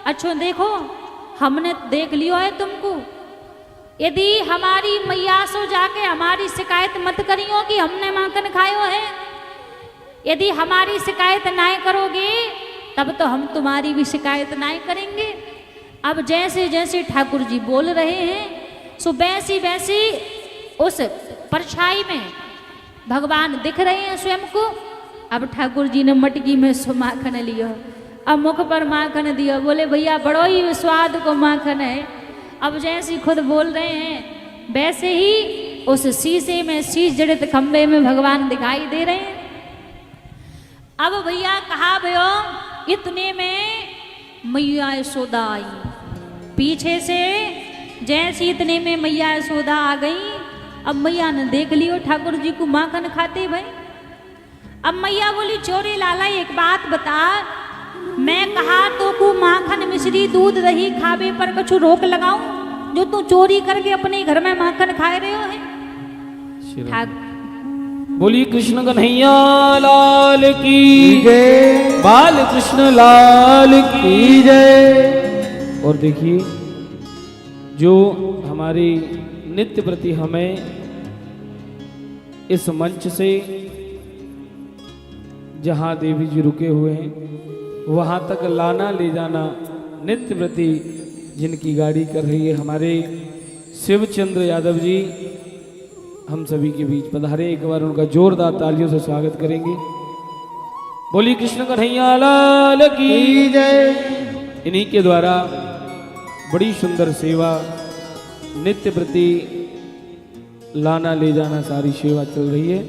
अच्छा देखो, हमने देख लियो है तुमको। यदि हमारी मैया सो जाके हमारी शिकायत मत करियो कि हमने माखन खायो है। यदि हमारी शिकायत ना करोगे तब तो हम तुम्हारी भी शिकायत ना करेंगे। अब जैसे जैसे ठाकुर जी बोल रहे हैं सो वैसी वैसी उस परछाई में भगवान दिख रहे हैं स्वयं को। अब ठाकुर जी ने मटकी में सो माखन लिया, अब मुख पर माखन दिया, बोले भैया बड़ो ही स्वाद को माखन है। अब जैसे खुद बोल रहे हैं वैसे ही उस शीशे में शीश जड़ित खंबे में भगवान दिखाई दे रहे हैं। अब भैया कहा भयो इतने में मैया यशोदा आई पीछे से, जैसे इतने में मैया यशोदा आ गई। अब मैया ने देख लियो ठाकुर जी को माखन खाते भाई। अब मैया बोली चोरी लाला एक बात बता, मैं कहा तो को माखन मिश्री दूध दही खावे पर कछु रोक लगाऊं, जो तू चोरी करके अपने घर में माखन खाए रहे हो है। बोली कृष्ण कन्हैया लाल की जय, बाल कृष्ण लाल की जय। और देखिए जो हमारी नित्य प्रति हमें इस मंच से जहाँ देवी जी रुके हुए हैं वहाँ तक लाना ले जाना नित्य प्रति जिनकी गाड़ी कर रही है हमारे शिवचंद्र यादव जी, हम सभी के बीच पधारे। एक बार उनका जोरदार तालियों से स्वागत करेंगे। बोली कृष्ण कन्हैया लाल की जय। इन्हीं के द्वारा बड़ी सुंदर सेवा नित्य प्रति लाना ले जाना सारी सेवा चल रही है।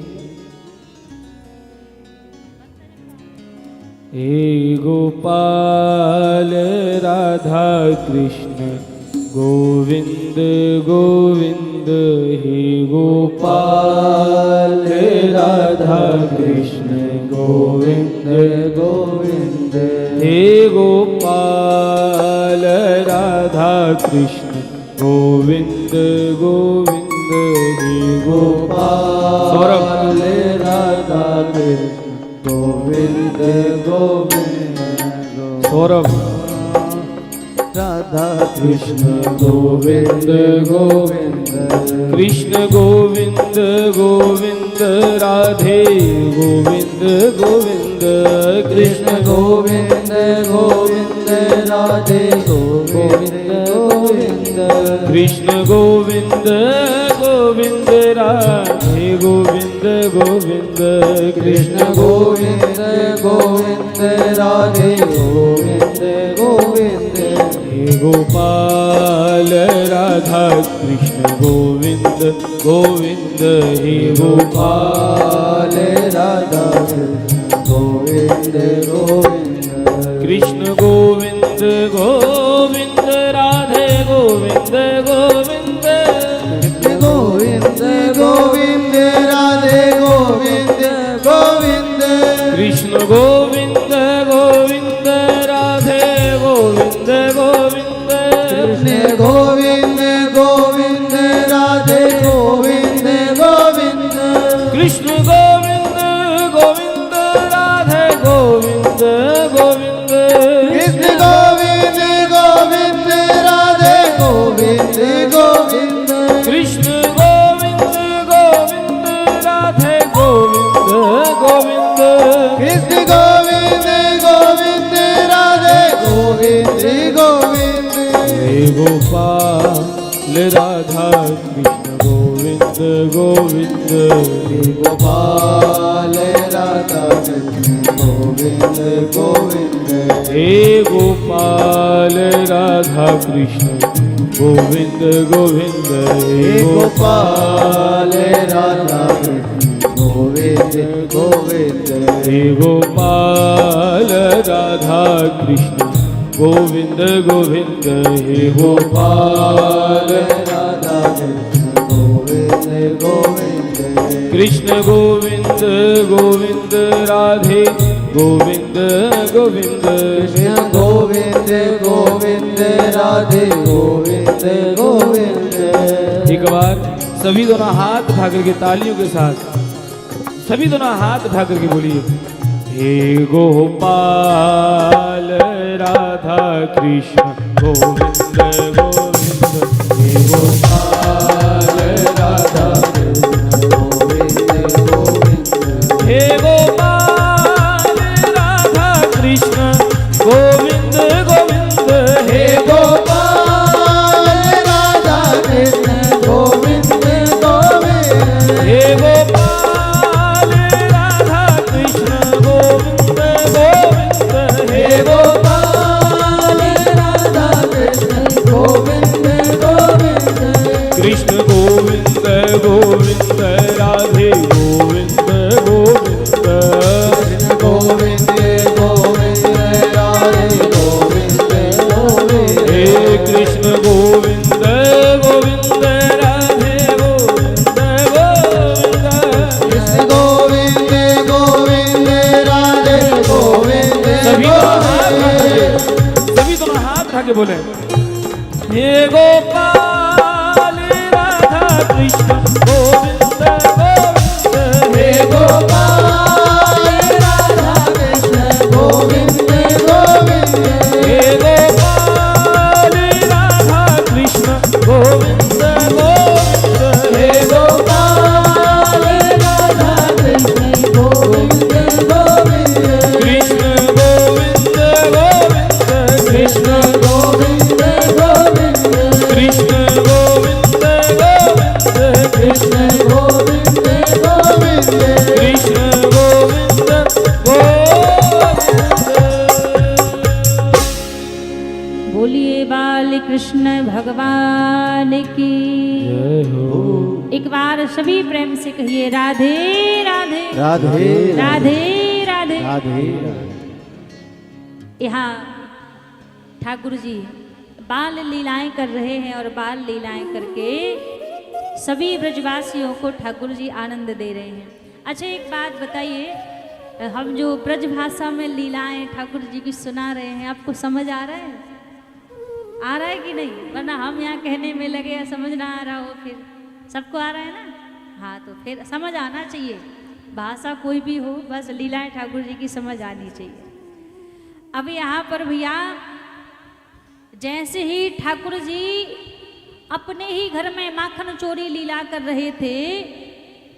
हे गोपाल राधा कृष्ण गोविंद गोविंद, हे गोपाल राधा कृष्ण गोविंद गोविंद, हे गोपाल राधा कृष्ण गोविंद गोविंद, हे गोपाल राधा कृष्ण गोविंद गोविंद। सौरभ राधा कृष्ण गोविंद गोविंद, कृष्ण गोविंद गोविंद, राधे गोविंद गोविंद, कृष्ण गोविंद गोविंद, राधे गोविंद गोविंद, कृष्ण गोविंद गोविंद, राधे गोविंद गोविंद, कृष्ण गोविंद गोविंद, राधे गोविंद गोविंद, हे गोपाल राधा कृष्ण गोविंद गोविंद, हे गोपाल राधा गोविंद गोविंद, कृष्ण गोविंद गोविंद, राधे गोविंद गोविंद, गोविंद गोविंद, राधे गोविंद गोविंद, कृष्ण गोविंद गोविंद, राधे गोविंद गोविंद, कृष्ण गोविंद गोविंद, राधे गोविंद गोविंद, कृष्ण गोविंद गोविंद, राधे गोविंद गोविंद, कृष्ण गोविंद गोविंद, राधे गोविंद गोविंद, कृष्ण गोविंद गोविंद, राधे गोविंद गोविंद, कृष्ण गोविंद गोविंद, राधे गोविंद गोविंद, हे गोपाल राधा कृष्ण गोविंद गोविंद, गोपाल राधा कृष्ण गोविंद गोविंद, हे गोपाल राधा कृष्ण गोविंद गोविंद, हे गोपाल राधा कृष्ण गोविंद गोविंद, हे गोपाल राधा कृष्ण गोविंद गोविंद, हे गोपाल राधा कृष्ण गोविंद गोविंद, कृष्ण गोविंद गोविंद, राधे गोविंद गोविंद, कृष्ण गोविंद गोविंद, राधे गोविंद गोविंद। एक बार सभी दोनों हाथ उठा करके तालियों के साथ सभी दोनों हाथ उठा करके बोलिए, हे गोपाल राधा कृष्ण गोविंद गोविंद, हे गोपाल राधा कृष्ण गोविंद गोविंद, हे गोपाल राधा कृष्ण गोविंद गोविंद, हे गोपाल राधा कृष्ण गोविंद गोविंद, हे गोपाल गोविंद राधे गोविंद गोविंद गोविंद गोविंद राधे गोविंद गोविंद हे कृष्ण गोविंद गोविंद राधे गोविंद गोविंद कृष्ण गोविंद गोविंद राधे गोविंद सभी दोनों हाथ उठा के बोले हे गोपाल राधा कृष्ण गोविंद गोविंद हे गोपाल राधा कृष्ण गोविंद गोविंद हे गोपाल राधा कृष्ण गोविंद गोविंद हे गोपाल राधा कृष्ण गोविंद गोविंद कृष्ण गोविंद गोविंद कृष्ण गोविंद गोविंद कृष्ण गोविंद गोविंद कृष्ण गोविंद गोविंद कृष्ण गोविंद गोविंद। बोलिए बाल कृष्ण भगवान की। जय हो। एक बार सभी प्रेम से कहिए राधे राधे राधे राधे राधे। राधे यहाँ ठाकुर जी बाल लीलाएं कर रहे हैं और बाल लीलाएं करके सभी ब्रजवासियों को ठाकुर जी आनंद दे रहे हैं। अच्छा एक बात बताइए, हम जो ब्रज भाषा में लीलाएं ठाकुर जी की सुना रहे हैं आपको समझ आ रहा है? आ रहा है कि नहीं? वरना हम यहाँ कहने में लगे या समझ ना आ रहा हो, फिर सबको आ रहा है ना? हाँ तो फिर समझ आना चाहिए, भाषा कोई भी हो बस लीलाएं ठाकुर जी की समझ आनी चाहिए। अब यहाँ पर भैया जैसे ही ठाकुर जी अपने ही घर में माखन चोरी लीला कर रहे थे,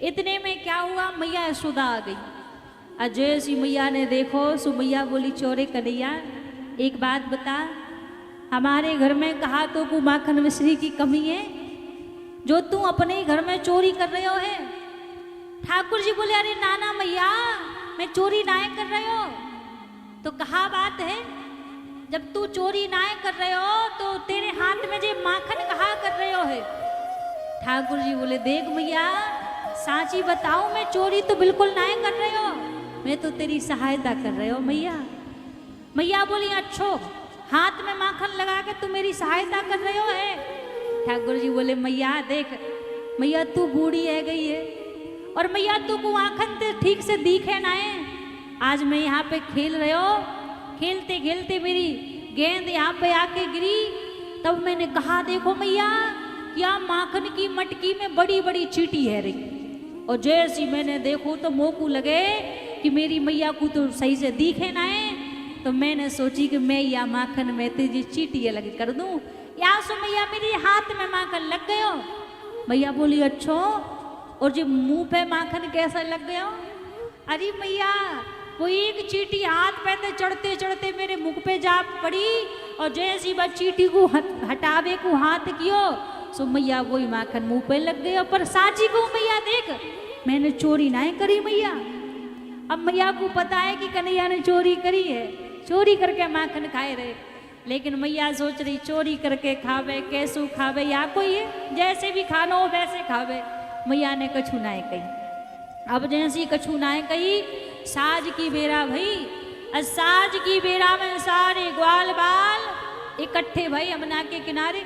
इतने में क्या हुआ, मैया यशोदा आ गई। अजय सी मैया ने देखो, सुमैया बोली चोरे कन्हैया एक बात बता, हमारे घर में कहा तो को माखन मिश्री की कमी है जो तू अपने ही घर में चोरी कर रहे हो है। ठाकुर जी बोले अरे नाना मैया मैं चोरी ना कर रहे हो। तो कहा बात है, जब तू चोरी ना कर रहे हो तो तेरे हाथ में जे माखन कहा कर रहे हो है। ठाकुर जी बोले देख मैया साची बताओ, मैं चोरी तो बिल्कुल ना कर रहे हो, मैं तो तेरी सहायता कर रहे हो मैया। मैया बोली अच्छो हाथ में माखन लगा के तू मेरी सहायता कर रहे हो है। ठाकुर जी बोले मैया देख मैया तू बूढ़ी है गई है और मैया तू को माखन ते ठीक से दिखे ना है। आज मैं यहाँ पे खेल रहे हो, खेलते खेलते मेरी गेंद यहाँ पे आके गिरी, तब मैंने कहा देखो मैया क्या माखन की मटकी में बड़ी बड़ी चींटी है रही। और जैसी मैंने देखो तो मोह को लगे कि मेरी मैया को तो सही से दिखे ना है, तो मैंने सोची कि मैं या माखन में तेजी चींटी लग कर दूं। या सो मैया मेरे हाथ में माखन लग गयो। मैया बोली अच्छो और जो मुंह पे माखन कैसा लग गया? अरे मैया वो एक चींटी हाथ पे ते चढ़ते चढ़ते मेरे मुख पे जा पड़ी और जैसी बात चींटी को हटावे को हाथ कियो सो मैया वही माखन मुंह पे लग गया। पर साची को मैया देख मैंने चोरी ना करी मैया। अब मैया को पता है कि कन्हैया ने चोरी करी है, चोरी करके माखन खाए रहे, लेकिन मैया सोच रही चोरी करके खावे कैसू खावे या कोई है जैसे भी खाना हो वैसे खावे। मैया ने कछु नाय कही। अब जैसी कछु नाय कही साज की बेरा भई। साज की बेरा में सारे ग्वाल बाल इकट्ठे भई यमुना के किनारे।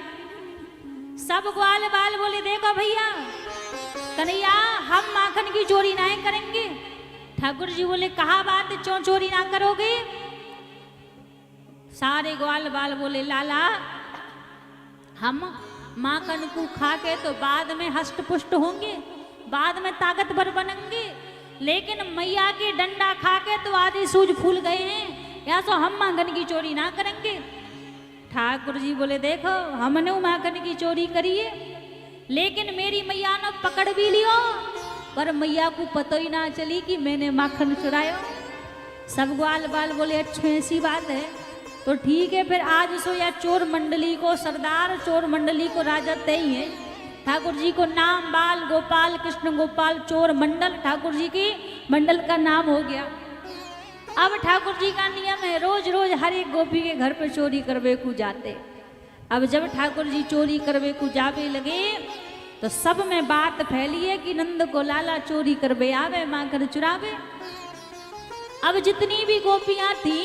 सब ग्वाल बाल बोले देखो भैया कन्हैया हम माखन की चोरी ना करेंगे। ठाकुर जी बोले कहा बात क्यों चोरी ना करोगे? सारे ग्वाल बाल बोले लाला हम माखन को खा के तो बाद में हष्ट पुष्ट होंगे, बाद में ताकतवर बनेंगे, लेकिन मैया की डंडा खा के तो आदि सूझ फूल गए हैं, या तो हम माखन की चोरी ना करेंगे। ठाकुर जी बोले देखो हमने माखन की चोरी करी है, लेकिन मेरी मैया ने पकड़ भी लियो, पर मैया को पता ही ना चली कि मैंने माखन चुराया। सब ग्वाल बाल बोले अच्छी ऐसी बात है तो ठीक है, फिर आज सो या चोर मंडली को सरदार, चोर मंडली को राजा तय है। ठाकुर जी को नाम बाल गोपाल कृष्ण गोपाल चोर मंडल, ठाकुर जी की मंडल का नाम हो गया। अब ठाकुर जी का नियम है रोज रोज हर एक गोपी के घर पर चोरी करवे को जाते। अब जब ठाकुर जी चोरी करवे को जावे लगे तो सब में बात फैली है कि नंद को लाला चोरी कर बे आवे माखन चुरावे। अब जितनी भी गोपियां थी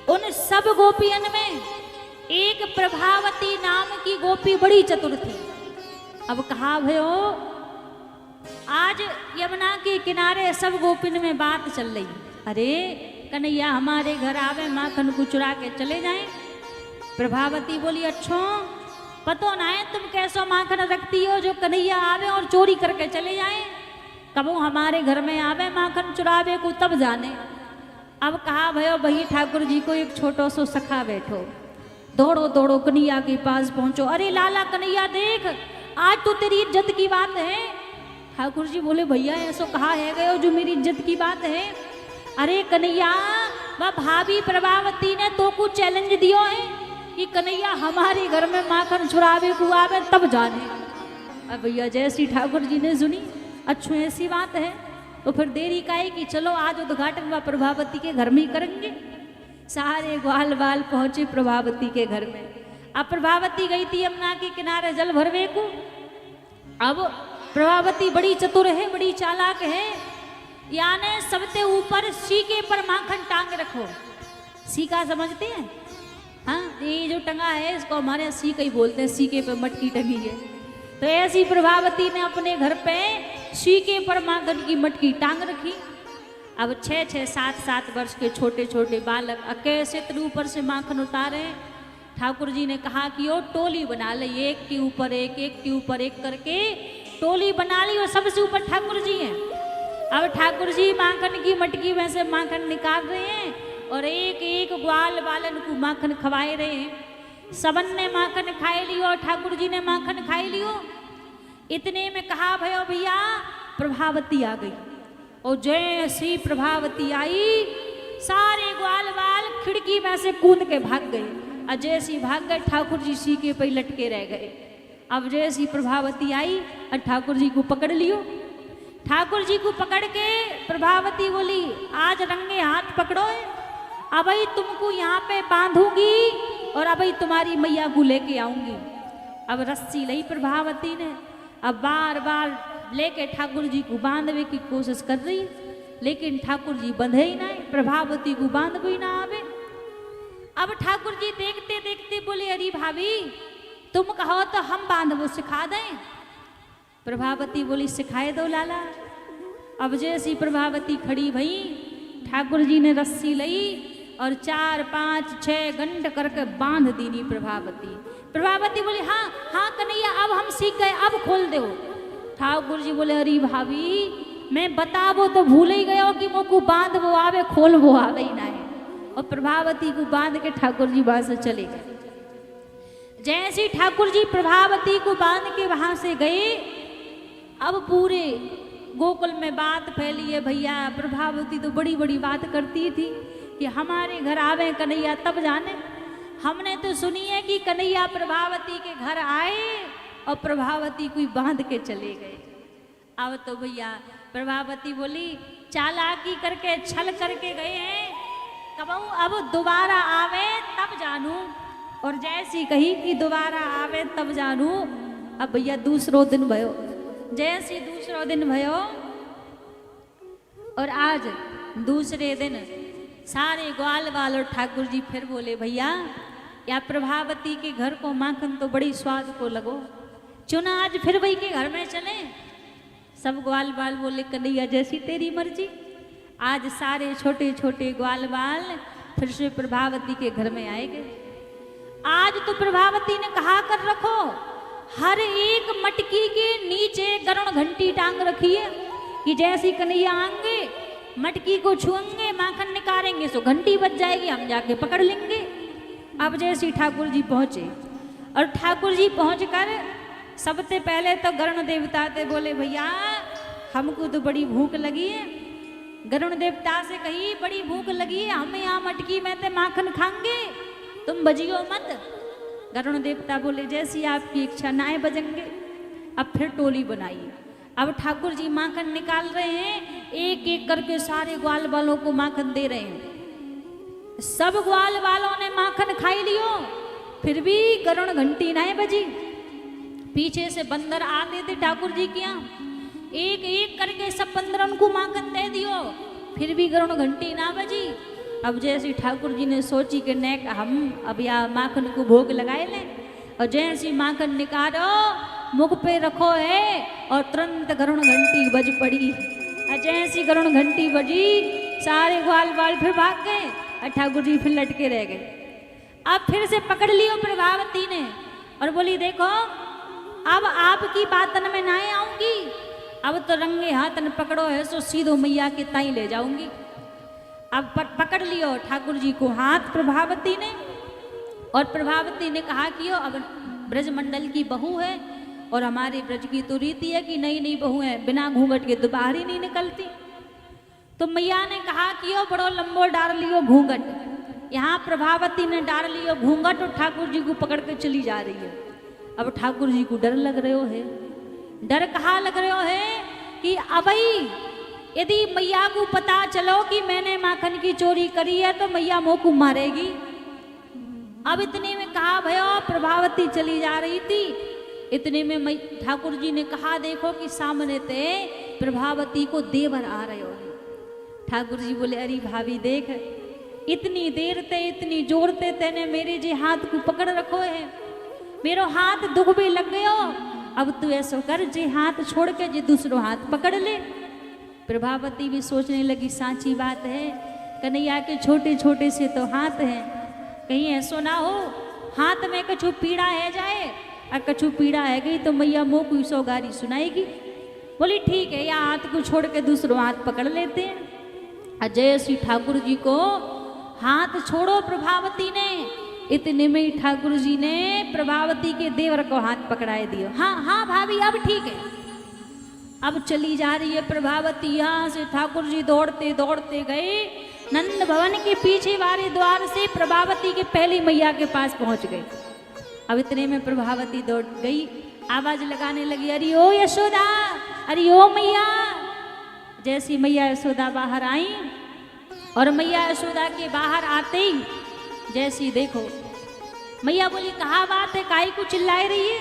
उन सब गोपियन में एक प्रभावती नाम की गोपी बड़ी चतुर थी। अब कहा भयो आज यमुना के किनारे सब गोपिन में बात चल रही, अरे कन्हैया हमारे घर आवे माखन को चुरा के चले जाएं। प्रभावती बोली अच्छो पतो ना है तुम कैसो माखन रखती हो जो कन्हैया आवे और चोरी करके चले जाएं। कबो हमारे घर में आवे माखन चुरावे को तब जाने। अब कहा भयो भई ठाकुर जी को एक छोटो सो सखा बैठो, दौड़ो दौड़ो कन्हैया के पास पहुंचो। अरे लाला कन्हैया देख आज तो तेरी इज्जत की बात है। ठाकुर जी बोले भैया ऐसो कहा है गयो जो मेरी इज्जत की बात है। अरे कन्हैया वह भाभी प्रभावती ने तो कुछ चैलेंज दियो है कि कन्हैया हमारे घर में माखन चुरावे को आवे तब जाने। अब भैया जैसी ठाकुर जी ने सुनी अच्छो ऐसी बात है तो फिर देरी का है कि चलो आज उद्घाटन व प्रभावती के घर में ही करेंगे। सारे ग्वाल बाल पहुंचे प्रभावती के घर में। अब प्रभावती गई थी यमुना के किनारे जल भरवे को। अब प्रभावती बड़ी चतुर है, बड़ी चालाक है, यानी सबसे ऊपर सीके पर माखन टांग रखो। सीका समझते हैं? हाँ ये जो टंगा है इसको हमारे यहाँ सीका ही बोलते हैं, सीके पे मटकी टंगी है। तो ऐसी प्रभावती ने अपने घर पे सीके पर माखन की मटकी टांग रखी। अब 6-6, 7-7 वर्ष के छोटे छोटे बालक कैसे ऊपर से माखन उतारे। ठाकुर जी ने कहा कि वो टोली बना ले, एक के ऊपर एक, एक के ऊपर एक करके टोली बना ली और सबसे ऊपर ठाकुर जी हैं। अब ठाकुर जी माखन की मटकी में से माखन निकाल रहे हैं और एक एक ग्वाल बालन को माखन खवाए रहे हैं। सबन ने माखन खाए लियो और ठाकुर जी ने माखन खाए लियो। इतने में कहा भयो भैया प्रभावती आ गई और जैसी प्रभावती आई सारे ग्वाल बाल खिड़की में से कूद के भाग गए और जैसी भाग गए ठाकुर जी सीके पे लटके रह गए। अब जैसी प्रभावती आई और ठाकुर जी को पकड़ लियो। ठाकुर जी को पकड़ के प्रभावती बोली आज रंगे हाथ पकड़ो, अबई तुमको यहाँ पे बांधूंगी और अबई तुम्हारी मैया को लेके आऊंगी। अब रस्सी ली प्रभावती ने, अब बार बार लेके ठाकुर जी को बांधने की कोशिश कर रही, लेकिन ठाकुर जी बंधे ही नहीं, प्रभावती को बांध भी ना आवे। अब ठाकुर जी देखते देखते बोले अरे भाभी तुम कहो तो हम बांधवो सिखा दें। प्रभावती बोली सिखाए दो लाला। अब जैसी प्रभावती खड़ी भई ठाकुर जी ने रस्सी ली और 4, 5, 6 घंटे करके बांध दीनी प्रभावती। प्रभावती बोली हाँ हाँ कन्हैया अब हम सीख गए, अब खोल दो। ठाकुर जी बोले अरे भाभी मैं बताबो तो भूल ही गयो कि मोको बांध वो आवे खोल वो आवे ही ना है। और प्रभावती को बांध के ठाकुर जी वहां से चले गए। जैसे ठाकुर जी प्रभावती को बांध के वहां से गए, अब पूरे गोकुल में बात फैली है भैया प्रभावती तो बड़ी बड़ी बात करती थी कि हमारे घर आवे कन्हैया तब जाने। हमने तो सुनी है कि कन्हैया प्रभावती के घर आए और प्रभावती को बांध के चले गए। अब तो भैया प्रभावती बोली चालाकी करके छल करके गए हैं, कबहू अब दोबारा आवे तब जानू। और जैसी कही कि दोबारा आवे तब जानू। अब भैया दूसरो दिन भयो, जैसी दूसरो दिन भयो और आज दूसरे दिन सारे ग्वाल वाल और ठाकुर जी फिर बोले भैया या प्रभावती के घर को माखन तो बड़ी स्वाद को लगो, चुना आज फिर वही के घर में चले। सब ग्वाल बाल बोले कन्हैया जैसी तेरी मर्जी। आज सारे छोटे छोटे ग्वाल बाल फिर से प्रभावती के घर में आएंगे। आज तो प्रभावती ने कहा कर रखो हर एक मटकी के नीचे गरुण घंटी टांग रखी है कि जैसी कन्हैया आएंगे मटकी को छुएंगे माखन निकालेंगे सो घंटी बज जाएगी, हम जाके पकड़ लेंगे। अब जैसी ठाकुर जी पहुंचे और ठाकुर जी पहुंचकर सबसे पहले तो गरुण देवता थे बोले भैया हमको तो बड़ी भूख लगी है। गरुण देवता से कही बड़ी भूख लगी है, हम यहाँ मटकी में ते माखन खाएंगे, तुम बजियो मत। गरुण देवता बोले जैसी आपकी इच्छा, नाए बजेंगे। अब फिर टोली बनाई। अब ठाकुर जी माखन निकाल रहे हैं, एक एक करके सारे ग्वाल वालों को माखन दे रहे हैं। सब ग्वाल वालों ने माखन खाई लियो, फिर भी गरुण घंटी नाए बजी। पीछे से बंदर आते थे ठाकुर जी के यहाँ, एक एक करके सब बंदरों को माखन दे दियो, फिर भी गरुड़ घंटी ना बजी। अब जैसे ठाकुर जी ने सोची कि नेक हम अब यहाँ माखन को भोग लगाए लें, और जैसी माखन निकालो मुख पे रखो है और तुरंत गरुड़ घंटी बज पड़ी। और जैसी गरुड़ घंटी बजी सारे ग्वाल बाल फिर भाग गए और ठाकुर जी फिर लटके रह गए। अब फिर से पकड़ लियो प्रभावती ने और बोली देखो अब आपकी बातन में ना आऊंगी, अब तो रंगे हाथ न पकड़ो है सो सीधो मैया के ताई ले जाऊंगी। अब पकड़ लियो ठाकुर जी को हाथ प्रभावती ने, और प्रभावती ने कहा कि अब ब्रजमंडल की बहू है और हमारे ब्रज की तो रीति है कि नई नई बहू है बिना घूंघट के तो बाहर ही नहीं निकलती। तो मैया ने कहा कि ओ बड़ो लंबो डाल लियो घूंघट। यहाँ प्रभावती ने डाल लियो घूंघट और ठाकुर जी को पकड़ कर चली जा रही है। अब ठाकुर जी को डर लग रहे हो है, डर कहाँ लग रहे हो है कि अबई यदि मैया को पता चलो कि मैंने माखन की चोरी करी है तो मैया मोह को मारेगी। अब इतने में कहा भयो प्रभावती चली जा रही थी, इतने में ठाकुर जी ने कहा देखो कि सामने ते प्रभावती को देवर आ रहे हो। ठाकुर जी बोले अरे भाभी देख इतनी देर ते इतनी जोर ते तेने मेरे जे हाथ को पकड़ रखो है, मेरो हाथ दुख भी लग गयो, अब तू ऐसा कर जे हाथ छोड़ के जे दूसरो हाथ पकड़ ले। प्रभावती भी सोचने लगी सांची बात है, कन्हैया के छोटे छोटे से तो हाथ हैं, कहीं ऐसो ना हो हाथ में कछु पीड़ा है जाए और कछु पीड़ा है गई तो मैया मोह को सौगारी सुनाएगी। बोली ठीक है या हाथ को छोड़ के दूसरो हाथ पकड़ लेते हैं। अजय श्री ठाकुर जी को हाथ छोड़ो प्रभावती ने, इतने में ही ठाकुर जी ने प्रभावती के देवर को हाथ पकड़ाए दियो। हाँ हाँ भाभी अब ठीक है। अब चली जा रही है प्रभावती, यहाँ से ठाकुर जी दौड़ते दौड़ते गए नंद भवन के पीछे वाले द्वार से प्रभावती के पहली मैया के पास पहुंच गए। अब इतने में प्रभावती दौड़ गई, आवाज लगाने लगी अरे ओ यशोदा, अरे ओ मैया। जैसी मैया यशोदा बाहर आई और मैया यशोदा के बाहर आते ही जैसी देखो मैया बोली कहा बात है काहे को चिल्लाए रही है।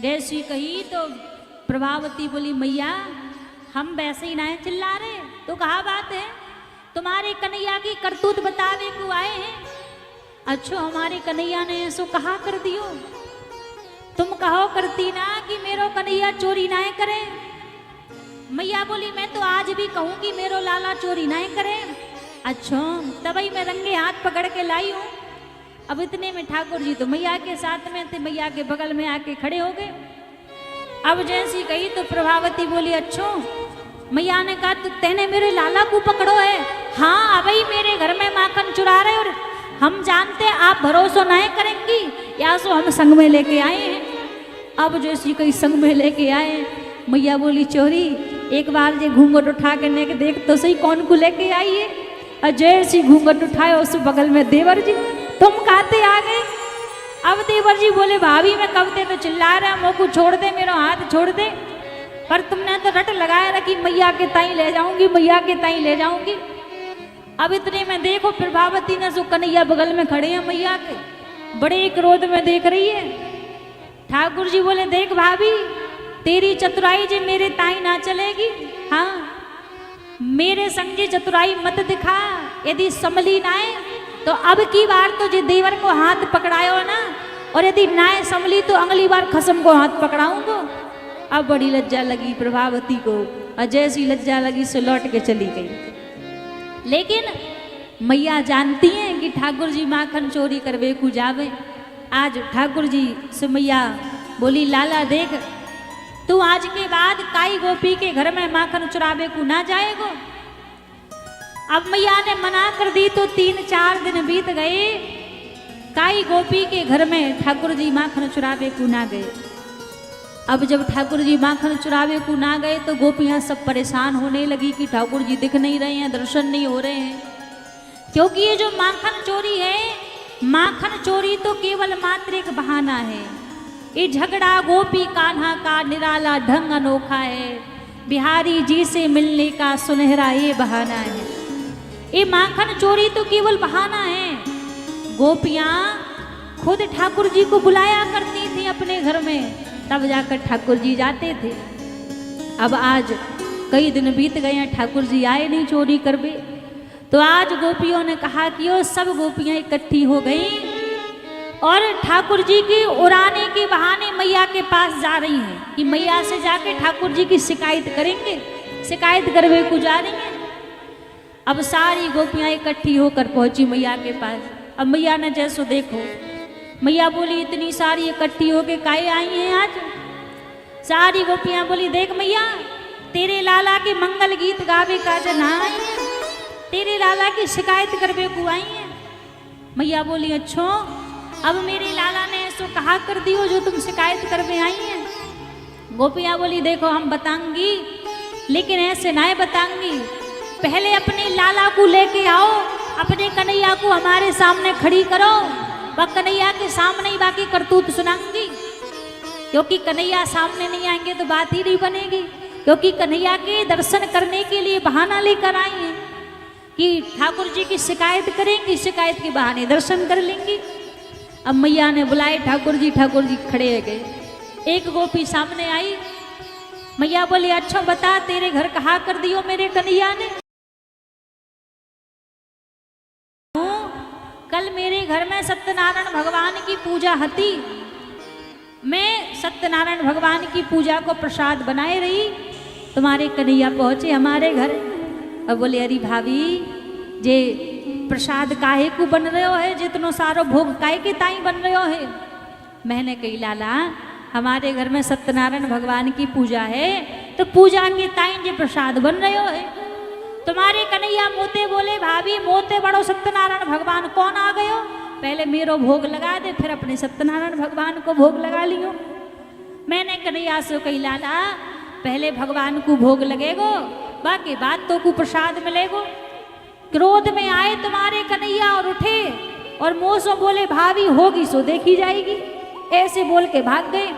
जैसी कही तो प्रभावती बोली मैया हम वैसे ही ना चिल्ला रहे, तो कहा बात है तुम्हारे कन्हैया की करतूत बतावे को आए हैं। अच्छा हमारे कन्हैया ने ऐसो कहा कर दियो, तुम कहो करती ना कि मेरो कन्हैया चोरी ना करे। मैया बोली मैं तो आज भी कहूँ कि मेरो लाला चोरी ना करे। अच्छा तभी मैं रंगे हाथ पकड़ के लाई हूँ। अब इतने में ठाकुर जी तो मैया के साथ में थे, मैया के बगल में आके खड़े हो गए। अब जैसी कही तो प्रभावती बोली अच्छो, मैया ने कहा तो तेने मेरे लाला को पकड़ो है। हाँ अभी मेरे घर में माखन चुरा रहे और हम जानते आप भरोसा नहीं करेंगी, या सो हम संग में लेके आए हैं। अब जैसी कही संग में लेके आए, मैया बोली चोरी एक बार जे घूंघट उठा के ने देख तो सही कौन को लेके आई है। और जैसी घूंघट उठाए उस बगल में देवर जी, तुम कहते आ गए। अब देवर जी बोले भाभी मैं कब ते तो चिल्ला रहा, मुँह को छोड़ दे, मेरा हाथ छोड़ दे, पर तुमने तो रट लगाया रखी मैया के ताई ले जाऊंगी, मैया के ताई ले जाऊंगी। अब इतने में देखो प्रभावती ने जो कन्हैया बगल में खड़े हैं मैया के, बड़े क्रोध में देख रही है। ठाकुर जी बोले देख भाभी तेरी चतुराई जी मेरे ताई ना चलेगी। हाँ मेरे संग जी चतुराई मत दिखा, यदि संभली नाए तो अब की बार तो जे देवर को हाथ पकड़ायो ना, और यदि नाए संभली तो अगली बार खसम को हाथ पकड़ाऊंगा। अब बड़ी लज्जा लगी प्रभावती को, और जैसी लज्जा लगी से लौट के चली गई। लेकिन मैया जानती हैं कि ठाकुर जी माखन चोरी करवे को जावे। आज ठाकुर जी से मैया बोली लाला देख तू आज के बाद काई गोपी के घर में माखन चुरावे को ना जाएगो। अब मैया ने मना कर दी तो 3-4 दिन बीत गए, काई गोपी के घर में ठाकुर जी माखन चुरावे को ना गए। अब जब ठाकुर जी माखन चुरावे को ना गए तो गोपियां सब परेशान होने लगी कि ठाकुर जी दिख नहीं रहे हैं, दर्शन नहीं हो रहे हैं। क्योंकि ये जो माखन चोरी है, माखन चोरी तो केवल मात्र एक बहाना है। ये झगड़ा गोपी कान्हा का निराला ढंग अनोखा है, बिहारी जी से मिलने का सुनहरा ये बहाना है। ये माखन चोरी तो केवल बहाना है। गोपियां खुद ठाकुर जी को बुलाया करती थी अपने घर में, तब जाकर ठाकुर जी जाते थे। अब आज कई दिन बीत गए हैं, ठाकुर जी आए नहीं चोरी करवे। तो आज गोपियों ने कहा कि वो सब गोपियां इकट्ठी हो गई और ठाकुर जी की उड़ाने के बहाने मैया के पास जा रही हैं कि मैया से जाके ठाकुर जी की शिकायत करेंगे, शिकायत करवे को जा रही हैं। अब सारी गोपियां इकट्ठी होकर पहुंची मैया के पास। अब मैया ने जैसो देखो, मैया बोली इतनी सारी इकट्ठी होके काहे आई हैं आज? सारी गोपियां बोली देख मैया, तेरे लाला के मंगल गीत गावे का जना आई है, तेरे लाला की शिकायत करवे को आई है। मैया बोली अच्छो, अब मेरे लाला ने ऐसो कहा कर दियो जो तुम शिकायत करवे आई हैं। गोपियां बोली देखो हम बताऊंगी, लेकिन ऐसे ना बताऊंगी, पहले अपने लाला को लेके आओ, अपने कन्हैया को हमारे सामने खड़ी करो, वह कन्हैया के सामने ही बाकी करतूत सुनाऊंगी। क्योंकि कन्हैया सामने नहीं आएंगे तो बात ही नहीं बनेगी, क्योंकि कन्हैया के दर्शन करने के लिए बहाना लेकर आई हैं कि ठाकुर जी की शिकायत करेंगी, शिकायत के बहाने दर्शन कर लेंगी। अब मैया ने बुलाए ठाकुर जी खड़े हो गए। एक गोपी सामने आई, मैया बोली अच्छा बता तेरे घर कहा कर दियो मेरे कन्हैया ने? कल मेरे घर में सत्यनारायण भगवान की पूजा हती, मैं सत्यनारायण भगवान की पूजा को प्रसाद बनाए रही, तुम्हारे कन्हैया पहुंचे हमारे घर। अब बोले अरे भाभी जे प्रसाद काहे को बन रहे हो है, जितनो सारो भोग काहे के ताई बन रहे हो है? मैंने कही लाला हमारे घर में सत्यनारायण भगवान की पूजा है, तो पूजा के ताई जे प्रसाद बन रहे हो है। तुम्हारे कन्हैया मोते बोले भाभी मोते बड़ो सत्यनारायण भगवान कौन आ गयो, पहले मेरो भोग लगा दे फिर अपने सत्यनारायण भगवान को भोग लगा लियो। मैंने कन्हैया से कही लाला पहले भगवान को भोग लगेगो, बाकी बात तो को प्रसाद मिलेगो। क्रोध में आए तुम्हारे कन्हैया और उठे और मुंह से बोले भाभी होगी सो देखी जाएगी, ऐसे बोल के भाग गए।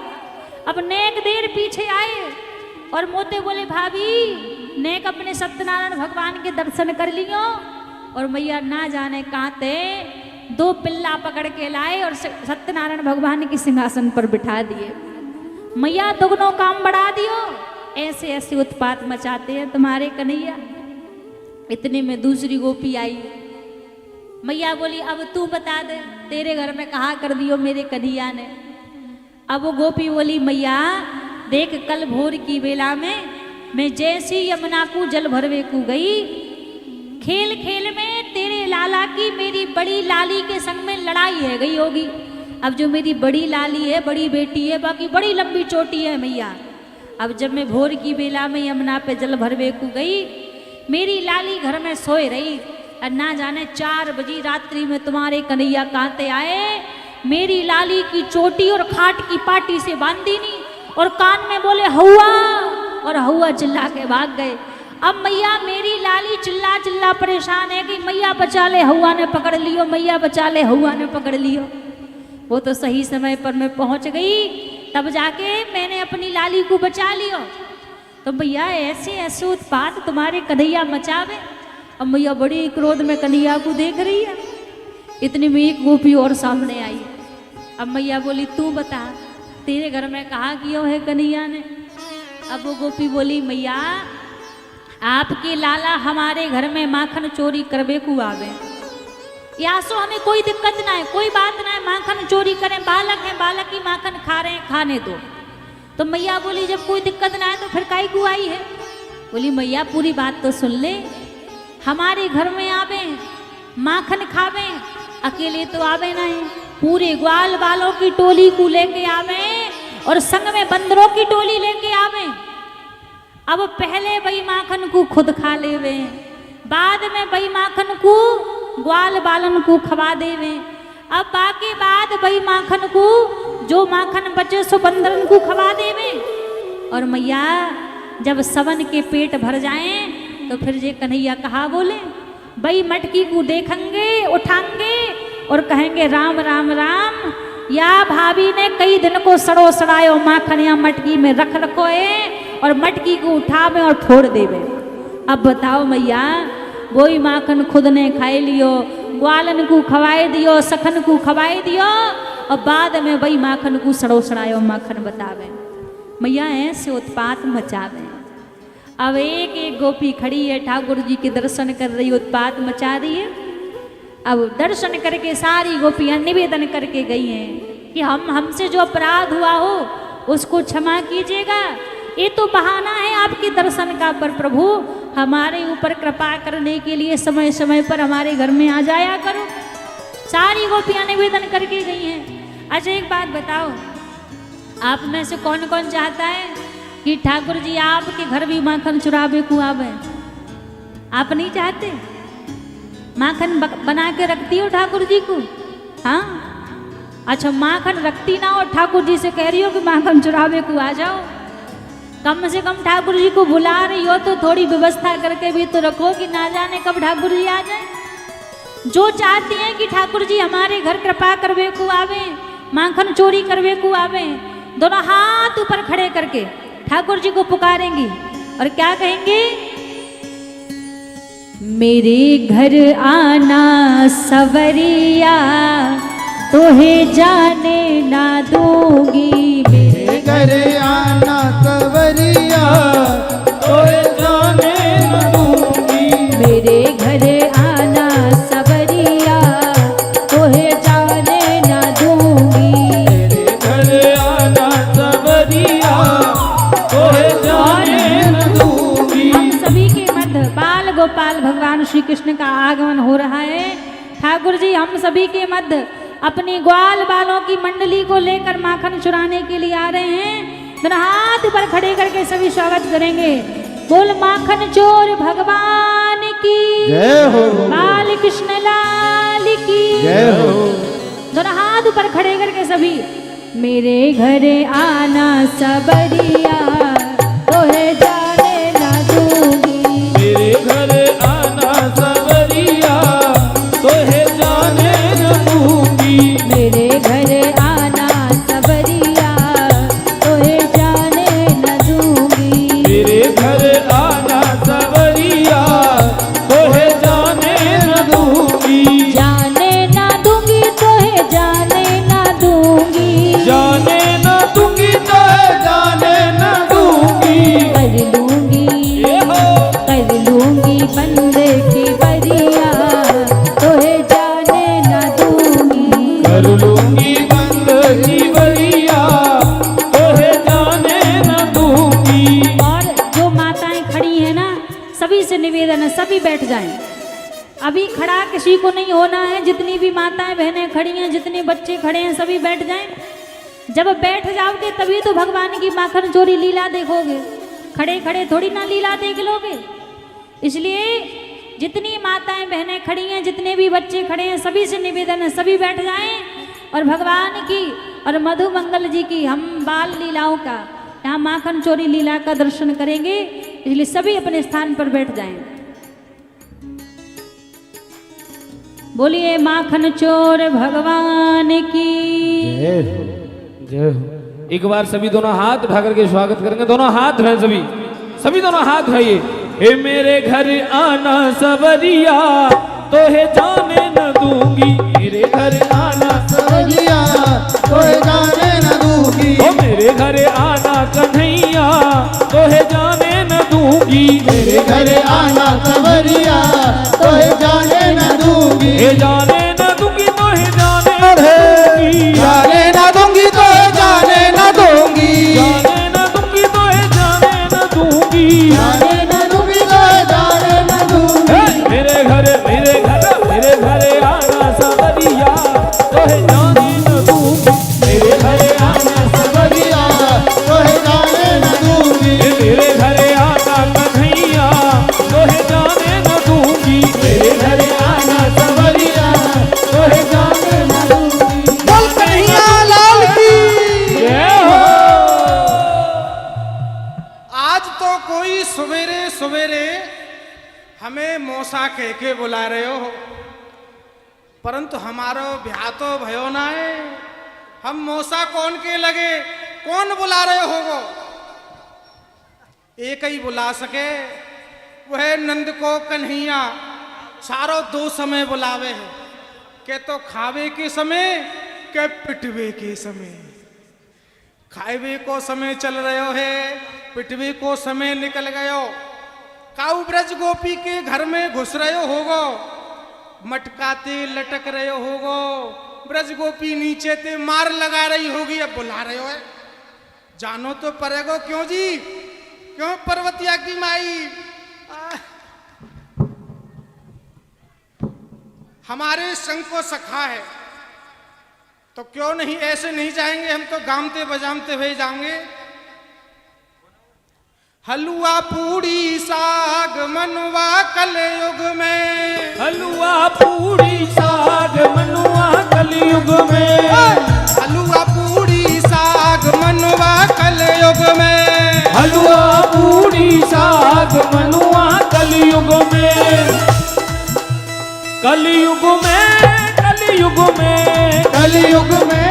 अब नेक देर पीछे आए और मोते बोले भाभी नेक अपने सत्यनारायण भगवान के दर्शन कर लियो। और मैया ना जाने कहाँ थे दो पिल्ला पकड़ के लाए और सत्यनारायण भगवान के सिंहासन पर बिठा दिए। मैया दुगनों काम बढ़ा दियो, ऐसे ऐसे उत्पात मचाते हैं तुम्हारे कन्हैया। इतने में दूसरी गोपी आई, मैया बोली अब तू बता दे तेरे घर में कहा कर दियो मेरे कन्हैया ने। अब वो गोपी बोली मैया देख कल भोर की बेला में मैं जैसी यमुना को जल भरवे को गई, खेल खेल में तेरे लाला की मेरी बड़ी लाली के संग में लड़ाई है गई होगी। अब जो मेरी बड़ी लाली है बड़ी बेटी है, बाकी बड़ी लंबी चोटी है मैया। अब जब मैं भोर की बेला में यमुना पे जल भरवे को गई, मेरी लाली घर में सोए रही और ना जाने 4 बजे रात्रि में तुम्हारे कन्हैया कांते आए, मेरी लाली की चोटी और खाट की पाटी से बांधी नहीं और कान में बोले हौआ, और हौआ चिल्ला के भाग गए। अब मैया मेरी लाली चिल्ला चिल्ला परेशान है कि मैया बचा ले हौआ ने पकड़ लियो, मैया बचा ले हौआ ने पकड़ लियो। वो तो सही समय पर मैं पहुंच गई, तब जाके मैंने अपनी लाली को बचा लियो। तो भैया ऐसे ऐसे उत्पात तुम्हारे कन्हैया मचावे। अब मैया बड़ी क्रोध में कन्हैया को देख रही है। इतनी में एक गोपी और सामने आई। अब मैया बोली तू बता तेरे घर में कहा कियो है कन्हैया ने? अब वो गोपी बोली मैया आपके लाला हमारे घर में माखन चोरी करवे को आवे, या सो हमें कोई दिक्कत ना है, कोई बात ना है, माखन चोरी करें, बालक है बालक की माखन खा रहे हैं खाने दो। तो मैया बोली जब कोई दिक्कत ना है तो फिर काई को आई है? बोली मैया पूरी बात तो सुन ले, हमारे घर में आवे माखन खावे, अकेले तो आवे नहीं, पूरे ग्वाल बालों की टोली को लेके आवे और संग में बंदरों की टोली लेके आवे। अब पहले वही माखन को खुद खा लेवे, बाद में वही माखन को ग्वाल बालन को खवा देवे, अब बाकी बाद वही माखन को जो माखन बचे सो बंदरन को खवा देवे। और मैया जब सवन के पेट भर जाएं तो फिर जे कन्हैया कहा बोले वही मटकी को देखेंगे उठाएंगे और कहेंगे राम राम राम, या भाभी ने कई दिन को सड़ो सड़ायो माखन या मटकी में रख रखो है और मटकी को उठावे और फोड़ देवे। अब बताओ मैया वही माखन खुद ने खाए लियो, ग्वालन को खवाए दियो, सखन को खवाए दियो और बाद में वही माखन को सड़ो सड़ायो माखन बतावे। मैया ऐसे उत्पात मचावे। अब एक एक गोपी खड़ी है, ठाकुर जी के दर्शन कर रही, उत्पात मचा रही है। अब दर्शन करके सारी गोपियां निवेदन करके गई हैं कि हमसे जो अपराध हुआ हो उसको क्षमा कीजिएगा। ये तो बहाना है आपके दर्शन का, पर प्रभु हमारे ऊपर कृपा करने के लिए समय समय पर हमारे घर में आ जाया करो। सारी गोपियां निवेदन करके गई हैं। अच्छा एक बात बताओ, आप में से कौन कौन चाहता है कि ठाकुर जी आपके घर भी माखन चुरावे को आवे? आप नहीं चाहते? माखन बना के रखती हो ठाकुर जी को? हाँ, अच्छा माखन रखती ना हो, ठाकुर जी से कह रही हो कि माखन चुरावे को आ जाओ। कम से कम ठाकुर जी को बुला रही हो तो थोड़ी व्यवस्था करके भी तो रखो कि ना जाने कब ठाकुर जी आ जाए। जो चाहती हैं कि ठाकुर जी हमारे घर कृपा करवे को आवे, माखन चोरी करवे को आवे, दोनों हाथ ऊपर खड़े करके ठाकुर जी को पुकारेंगी और क्या कहेंगे? मेरे घर आना सवरिया, तोहे जाने ना दूंगी। मेरे घर आना सवरिया, तोहे जाने न दूंगी। मेरे घर आना सवरिया, तोहे जाने ना दूंगी। मेरे घर आना सवरिया, तोहे जाने न दूंगी। हम सभी के मध्य बाल गोपाल भगवान श्री कृष्ण का आगमन हो रहा है। ठाकुर जी हम सभी के मध्य अपनी ग्वाल बालों की मंडली को लेकर माखन चुराने के लिए आ रहे हैं। दोनों हाथ ऊपर खड़े करके सभी स्वागत करेंगे। बोल माखन चोर भगवान की जय हो, बाल कृष्ण लाल की जय हो। दोनों हाथ ऊपर खड़े करके सभी, मेरे घर आना सबरिया, तोहे जाने ना दूंगी। मेरे घर आना सवरिया, तोहे जाने न दूंगी। मेरे घर आना सबरिया, तोहे जाने न दूंगी। मेरे घर आना सवरिया, तोहे जाने न दूंगी। जाने ना दूंगी, तोहे जाने ना दूंगी। जाने न दूंगी, तोहे जाने न दूंगी। कर लूंगी, ये हो, कर लूंगी बंदे की बरिया, तोहे जाने ना दूंगी। कर लूंगी बंद की बरिया, तोहे जाने न दूंगी। और जो माताएं खड़ी हैं ना, सभी से निवेदन है सभी बैठ जाएं। अभी खड़ा किसी को नहीं होना है। जितनी भी माताएं बहनें खड़ी हैं, जितने बच्चे खड़े हैं, सभी बैठ जाएं। जब बैठ जाओगे तभी तो भगवान की माखन चोरी लीला देखोगे। खड़े खड़े थोड़ी ना लीला देख लोगे। इसलिए जितनी माताएं बहनें खड़ी हैं, जितने भी बच्चे खड़े हैं, सभी से निवेदन है सभी बैठ जाएं और भगवान की और मधु मंगल जी की हम बाल लीलाओं का, यहाँ माखन चोरी लीला का दर्शन करेंगे। इसलिए सभी अपने स्थान पर बैठ जाएं। बोलिए माखन चोर भगवान की। जय हो। एक बार सभी दोनों हाथ उठा करके स्वागत करेंगे। दोनों हाथ हैं सभी, सभी दोनों हाथ उठाइए। हे मेरे घर आना सवरिया, तोहे जाने न दूंगी। मेरे घर आना सवरिया, तोहे जाने न दूंगी। ओ मेरे घर आना कन्हैया, तोहे जाने न दूंगी। मेरे घर आना सवरिया, तोहे जाने न दूंगी। हे जाने न दूंगी, तोहे जाने न दूंगी। जाने न दूंगी, तोहे जाने न दूंगी। जाने न दूंगी, तोहे जाने न दूंगी। जाने न दूंगी, तोहे जाने न दूंगी। मेरे घर आना सवरिया, तोहे जाने न दूंगी। मेरे घर आना सवरिया, तोहे जाने न दूंगी। मेरे घर आना कन्हैया, तोहे जाने न दूंगी। मेरे घर आना सवरिया, तोहे जाने न दूंगी। बोल कन्हैया लाल की। जय हो। आज तो कोई सवेरे सवेरे हमें मौसा कह के बुला रहे हो, परंतु हमारो ब्याह तो भयो ना है। हम मौसा कौन के लगे, कौन बुला रहे हो? एक ही बुला सके, वह नंद को कन्हैया सारो दो समय बुलावे है। के तो खावे के समय, के पिटवे के समय, खाएवे को समय चल रहे है, पिटवे को समय निकल गयो। काऊ ब्रज गोपी के घर में घुस रहे होगो, मटकाते लटक रहे होगो, ब्रज गोपी नीचे ते मार लगा रही होगी, अब बुला रहे हो है, जानो तो पड़ेगो। क्यों जी, क्यों पर्वतिया की माई, हमारे संग को सखा है तो क्यों नहीं, ऐसे नहीं जाएंगे हम तो गामते बजामते हुए जाएंगे। हलवा पूड़ी साग मनवा कलयुग में, हलवा पूड़ी साग मनुआ कलयुग में, हलवा पूड़ी साग मनवा कलयुग में, हलवा पूड़ी साग मनुआ कलयुग में, कलयुग में, कलयुग में, कलयुग में,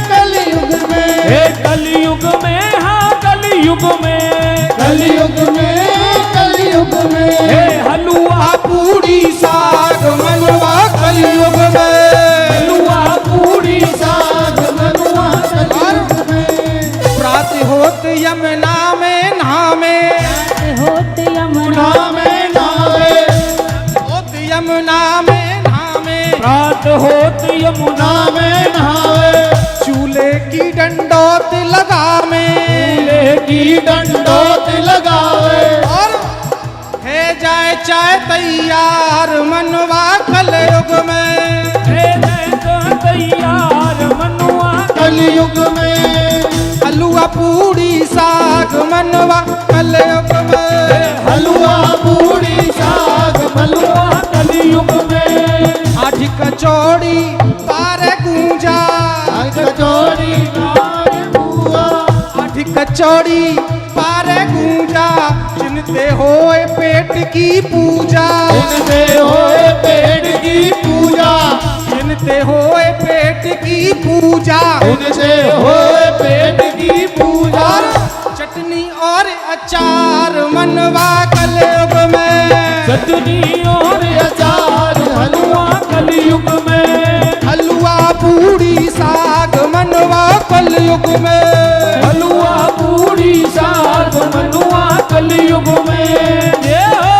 कलयुग में, हे कलयुग में, हाँ कलयुग में, कलयुग में, कलयुग में, हे हलवा पूड़ी साग मनवा कलयुग में, हलवा पूड़ी साग मनुआ कलयुग में, प्रात होत यमुना में नहावे, होत यमुना में नहावे, होत यमुना में नहावे, रात होत यमुना में नहावे, चूल्हे की डंडोत लगावे, चूल्हे की डंडोत लगावे, और है जाए चाय तैयार मनवा कलयुग में, तैयार मनुआ कलयुग में, हलवा पूड़ी साग मनवा कलयुग में, हलवा पूड़ी साग मलुआ कलयुग में, आज कचौड़ी पार गूंजा, कचौड़ी बुआ, आज कचौड़ी पार गूंजा, चिन्हते होए पेट की पूजा, इनसे होए पेट की पूजा, चिन्हते होए पेट की पूजा, इनसे होए पेट की पूजा, और चटनी और अचार मनवा कलयुग में, चटनी और अचार हलवा कलयुग में, हलवा पूड़ी साग मनवा कलयुग में, हलवा पूड़ी साग मनुआ कलयुग में, जय हो।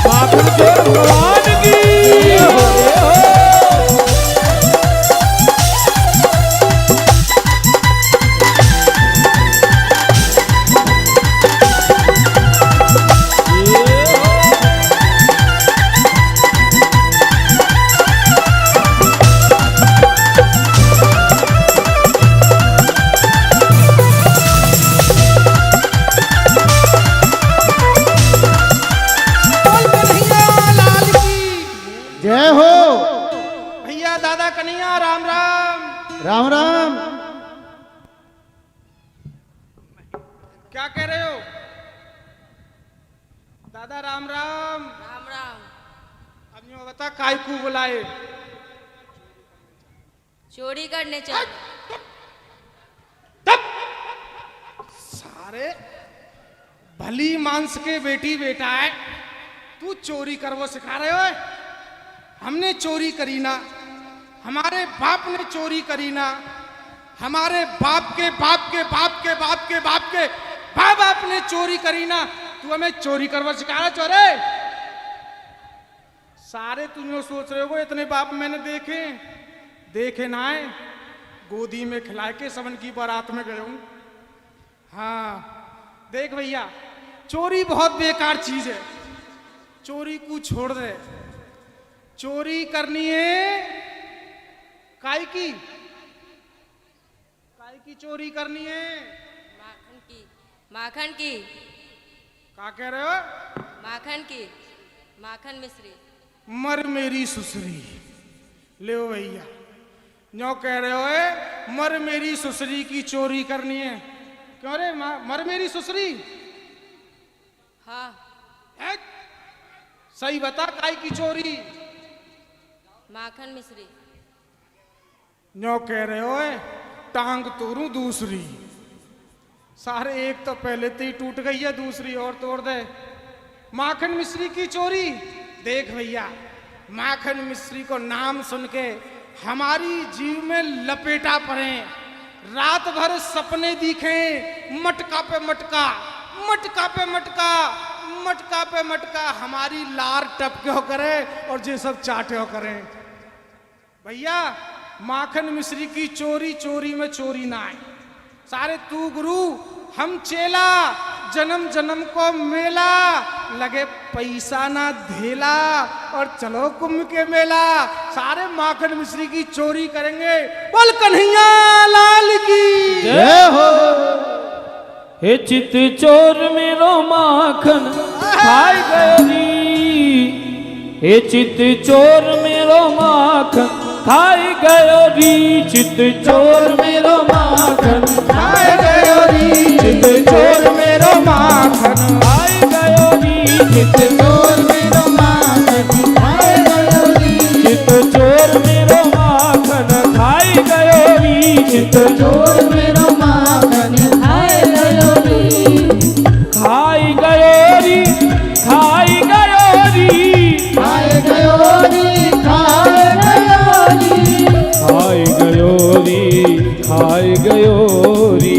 बाबू जोर भगवान की जय हो। बोल कन्हैया लाल की जय हो। भैया दादा कन्हैया राम राम। राम राम। क्या कह रहे हो दादा? राम राम। राम राम। अब यूं बता काय को बुलाए? चोरी करने चल। सारे भली मांस के बेटी बेटा है, तू चोरी करवो सिखा रहे हो? हमने चोरी करी ना, हमारे बाप ने चोरी करी ना, हमारे बाप के बाप के बाप के बाप के बाप के बाप बाप ने चोरी करी ना, तू हमें चोरी करवा सिखा रहा चोरे? सारे तुम लोग सोच रहे हो इतने बाप मैंने देखे ना है, गोदी में खिला के सबन की बारात में गए हूं। हाँ देख भैया, चोरी बहुत बेकार चीज है, चोरी को छोड़ दे। चोरी करनी है काय की चोरी करनी है? माखन की। माखन की। क्या कह रहे हो? माखन की। माखन मिश्री। मर मेरी सुसरी। ले भैया, जो कह रहे हो मर मेरी सुसरी की चोरी करनी है। क्यों रे मर मेरी सुसरी? हाँ। है? सही बता, काय की चोरी? माखन मिश्री। न्यो कह रहे हो टांग तोड़ू दूसरी। सारे एक तो पहले से ही टूट गई है, दूसरी और तोड़ दे। माखन मिश्री की चोरी देख भैया, माखन मिश्री को नाम सुन के हमारी जीव में लपेटा पड़े, रात भर सपने दिखे, मटका पे मटका, मटका पे मटका, मटका पे मटका, हमारी लार टपके हो करे और ये सब चाटे हो करे। भैया माखन मिश्री की चोरी चोरी में चोरी ना आए, सारे तू गुरु हम चेला, जन्म जन्म को मेला, लगे पैसा ना धेला और चलो कुंभ के मेला, सारे माखन मिश्री की चोरी करेंगे। बोल कन्हैया लाल की जय हो। हे चित चोर मेरो माखन खाई गयो री, हे चित चोर मेरो माखन खाई गयो री, चित चोर मेरो माखन खाए गयो री, चित चोर मेरो माखन खाई गयो री, चित चोर मेरो माखन खाए गयो री, चित चोर मेरो माखन खाई गयो री, चित चोर मेरो माखन खाए गयो री, खाई गयो री, खाई गयो री, खाए गयो री, खाए गयो री, खाई गयो री, खाई गयो री,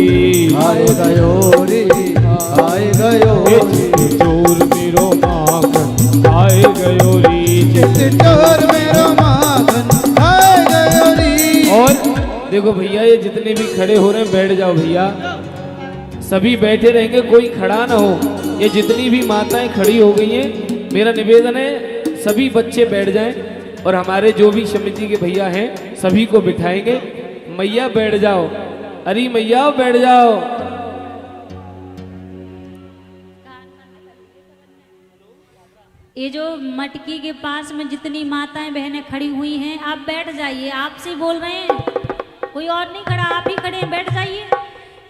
खाए गयो री, खाए गयो री, चोर मेरो माखन खाए गयो री। चित चोर मेरो माखन खाए गयो री। और देखो भैया, ये जितने भी खड़े हो रहे हैं बैठ जाओ भैया, सभी बैठे रहेंगे, कोई खड़ा ना हो। ये जितनी भी माताएं खड़ी हो गई हैं, मेरा निवेदन है सभी बच्चे बैठ जाएं और हमारे जो भी समिति के भैया हैं सभी को बिठाएंगे। मैया बैठ जाओ, अरे मैया बैठ जाओ। ये जो मटकी के पास में जितनी माताएं बहनें खड़ी हुई हैं, आप बैठ जाइए, आपसे ही बोल रहे हैं, कोई और नहीं खड़ा, आप ही खड़े हैं, बैठ जाइए।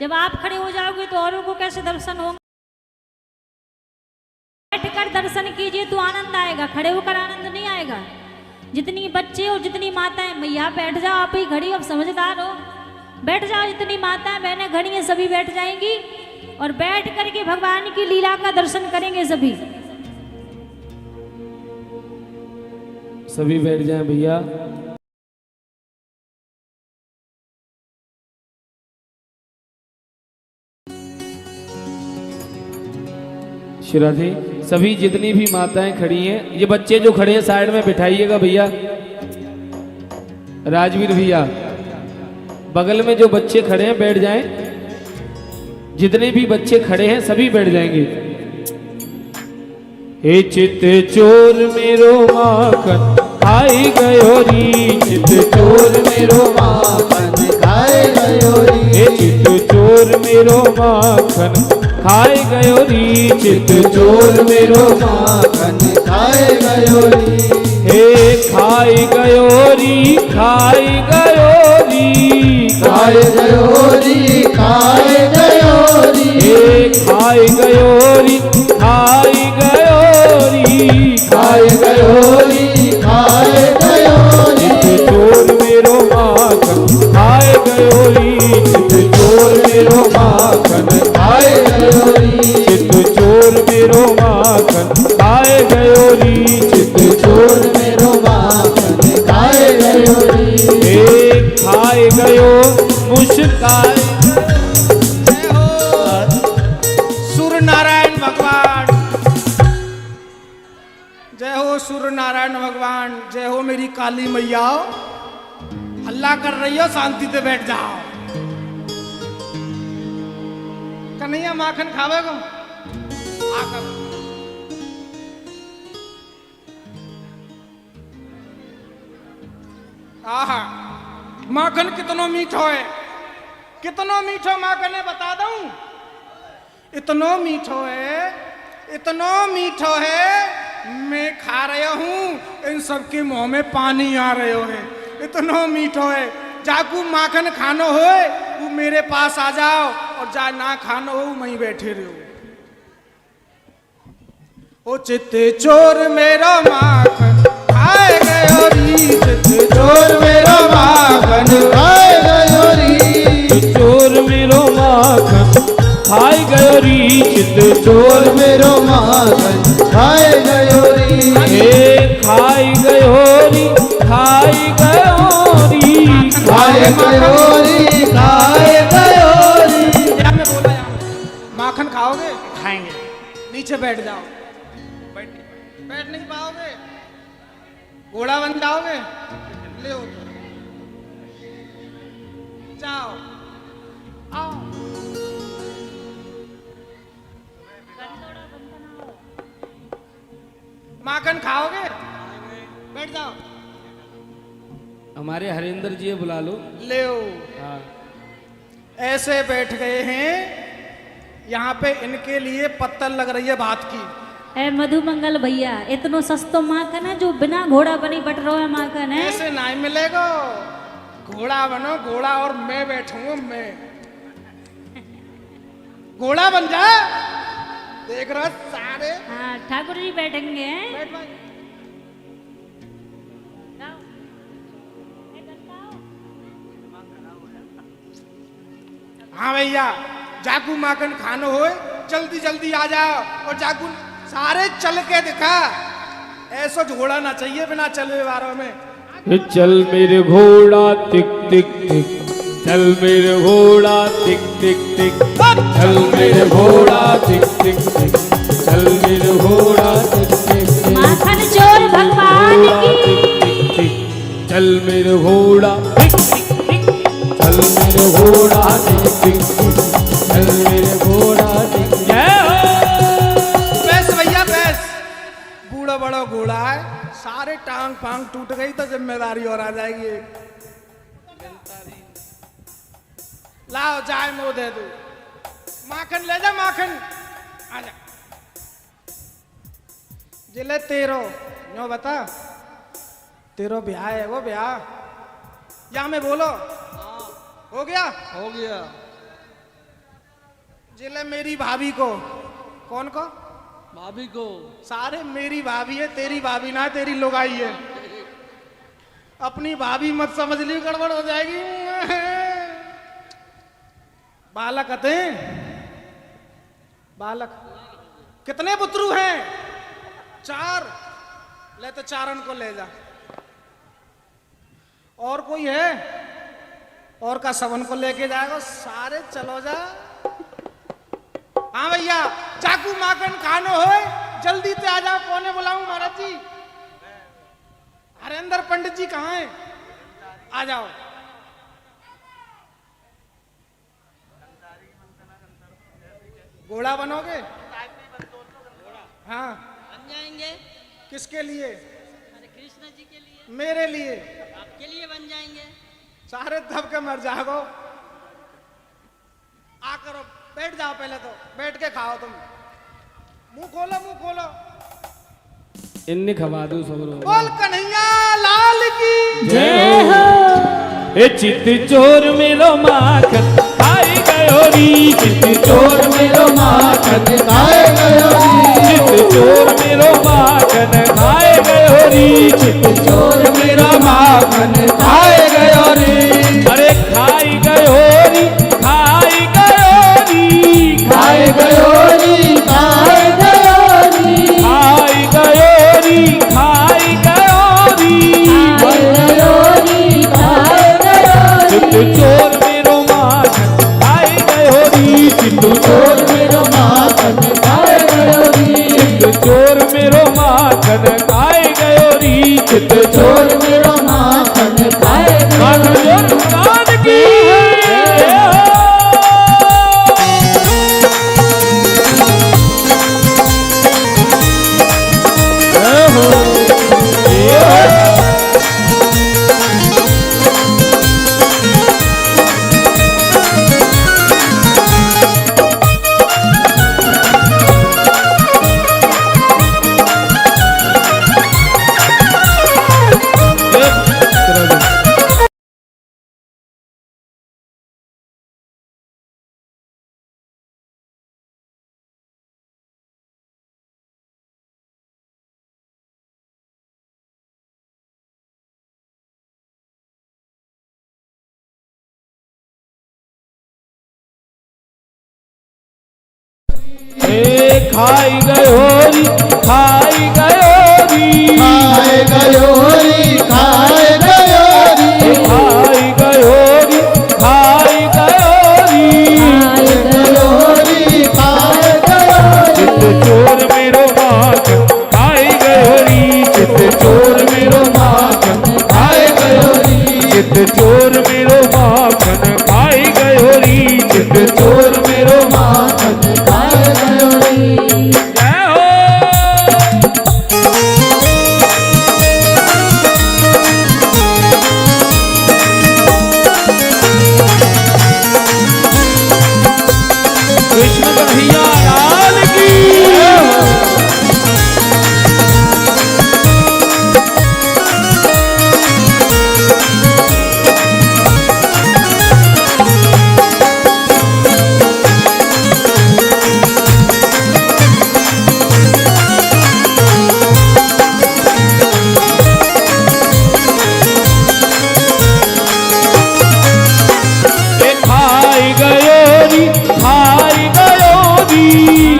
जब आप खड़े हो जाओगे तो औरों को कैसे दर्शन होंगे? बैठकर दर्शन कीजिए तो आनंद आएगा, खड़े होकर आनंद नहीं आएगा। जितनी बच्चे और जितनी माताएं, मैया बैठ जाओ, आप ही खड़ी हो, अब समझदार हो, बैठ जाओ। जितनी माताएं बहनें खड़ी हैं सभी बैठ जाएंगी और बैठ करके भगवान की लीला का दर्शन करेंगे सभी। सभी बैठ जाएं भैया। श्रीराधे, सभी जितनी भी माताएं खड़ी हैं, ये बच्चे जो खड़े हैं साइड में बिठाइएगा भैया। राजवीर भैया, बगल में जो बच्चे खड़े हैं बैठ जाएं, जितने भी बच्चे खड़े हैं सभी बैठ जाएंगे। हे चित चोर मेरो माखन खाई गयो री, चित चोर मेरो माखन खाए गयो री, हे चित चोर मेरो माखन खाई गयो री, चित चोर मेरो माखन खाए गयो री, हे खाई गयो री, खाई गयो री, खाए गयो री, खाए गयो री, हे खाई गयो री, खाई गयो री, खाए गयो री, खाए गयो री, चित चोर मेरो माखन खाए गयो री, चित चोर मेरो माखन खाए गयो री, चित चोर मेरो माखन खाए गयो री, चित चोर मेरो माखन खाए गयो री, हे खाए गयो मुस्काए। जय हो सूर्य नारायण भगवान, जय हो सूर्य नारायण भगवान, जय हो मेरी काली मैया। हल्ला कर रही हो, शांति से बैठ जाओ। कन्हैया माखन खावेगो आकर। आहा, माखन कितनो मीठो है, कितनो मीठो माखन है, बता दूं। इतनो मीठो है, इतनो मीठो है, मैं खा रहा हूं, इन सबके मुंह में पानी आ रहे हो है। इतनो मीठो है, जाकू माखन खानो हो वो मेरे पास आ जाओ, और जा ना खानो हो वहीं बैठे रहो। ओ चित्ते चोर मेरो माखन खाए गयो री, चित्ते चोर मेरो माखन खाए गयो री, चोर मेरो माखन खाए गयो री, चित चोर मेरो माखन खाए गयो री हे खाई गयो री खाई गयो री खाए गयो री खाए गयो री। या मैं बोला या माखन खाओगे? खाएंगे। नीचे बैठ जाओ। बैठ नहीं पाओगे? घोड़ा बन जाओगे? ले जाओ आओ। माखन खाओगे? बैठ जाओ। हमारे हरिंदर जी बुला लो। ले हाँ। ऐसे बैठ गए हैं, यहाँ पे इनके लिए पत्तल लग रही है भात की। ए मधुमंगल भैया, इतनो सस्तो माखन है जो बिना घोड़ा बनी बट रहा है माखन है। ऐसे नहीं मिलेगा। घोड़ा बनो घोड़ा और मैं बैठूंगा मैं। घोड़ा बन जा। देख रहा सारे। हाँ ठाकुर जी बैठेंगे। बैठ भाई। हाँ भैया, जाकू माखन खानो हो, जल्दी जल्दी आ जाओ। और जाकू सारे चल के दिखा। ऐसा घोड़ा ना चाहिए बिना चले वारों में। ये चल मेरे घोड़ा टिक टिक टिक, चल मेरे घोड़ा टिक टिक टिक, चल मेरे घोड़ा टिक टिक टिक, चल मेरे घोड़ा टिक टिक टिक, माखन चोर भगवान की। टिक टिक, चल मेरे घोड़ा टिक टिक टिक, चल मेरे घोड़ा टिक टिक टिक, चल मेरे घोड़ा टिक। जय हो। बैस भैया बैस। बूढ़ा बड़ा घोड़ा है, सारे टांग फांग टूट गई तो जिम्मेदारी और आ जाएगी। लाओ चाय मो दे दो। माखन ले जा माखन। आ जा। जिले तेरो नो बता, तेरो ब्याह है वो ब्याह या मैं बोलो हो गया? हो गया। जिले मेरी भाभी को। कौन को? भाभी को। सारे मेरी भाभी है, तेरी भाभी ना, तेरी लुगाई है। अपनी भाभी मत समझ ली, गड़बड़ हो जाएगी। बालक आते बालक कितने पुत्रु हैं? 4। ले तो चारण को ले जा। और कोई है? और का सबन को लेके जाएगा। सारे चलो जा। हाँ भैया, चाकू माखन खानो हो, जल्दी से आ जाओ। कौन है बुलाऊं? महाराज जी। हरेंद्र पंडित जी कहाँ हैं? आ जाओ। घोड़ा बनोगे? हाँ बन जाएंगे। किसके लिए? अरे कृष्ण जी के लिए। मेरे लिए। आपके लिए बन जाएंगे। सारे दब के मर जाओ। आ करो, बैठ जाओ। पहले तो बैठ के खाओ तुम। मुंह खोलो, मुंह खोलो। इन्ने खवा दो सब लोग। बोल कन्हैया लाल की जय हो। ए चित चोर मेरो माखन खाई गयो री, चित चोर मेरो माखन खाए गयो री चित चोर मेरो माखन खाए गयो री, चित चोर मेरो माखन खाए गयो री अरे खाई गयो री खाई गयो री खाए गयो री खाए गयो री खाई गयो री खाई गयो री खाए गयो री चित चोर मेरो माखन खाई गयो री, चित चोर मेरो माखन खाए गयो री चित चोर मेरो माखन खाई गयो री, चित चोर मेरो माखन खाई गयोरी खाई गयोरी खाए गयोरी खाए गयोरी खाई गयोरी खाई गयोरी खाए गयोरी चित चोर मेरो माखन खाई गयोरी चित चोर मेरो माखन खाए गयोरी चित चोर मेरो माखन खाई गयोरी चित चोर मेरो माखन खाए गयोरी जय हो। कृष्ण कन्हैया लाल की खाई गयोरी खाई गयोरी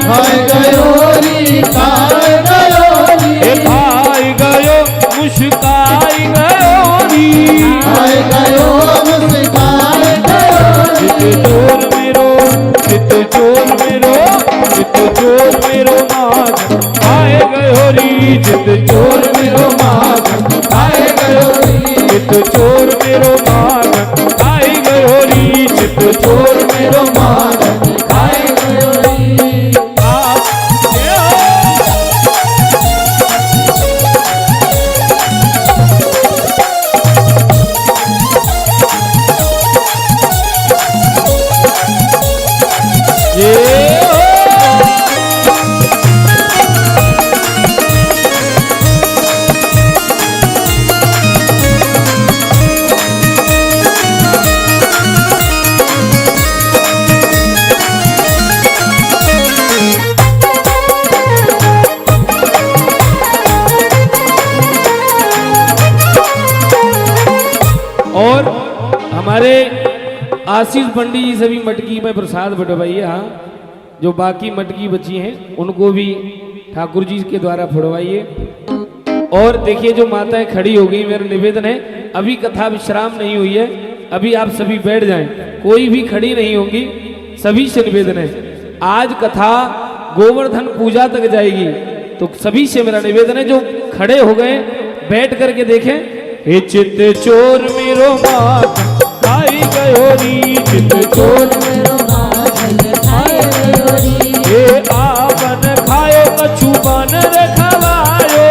खाए गयोरी खाए गयोरी खाई गयो मुस्काई गयोरी खाए गयो मुस्काए गयोरी चित चोर मेरो चित चोर मेरो चित चोर मेरो माखन खाए गयोरी चित चोर मेरो माखन खाए गयोरी चित चोर मेरो माखन खाई गयोरी चित चोर मेरो माखन खाए गयोरी आप जय हो। ये हो। और हमारे आशीष पंडित जी सभी मटकी में प्रसाद बटवाइए। हाँ, जो बाकी मटकी बची हैं उनको भी ठाकुर जी के द्वारा फोड़वाइए। और देखिए जो माताएं खड़ी हो गई, मेरा निवेदन है अभी कथा विश्राम नहीं हुई है, अभी आप सभी बैठ जाएं, कोई भी खड़ी नहीं होगी, सभी से निवेदन है। आज कथा गोवर्धन पूजा तक जाएगी, तो सभी से मेरा निवेदन है जो खड़े हो गए बैठ करके देखें। हे चित चोर मेरो माखन खाई गयोरी चित चोर मेरो माखन खाए गयोरी हे आपन खायो कछु बानर खवायो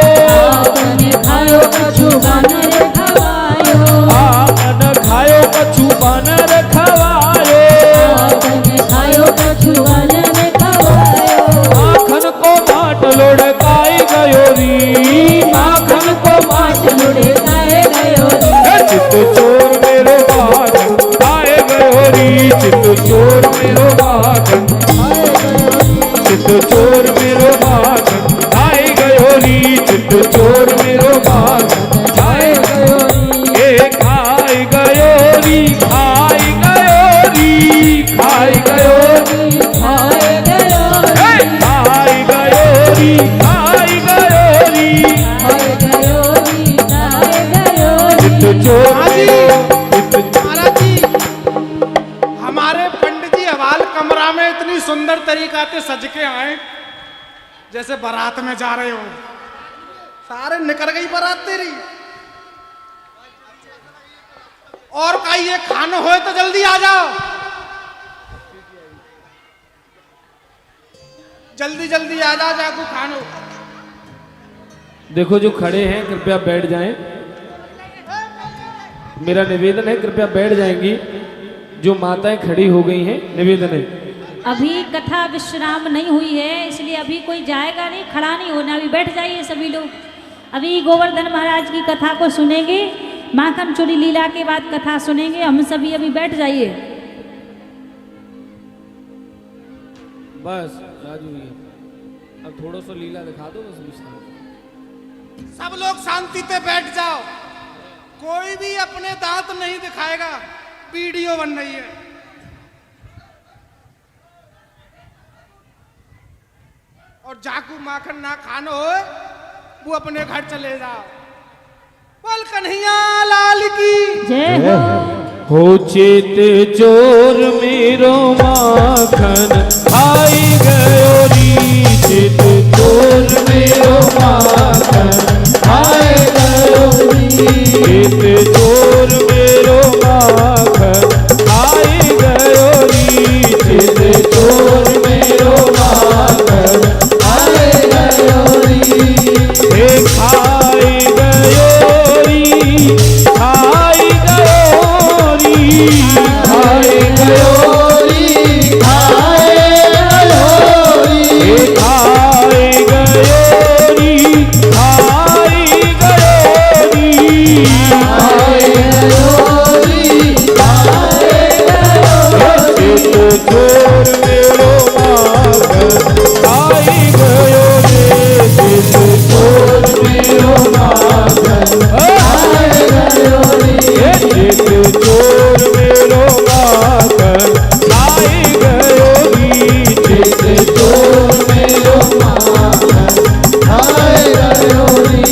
आपने खायो कछु बानर खवायो आपन खायो कछु बानर खवायो आपने खायो कछु बानर खवायो माखन को माट लुढ़काई गयोरी माखन को माट लुढ़काए गयोरी चित चोर मेरो माखन खाए गयोरी चित चोर मेरो माखन चित चोर मेरो माखन खाए गयोरी चित चोर मेरो माखन खाए गयोरी ए खाई गयोरी खाई गयोरी खाई गयोरी खाए गयोरी खाई गयोरी खाई गयोरी खाए गयोरी खाए गयोरी चित चोर मेरो महाराज जी, हमारे पंडित जी हवाल कमरा में इतनी सुंदर तरीका से सज के आए जैसे बारात में जा रहे हो। सारे निकल गई बारात तेरी। और का ये खाना हो तो जल्दी आ जाओ, जल्दी जल्दी आ जाओ, जाको खानो। देखो जो खड़े हैं कृपया बैठ जाएं, मेरा निवेदन है कृपया बैठ जाएंगी। जो माताएं खड़ी हो गई हैं निवेदन है अभी कथा विश्राम नहीं हुई है, इसलिए अभी कोई जाएगा नहीं, खड़ा नहीं होना, अभी बैठ जाइए सभी लोग। अभी गोवर्धन महाराज की कथा को सुनेंगे, माखन चोरी लीला के बाद कथा सुनेंगे, हम सभी अभी बैठ जाइए। बस राजू जी अब थोड़ा सा लीला दिखा दो बस विश्राम। सब लोग शांति से बैठ जाओ, कोई भी अपने दांत नहीं दिखाएगा, वीडियो बन रही है। जाकू माखन ना खानो हो वो अपने घर चले जाओ। बोल कन्हैया लाल की जय हो। हो चेत चोर मेरो माखन खाई गयो री, चेत चोर मेरो माखन खाई गयो री, चेत चोर मेरो माखन खाई गयो री, चेत चोर मेरो माखन खाई गयो री, हे खाई गयो री, खाई गयो री, खाई गयो री, खाई गयो री, हे खाई गयो री, खाई गयो री, खाई गयो री, खाई गयो री, चित चोर मेरो माखन खाई गयो रे, चित चोर मेरो माखन खाई गयो रे, चित चोर मेरो माखन खाई गयो री, चित चोर मेरो माखन खाई गयो री,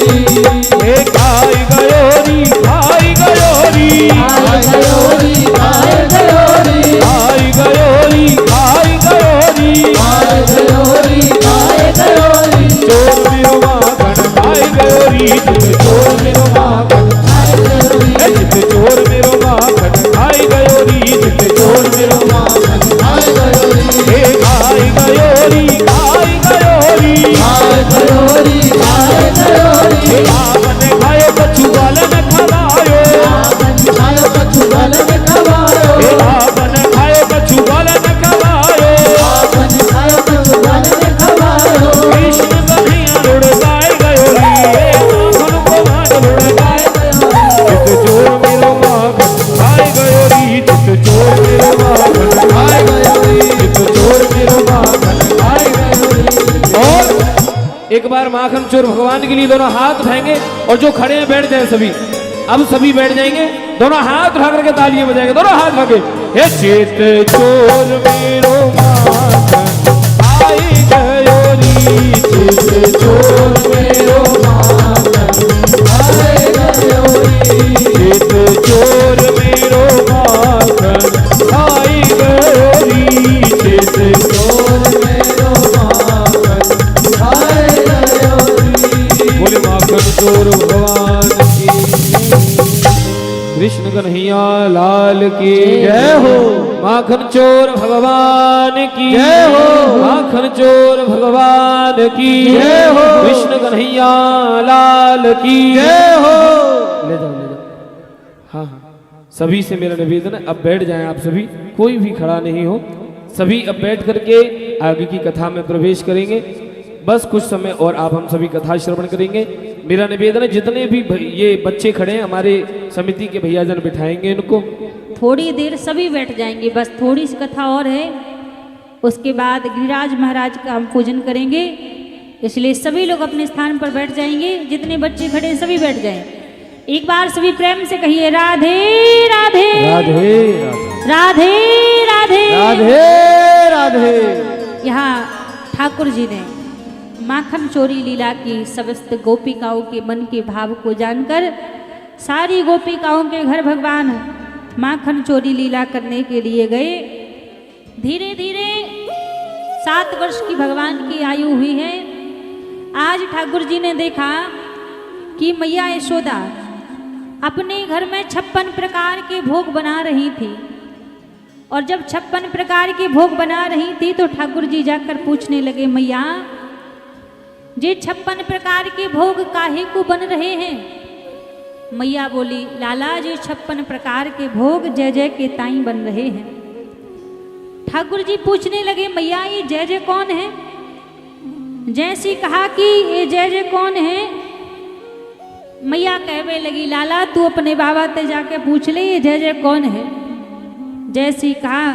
हे खाई गयो री, खाई गयो री, खाई गयो री, खाई गयो री, खाई गयो री, खाई गयो री, खाई गयो री, खाई गयो री, चोर मेरो माखन खाई गयो री, चित चोर मेरो माखन खाई गयो री, चित चोर मेरो माखन खाई गयो री, चित चोर मेरो माखन खाई गयो री, हे खाई गयो री, खाई गयो री, खाई गयो री, खाई गयो री, हे आपने खायो कछु बालन खवायो, आपने खायो कछु बालन खवायो, हे आपने खायो कछु बालन खवायो, आपने खायो कछु बालन खवायो, कृष्ण कन्हैया लुढ़ गाय गयो री, हे माखन को मान लुढ़ गाय गयो री, चित चोर मेरो माखन खाई गयो री, चित चोर मेरो माखन खाई गयो री, चित चोर मेरो माखन खाई गयो री। और एक बार माखन चोर भगवान के लिए दोनों हाथ उठाएंगे और जो खड़े हैं बैठ जाए सभी। अब सभी बैठ जाएंगे, दोनों हाथ उठा करके तालियां बजाएंगे, दोनों हाथ उठा के, हे चित चोर मेरो माखन खाई गयो री, चित चोर मेरो माखन खाई गयो री, चित चोर मेरो माखन खाई गयो री, चित चोर मेरो माखन खाई गयो री। बोले माखन चोर भगवान की, कृष्ण कन्हैया लाल की जय हो, माखन चोर भगवान की जय हो, माखन चोर भगवान की जय हो, कृष्ण कन्हैया लाल की जय हो। ले जाओ ले जाओ। हाँ हाँ, सभी से मेरा निवेदन है, अब बैठ जाएं आप सभी, कोई भी खड़ा नहीं हो, सभी अब बैठ करके आगे की कथा में प्रवेश करेंगे। बस कुछ समय और आप हम सभी कथा श्रवण करेंगे। मेरा निवेदन है, जितने भी ये बच्चे खड़े हैं हमारे समिति के भैयाजन बिठाएंगे इनको। थोड़ी देर सभी बैठ जाएंगे, बस थोड़ी सी कथा और है, उसके बाद गिरिराज महाराज का हम पूजन करेंगे, इसलिए सभी लोग अपने स्थान पर बैठ जाएंगे। जितने बच्चे खड़े हैं सभी बैठ जाएं। एक बार सभी प्रेम से कहिए राधे राधे राधे राधे राधे राधे राधे। यहाँ ठाकुर जी ने माखन चोरी लीला की समस्त गोपिकाओं के मन के भाव को जानकर सारी गोपिकाओं के घर भगवान माखन चोरी लीला करने के लिए गए। धीरे धीरे 7 वर्ष की भगवान की आयु हुई है। आज ठाकुर जी ने देखा कि मैया यशोदा अपने घर में 56 प्रकार के भोग बना रही थी, और जब 56 प्रकार के भोग बना रही थी तो ठाकुर जी जाकर पूछने लगे, मैया जे 56 प्रकार के भोग काहे को बन रहे हैं? मैया बोली, लाला जी 56 प्रकार के भोग जय जय के ताई बन रहे हैं। ठाकुर जी पूछने लगे, मैया ये जय जय कौन है? जैसी कहा कि ये जय जय कौन है, मैया कहने लगी, लाला तू अपने बाबा ते जाके पूछ ले ये जय जय कौन है। जैसी कहा,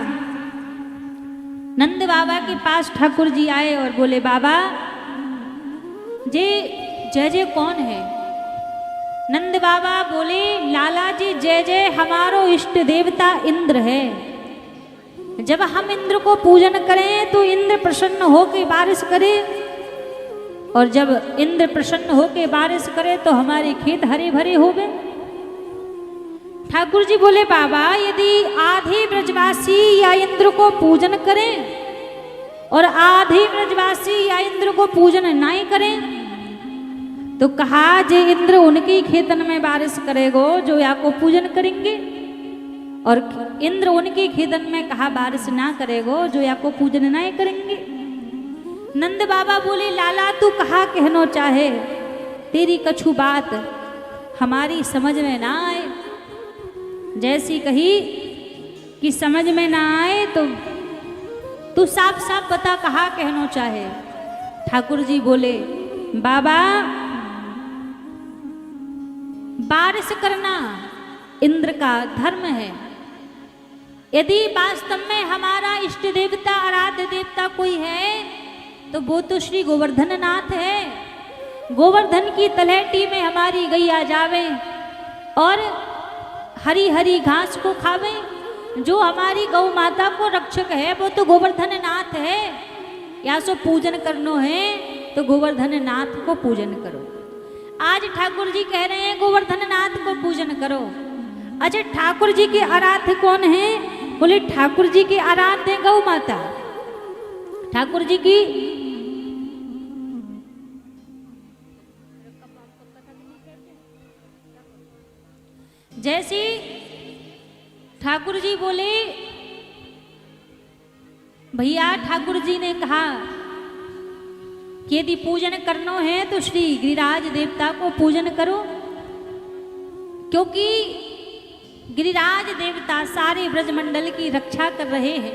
नंद बाबा के पास ठाकुर जी आए और बोले, बाबा जे जय जय कौन है? नंद बाबा बोले, लाला जी जय जय हमारो इष्ट देवता इंद्र है। जब हम इंद्र को पूजन करें तो इंद्र प्रसन्न हो के बारिश करे, और जब इंद्र प्रसन्न होके बारिश करे तो हमारे खेत हरे भरे हो गए। ठाकुर जी बोले बाबा यदि आधे ब्रजवासी या इंद्र को पूजन करें और आधे ब्रजवासी या इंद्र को पूजन नहीं करें तो कहा जे इंद्र उनके खेतन में बारिश करेगो जो या को पूजन करेंगे, और इंद्र उनके खेतन में कहा बारिश ना करेगो जो या को पूजन नहीं करेंगे। नंद बाबा बोले लाला तू कहा कहना चाहे, तेरी कछु बात हमारी समझ में ना आए। जैसी कही कि समझ में ना आए तो तू साफ साफ बता कहा कहना चाहे। ठाकुर जी बोले बाबा बारिश करना इंद्र का धर्म है। यदि वास्तव में हमारा इष्ट देवता आराध्य देवता कोई है तो वो तो श्री गोवर्धन नाथ है। गोवर्धन की तलहटी में हमारी गैया जावे और हरी हरी घास को खावे। जो हमारी गौ माता को रक्षक है वो तो गोवर्धन नाथ है। या सो पूजन करनो है तो गोवर्धन नाथ को पूजन करो। आज ठाकुर जी कह रहे हैं गोवर्धन नाथ को पूजन करो। अच्छा ठाकुर जी के आराध्य कौन है? बोले ठाकुर जी के आराध्य गौ माता। ठाकुर जी की जैसी ठाकुर जी बोले भैया ठाकुर जी ने कहा कि यदि पूजन करना है तो श्री गिरिराज देवता को पूजन करो, क्योंकि गिरिराज देवता सारे ब्रजमंडल की रक्षा कर रहे हैं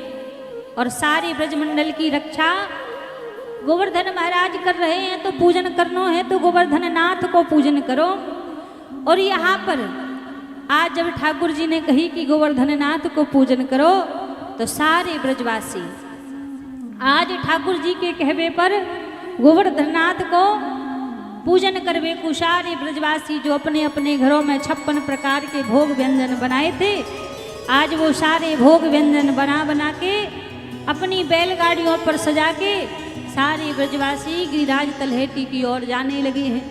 और सारे ब्रजमंडल की रक्षा गोवर्धन महाराज कर रहे हैं। तो पूजन करना है तो गोवर्धन नाथ को पूजन करो। और यहाँ पर आज जब ठाकुर जी ने कही कि गोवर्धन नाथ को पूजन करो तो सारे ब्रजवासी आज ठाकुर जी के कहवे पर गोवर्धन नाथ को पूजन करवे को सारे ब्रजवासी जो अपने अपने घरों में 56 प्रकार के भोग व्यंजन बनाए थे, आज वो सारे भोग व्यंजन बना बना के अपनी बैलगाड़ियों पर सजा के सारे ब्रजवासी गिरिराज तलहटी की ओर जाने लगे हैं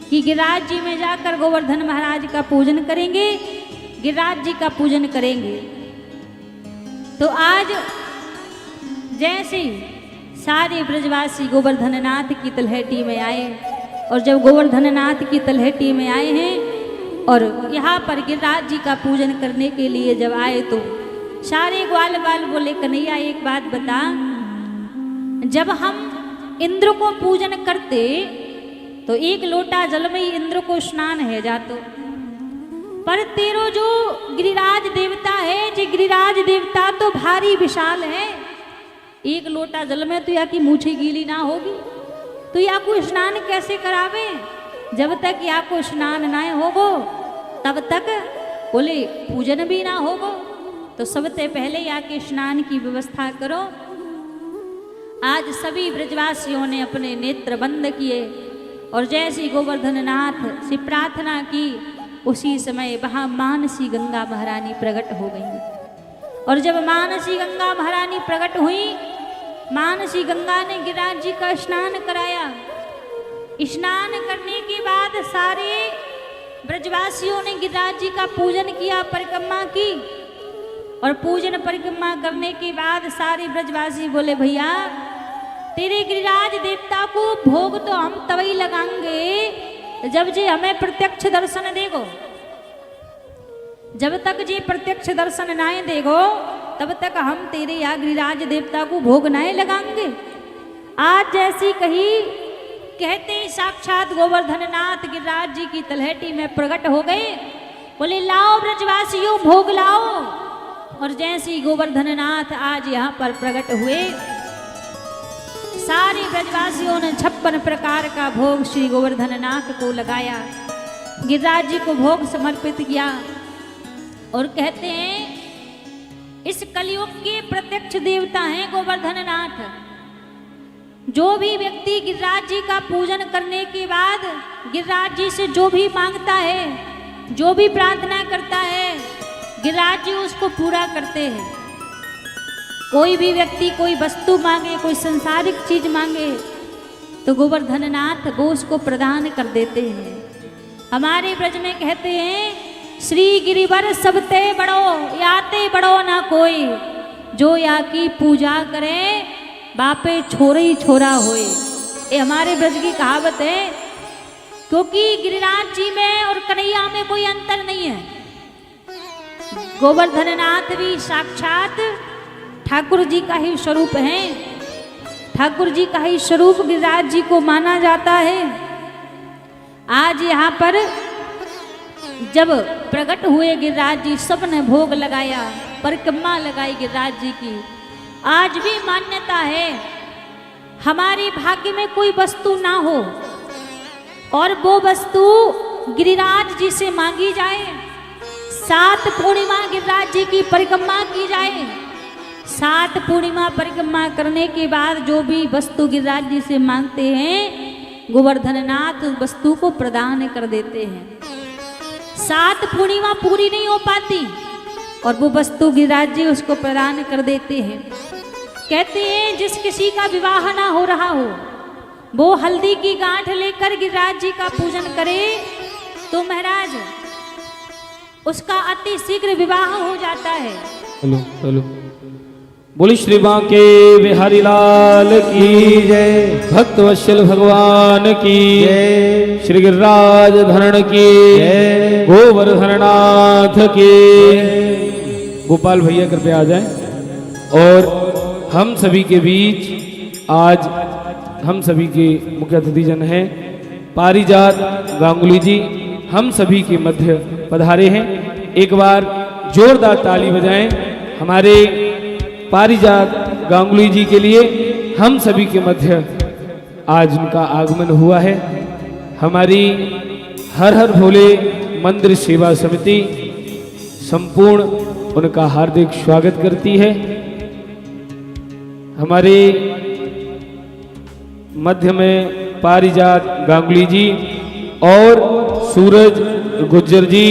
कि गिरिराज जी में जाकर गोवर्धन महाराज का पूजन करेंगे, गिरिराज जी का पूजन करेंगे। तो आज जैसे सारे ब्रजवासी गोवर्धन नाथ की तलहटी में आए और जब गोवर्धन नाथ की तलहटी में आए हैं और यहाँ पर गिरिराज जी का पूजन करने के लिए जब आए तो सारे ग्वाल बाल बोले कन्हैया एक बात बता, जब हम इंद्र को पूजन करते तो एक लोटा जल में ही इंद्र को स्नान है जातो, पर तेरो जो गिरिराज देवता है जो गिरिराज देवता तो भारी विशाल है, एक लोटा जल में तो या की मूछे गीली ना होगी तो या को स्नान कैसे करावे? जब तक या को स्नान ना होगो तब तक बोले पूजन भी ना होगो। तो सबसे पहले या के स्नान की व्यवस्था करो। आज सभी ब्रजवासियों ने अपने नेत्र बंद किए और जैसी गोवर्धन नाथ से प्रार्थना की उसी समय वहाँ मानसी गंगा महारानी प्रकट हो गई। और जब मानसी गंगा महारानी प्रकट हुई, मानसी गंगा ने गिरिराज जी का स्नान कराया। स्नान करने के बाद सारे ब्रजवासियों ने गिरिराज जी का पूजन किया, परिक्रमा की। और पूजन परिक्रमा करने के बाद सारे ब्रजवासी बोले भैया तेरे गिरिराज देवता को भोग तो हम तभी लगाएंगे जब जी हमें प्रत्यक्ष दर्शन देगो। जब तक जी प्रत्यक्ष दर्शन ना देगो तब तक हम तेरे या गिरिराज देवता को भोग नहीं लगाएंगे। आज जैसी कही कहते साक्षात गोवर्धन नाथ गिरिराज जी की तलहटी में प्रकट हो गए। बोले लाओ ब्रजवासियों भोग लाओ। और जैसी गोवर्धन नाथ आज यहाँ पर प्रकट हुए, सारे ब्रजवासियों ने 56 प्रकार का भोग श्री गोवर्धन नाथ को लगाया, गिरिराज जी को भोग समर्पित किया। और कहते हैं इस कलयुग के प्रत्यक्ष देवता हैं गोवर्धन नाथ। जो भी व्यक्ति गिरिराज जी का पूजन करने के बाद गिरिराज जी से जो भी मांगता है, जो भी प्रार्थना करता है, गिरिराज जी उसको पूरा करते हैं। कोई भी व्यक्ति कोई वस्तु मांगे, कोई संसारिक चीज मांगे तो गोवर्धन नाथ वो उसको प्रदान कर देते हैं। हमारे ब्रज में कहते हैं श्री गिरिवर सबते बड़ो याते बड़ो ना कोई, जो या की पूजा करे बापे छोरे ही छोरा होए। ये हमारे ब्रज की कहावत है, क्योंकि गिरिराज जी में और कन्हैया में कोई अंतर नहीं है। गोवर्धन नाथ भी साक्षात ठाकुर जी का ही स्वरूप है, ठाकुर जी का ही स्वरूप गिरिराज जी को माना जाता है। आज यहाँ पर जब प्रकट हुए गिरिराज जी, सबने भोग लगाया, परिक्रमा लगाई गिरिराज जी की। आज भी मान्यता है हमारे भाग्य में कोई वस्तु ना हो और वो वस्तु गिरिराज जी से मांगी जाए, 7 पूर्णिमा गिरिराज जी की परिक्रमा की जाए। 7 पूर्णिमा परिक्रमा करने के बाद जो भी वस्तु गिरिराज जी से मांगते हैं, गोवर्धन नाथ वस्तु को प्रदान कर देते हैं। 7 पूर्णिमा पूरी नहीं हो पाती और वो वस्तु गिरिराज जी उसको प्रदान कर देते हैं। कहते हैं जिस किसी का विवाह ना हो रहा हो, वो हल्दी की गांठ लेकर गिरिराज जी का पूजन करे तो महाराज उसका अति शीघ्र विवाह हो जाता है। हेलो हेलो, बोली श्री बांके बिहारी लाल की जय, भक्त वत्सल भगवान की जय, श्री गिरिराज धरण की जय, गोवर्धन नाथ की। गोपाल भैया कृपया आ जाएं। और हम सभी के बीच आज हम सभी के मुख्य अतिथि जन हैं पारिजात गांगुली जी, हम सभी के मध्य पधारे हैं। एक बार जोरदार ताली बजाएं हमारे पारिजात गांगुली जी के लिए। हम सभी के मध्य आज उनका आगमन हुआ है। हमारी हर हर भोले मंदिर सेवा समिति संपूर्ण उनका हार्दिक स्वागत करती है। हमारे मध्य में पारिजात गांगुली जी और सूरज गुज्जर जी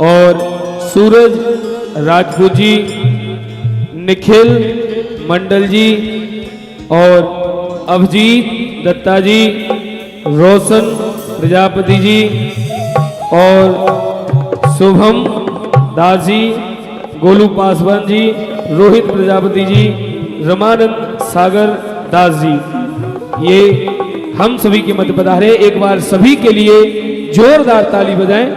और सूरज राजपूत जी, निखिल मंडल जी और अभिजीत दत्ता जी, रोशन प्रजापति जी और शुभम दास जी, गोलू पासवान जी, रोहित प्रजापति जी, रमानंद सागर दास जी, ये हम सभी के मध्य पधारे। एक बार सभी के लिए जोरदार ताली बजाएं।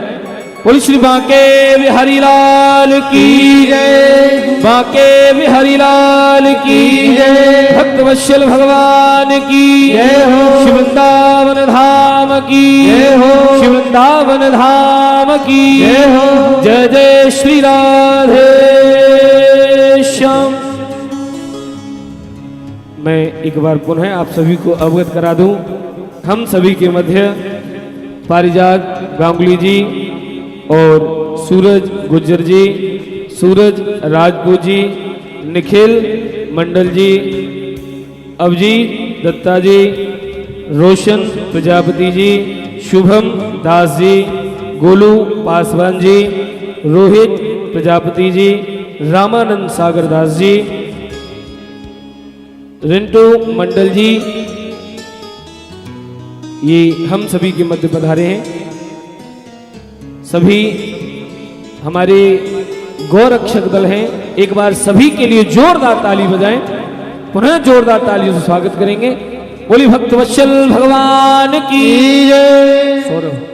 बोली श्री बांके बिहारी लाल की जय, बांके बिहारी लाल की जय, भक्त वत्सल भगवान की जय हो, शिव वृंदावन धाम की जय हो, शिव वृंदावन धाम की जय हो। जय जय श्री राधे श्याम। मैं एक बार पुनः आप सभी को अवगत करा दूं, हम सभी के मध्य पारिजात गांगुली जी और सूरज गुज्जर जी, सूरज राजपूत जी, निखिल मंडल जी, अभिजीत दत्ता जी, रोशन प्रजापति जी, शुभम दास जी, गोलू पासवान जी, रोहित प्रजापति जी, रामानंद सागर दास जी, रिंटू मंडल जी, ये हम सभी के मध्य पधारे हैं। सभी हमारे गौरक्षक दल हैं। एक बार सभी के लिए जोरदार ताली बजाएं, पुनः जोरदार ताली से स्वागत करेंगे। बोली भक्त वत्सल भगवान की जय। सौरभ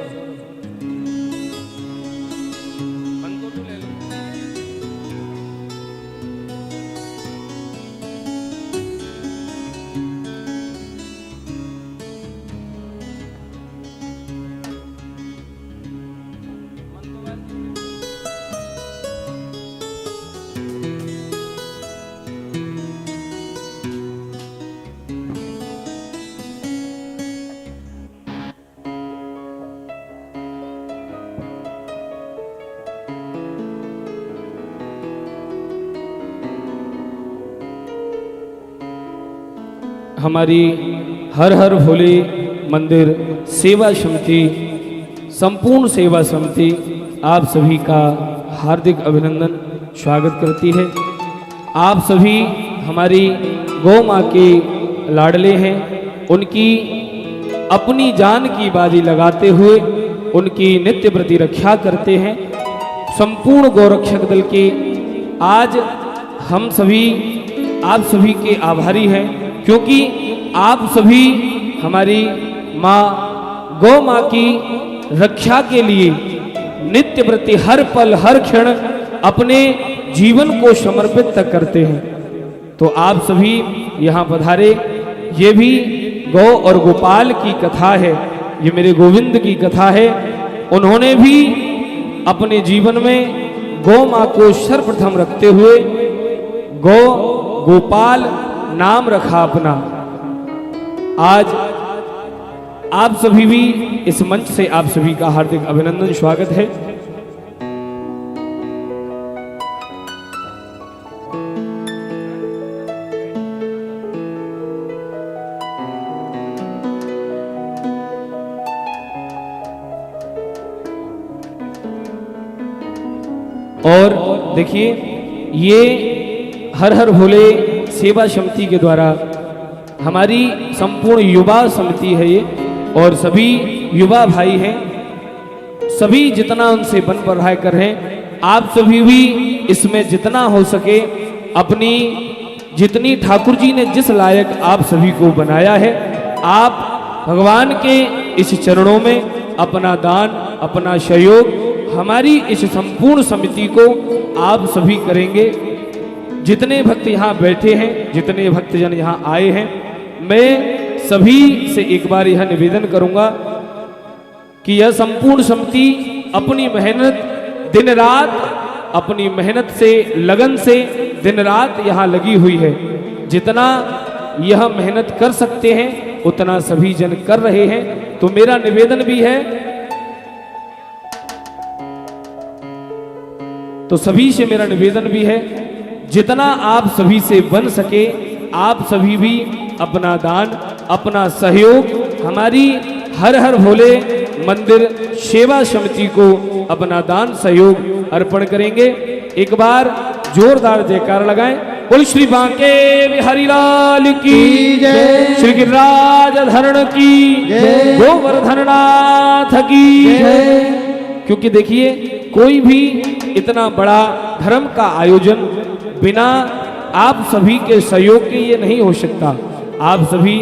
हमारी हर हर भोले मंदिर सेवा समिति, संपूर्ण सेवा समिति आप सभी का हार्दिक अभिनंदन स्वागत करती है। आप सभी हमारी गौ माँ के लाडले हैं। उनकी अपनी जान की बाजी लगाते हुए उनकी नित्य प्रति रक्षा करते हैं। संपूर्ण गौरक्षक दल के आज हम सभी आप सभी के आभारी हैं, क्योंकि आप सभी हमारी माँ गौ माँ की रक्षा के लिए नित्य प्रति हर पल हर क्षण अपने जीवन को समर्पित तक करते हैं। तो आप सभी यहाँ पधारे, ये भी गौ और गोपाल की कथा है, ये मेरे गोविंद की कथा है। उन्होंने भी अपने जीवन में गौ माँ को सर्वप्रथम रखते हुए गौ गोपाल नाम रखा अपना। आज आप सभी भी इस मंच से आप सभी का हार्दिक अभिनंदन स्वागत है। और देखिए, ये हर हर भोले सेवा समिति के द्वारा हमारी संपूर्ण युवा समिति है ये, और सभी युवा भाई हैं, सभी जितना उनसे बन पढ़ाई कर रहे हैं। आप सभी भी इसमें जितना हो सके अपनी जितनी ठाकुर जी ने जिस लायक आप सभी को बनाया है, आप भगवान के इस चरणों में अपना दान अपना सहयोग हमारी इस संपूर्ण समिति को आप सभी करेंगे। जितने भक्त यहाँ बैठे हैं, जितने भक्तजन यहाँ आए हैं, मैं सभी से एक बार यह निवेदन करूंगा कि यह संपूर्ण समिति अपनी मेहनत दिन रात, अपनी मेहनत से लगन से दिन रात यहाँ लगी हुई है। जितना यह मेहनत कर सकते हैं उतना सभी जन कर रहे हैं। तो मेरा निवेदन भी है, तो सभी से मेरा निवेदन भी है, जितना आप सभी से बन सके आप सभी भी अपना दान अपना सहयोग हमारी हर हर भोले मंदिर सेवा समिति को अपना दान सहयोग अर्पण करेंगे। एक बार जोरदार जयकार लगाएं। बोल श्री बांके बिहारी लाल की जय, श्री गिरिराज धरण की जय, गोवर्धन नाथ की जय। क्योंकि देखिए, कोई भी इतना बड़ा धर्म का आयोजन बिना आप सभी के सहयोग के ये नहीं हो सकता। आप सभी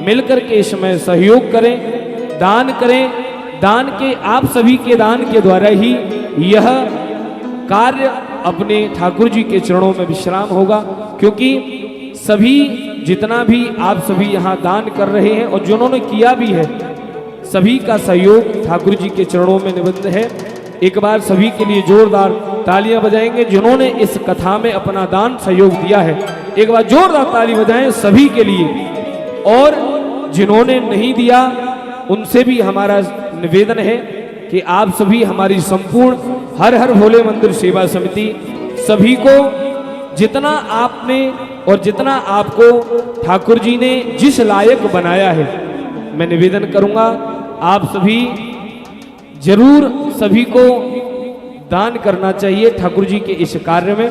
मिलकर के इसमें सहयोग करें, दान करें। दान के आप सभी के दान के द्वारा ही यह कार्य अपने ठाकुर जी के चरणों में विश्राम होगा। क्योंकि सभी जितना भी आप सभी यहाँ दान कर रहे हैं और जिन्होंने किया भी है, सभी का सहयोग ठाकुर जी के चरणों में निबद्ध है। एक बार सभी के लिए जोरदार तालियां बजाएंगे जिन्होंने इस कथा में अपना दान सहयोग दिया है। एक बार जोरदार ताली बजाएं सभी के लिए, और जिन्होंने नहीं दिया उनसे भी हमारा निवेदन है कि आप सभी हमारी संपूर्ण हर हर भोले मंदिर सेवा समिति सभी को जितना आपने और जितना आपको ठाकुर जी ने जिस लायक बनाया है, मैं निवेदन करूंगा आप सभी जरूर सभी को दान करना चाहिए ठाकुर जी के इस कार्य में।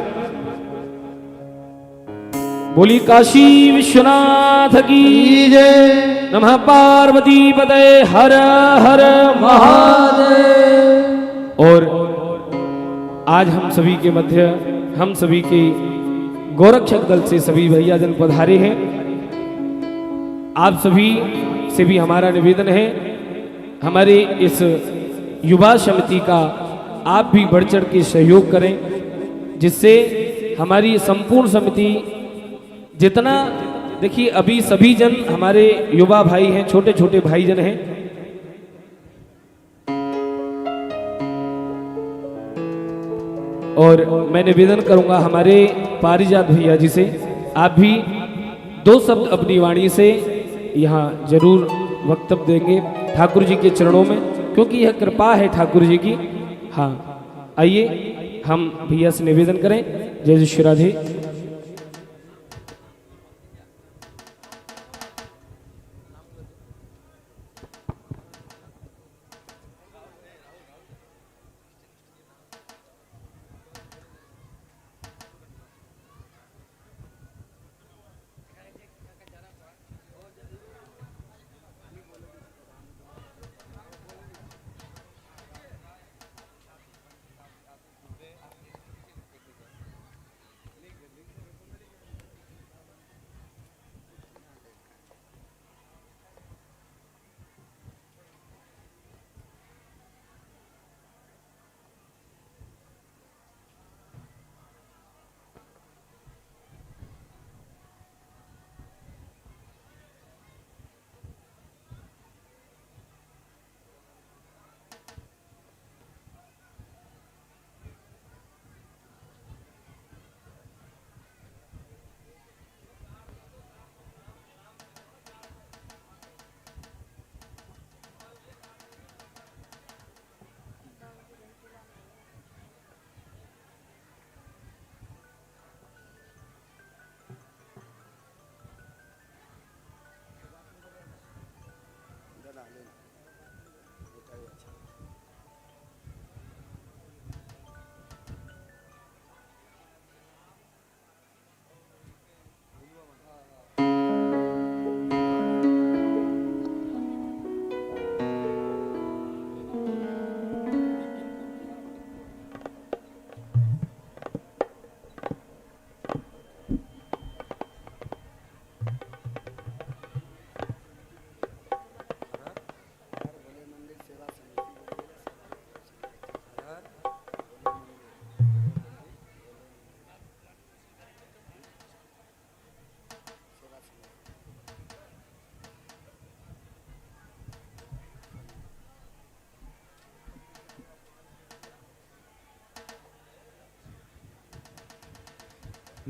बोली काशी विश्वनाथ की जय। नमः पार्वती पते हर हर महादेव। और आज हम सभी के मध्य हम सभी के गोरक्षक दल से सभी भैया जन पधारे हैं। आप सभी से भी हमारा निवेदन है, हमारे इस युवा समिति का आप भी बढ़ चढ़ के सहयोग करें, जिससे हमारी संपूर्ण समिति जितना, देखिए अभी सभी जन हमारे युवा भाई हैं, छोटे छोटे भाई जन हैं। और मैं निवेदन करूंगा हमारे पारिजात भैया जी से, आप भी दो शब्द अपनी वाणी से यहाँ जरूर वक्तव्य देंगे ठाकुर जी के चरणों में, क्योंकि यह कृपा है ठाकुर जी की। हाँ, आइए हम भैया से निवेदन करें। जय श्री राधे।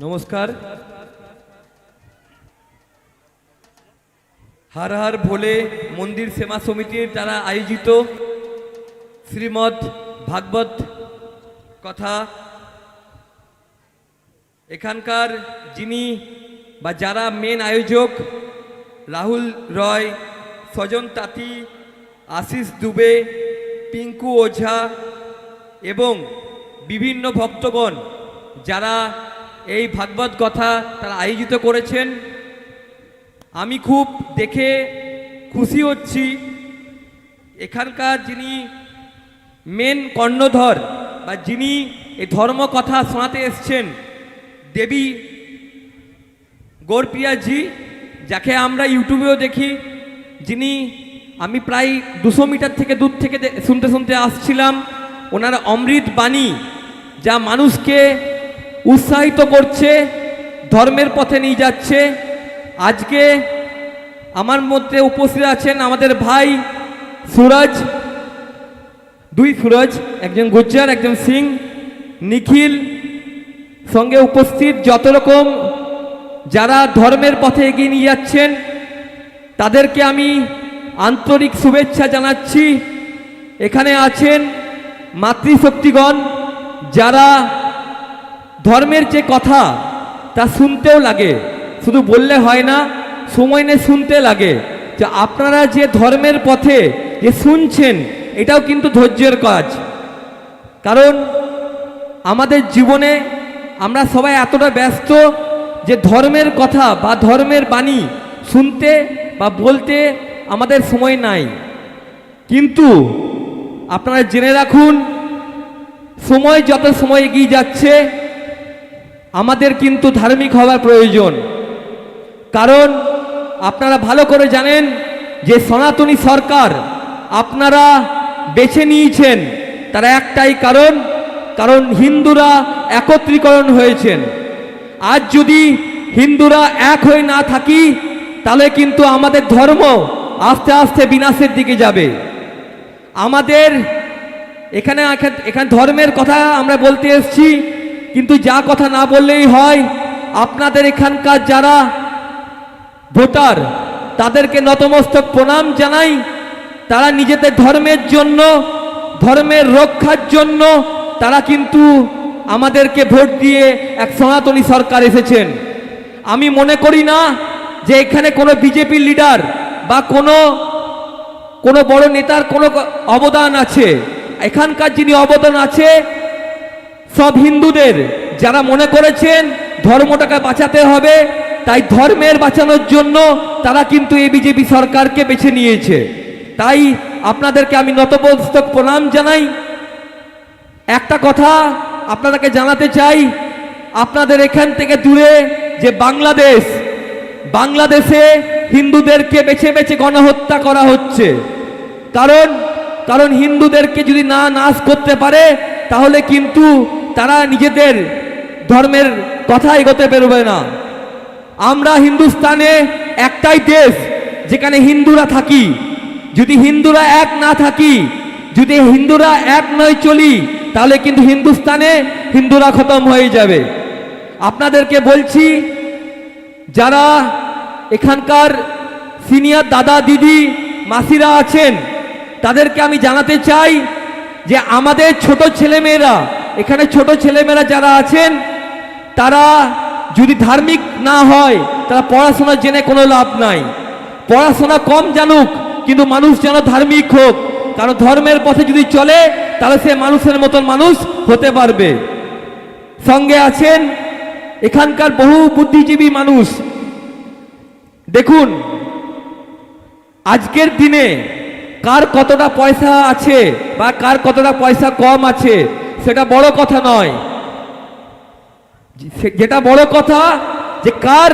নমস্কার। হর হর ভোলে মন্দির সেবা সমিতির দ্বারা আয়োজিত শ্রীমদ্ ভাগবত কথা, এখানকার যিনি বা যারা মেন আয়োজক রাহুল রয়, স্বজন তাঁতি, আশিস দুবে, পিঙ্কু ওঝা এবং বিভিন্ন ভক্তগণ যারা এই ভাগবত কথা তারা আয়োজিত করেছেন, আমি খুব দেখে খুশি হচ্ছি। এখানকার যিনি মেন কর্ণধর বা যিনি এই ধর্ম কথা শোনাতে এসছেন, দেবী গৌরপ্রিয়াজি, যাকে আমরা ইউটিউবেও দেখি, যিনি আমি প্রায় 200 মিটার থেকে দূর থেকে শুনতে শুনতে আসছিলাম। ওনার অমৃত বাণী যা মানুষকে উৎসাহিত করছে, ধর্মের পথে নিয়ে যাচ্ছে। আজকে আমার মধ্যে উপস্থিত আছেন আমাদের ভাই সুরজ, দুই সুরজ, একজন গুজ্জার একজন সিং, নিখিল, সঙ্গে উপস্থিত যত রকম যারা ধর্মের পথে এগিয়ে নিয়ে যাচ্ছেন তাদেরকে আমি আন্তরিক শুভেচ্ছা জানাচ্ছি। এখানে আছেন মাতৃশক্তিগণ, যারা ধর্মের যে কথা তা শুনতেও লাগে, শুধু বললে হয় না, সময় নিয়ে শুনতে লাগে। যে আপনারা যে ধর্মের পথে যে শুনছেন, এটাও কিন্তু ধৈর্যের কাজ। কারণ আমাদের জীবনে আমরা সবাই এতটা ব্যস্ত যে ধর্মের কথা বা ধর্মের বাণী শুনতে বা বলতে আমাদের সময় নাই। কিন্তু আপনারা জেনে রাখুন, সময় যত সময় এগিয়ে যাচ্ছে আমাদের কিন্তু ধার্মিক হওয়ার প্রয়োজন। কারণ আপনারা ভালো করে জানেন যে সনাতনী সরকার আপনারা বেছে নিয়েছেন, তারা একটাই কারণ হিন্দুরা একত্রীকরণ হয়েছেন। আজ যদি হিন্দুরা এক হয়ে না থাকি, তাহলে কিন্তু আমাদের ধর্ম আস্তে আস্তে বিনাশের দিকে যাবে। আমাদের এখানে ধর্মের কথা আমরা বলতে এসেছি, কিন্তু যা কথা না বললেই হয়। আপনাদের এখানকার যারা ভোটার, তাদেরকে নতমস্তক প্রণাম জানাই। তারা নিজেদের ধর্মের জন্য, ধর্মের রক্ষার জন্য তারা কিন্তু আমাদেরকে ভোট দিয়ে এক সনাতনী সরকার এসেছেন। আমি মনে করি না যে এখানে কোনো বিজেপি লিডার বা কোনো বড় নেতার কোনো অবদান আছে। এখানকার যিনি অবদান আছে সব হিন্দুদের, যারা মনে করেছেন ধর্মটাকে বাঁচাতে হবে, তাই ধর্মের বাঁচানোর জন্য তারা কিন্তু এই বিজেপি সরকারকে বেছে নিয়েছে। তাই আপনাদেরকে আমি নতমস্তক প্রণাম জানাই। একটা কথা আপনাদেরকে জানাতে চাই, আপনাদের এখান থেকে দূরে যে বাংলাদেশে হিন্দুদেরকে বেছে বেছে গণহত্যা করা হচ্ছে। কারণ হিন্দুদেরকে যদি না নাশ করতে পারে, তাহলে কিন্তু তারা নিজেদের ধর্মের কথা এগোতে বেরোবে না। আমরা হিন্দুস্তানে একটাই দেশ যেখানে হিন্দুরা থাকি। যদি হিন্দুরা এক না থাকি, যদি হিন্দুরা এক নয় চলি, তাহলে কিন্তু হিন্দুস্তানে হিন্দুরা খতম হয়ে যাবে। আপনাদেরকে বলছি, যারা এখানকার সিনিয়র দাদা দিদি মাসিরা আছেন, তাদেরকে আমি জানাতে চাই যে আমাদের ছোট ছেলেমেয়েরা, এখানে ছোট ছেলেমেয়েরা যারা আছেন, তারা যদি ধার্মিক না হয়, তারা পড়াশোনা জেনে কোনো লাভ নাই। পড়াশোনা কম জানুক, কিন্তু মানুষ যেন ধার্মিক হোক। কারণ ধর্মের পথে যদি চলে, তাহলে সে মানুষের মতন মানুষ হতে পারবে। সঙ্গে আছেন এখানকার বহু বুদ্ধিজীবী মানুষ। দেখুন, আজকের দিনে কার কতটা পয়সা আছে বা কার কতটা পয়সা কম আছে, সেটা বড় কথা নয়। যেটা বড় কথা যে কার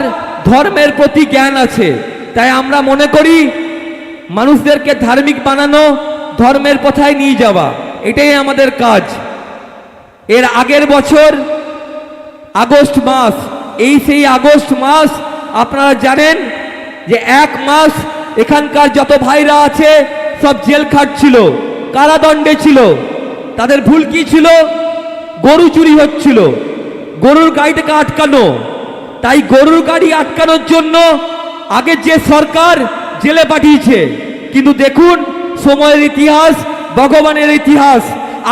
ধর্মের প্রতি জ্ঞান আছে। তাই আমরা মনে করি মানুষদেরকে ধার্মিক বানানো, ধর্মের পথায় নিয়ে যাওয়া, এটাই আমাদের কাজ। এর আগের বছর আগস্ট মাস, সেই আগস্ট মাস আপনারা জানেন যে 1 মাস এখানকার যত ভাইরা আছে সব জেল খাটছিল, কারাদণ্ডে ছিল। তাদের ভুল কি ছিল? গরু চুরি হচ্ছিল। গরুর গাড়িটাকে আটকানো। তাই গরুর গাড়ি আটকানোর জন্য আগে যে সরকার জেলে পাঠিয়েছে, কিন্তু দেখুন সময়ের ইতিহাস, ভগবানের ইতিহাস।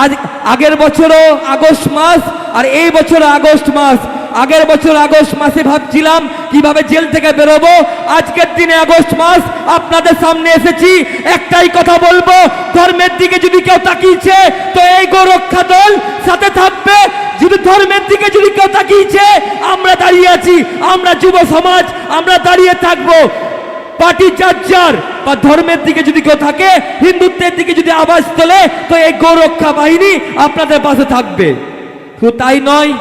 আজ আগের বছরও আগস্ট মাস আর এই বছর আগস্ট মাস। আগের বছর আগস্ট মাসে ভাবছিলাম কিভাবে জেল থেকে বেরোবো, আজকের দিনে আগস্ট মাস আপনাদের সামনে এসেছি। একটাই কথা বলবো, ধর্মের দিকে যদি কেউ তাকিয়েছে তো এই গোরক্ষা দল সাথে থাকবে। যদি ধর্মের দিকে যদি কেউ তাকিয়েছে, আমরা দাঁড়িয়ে আছি, আমরা যুব সমাজ, আমরা দাঁড়িয়ে থাকবো। পার্টি যার বা ধর্মের দিকে যদি কেউ থাকে, হিন্দুত্বের দিকে যদি আওয়াজ তোলে, তো এই গোরক্ষা বাহিনী আপনাদের পাশে থাকবে। শুধু তাই নয়,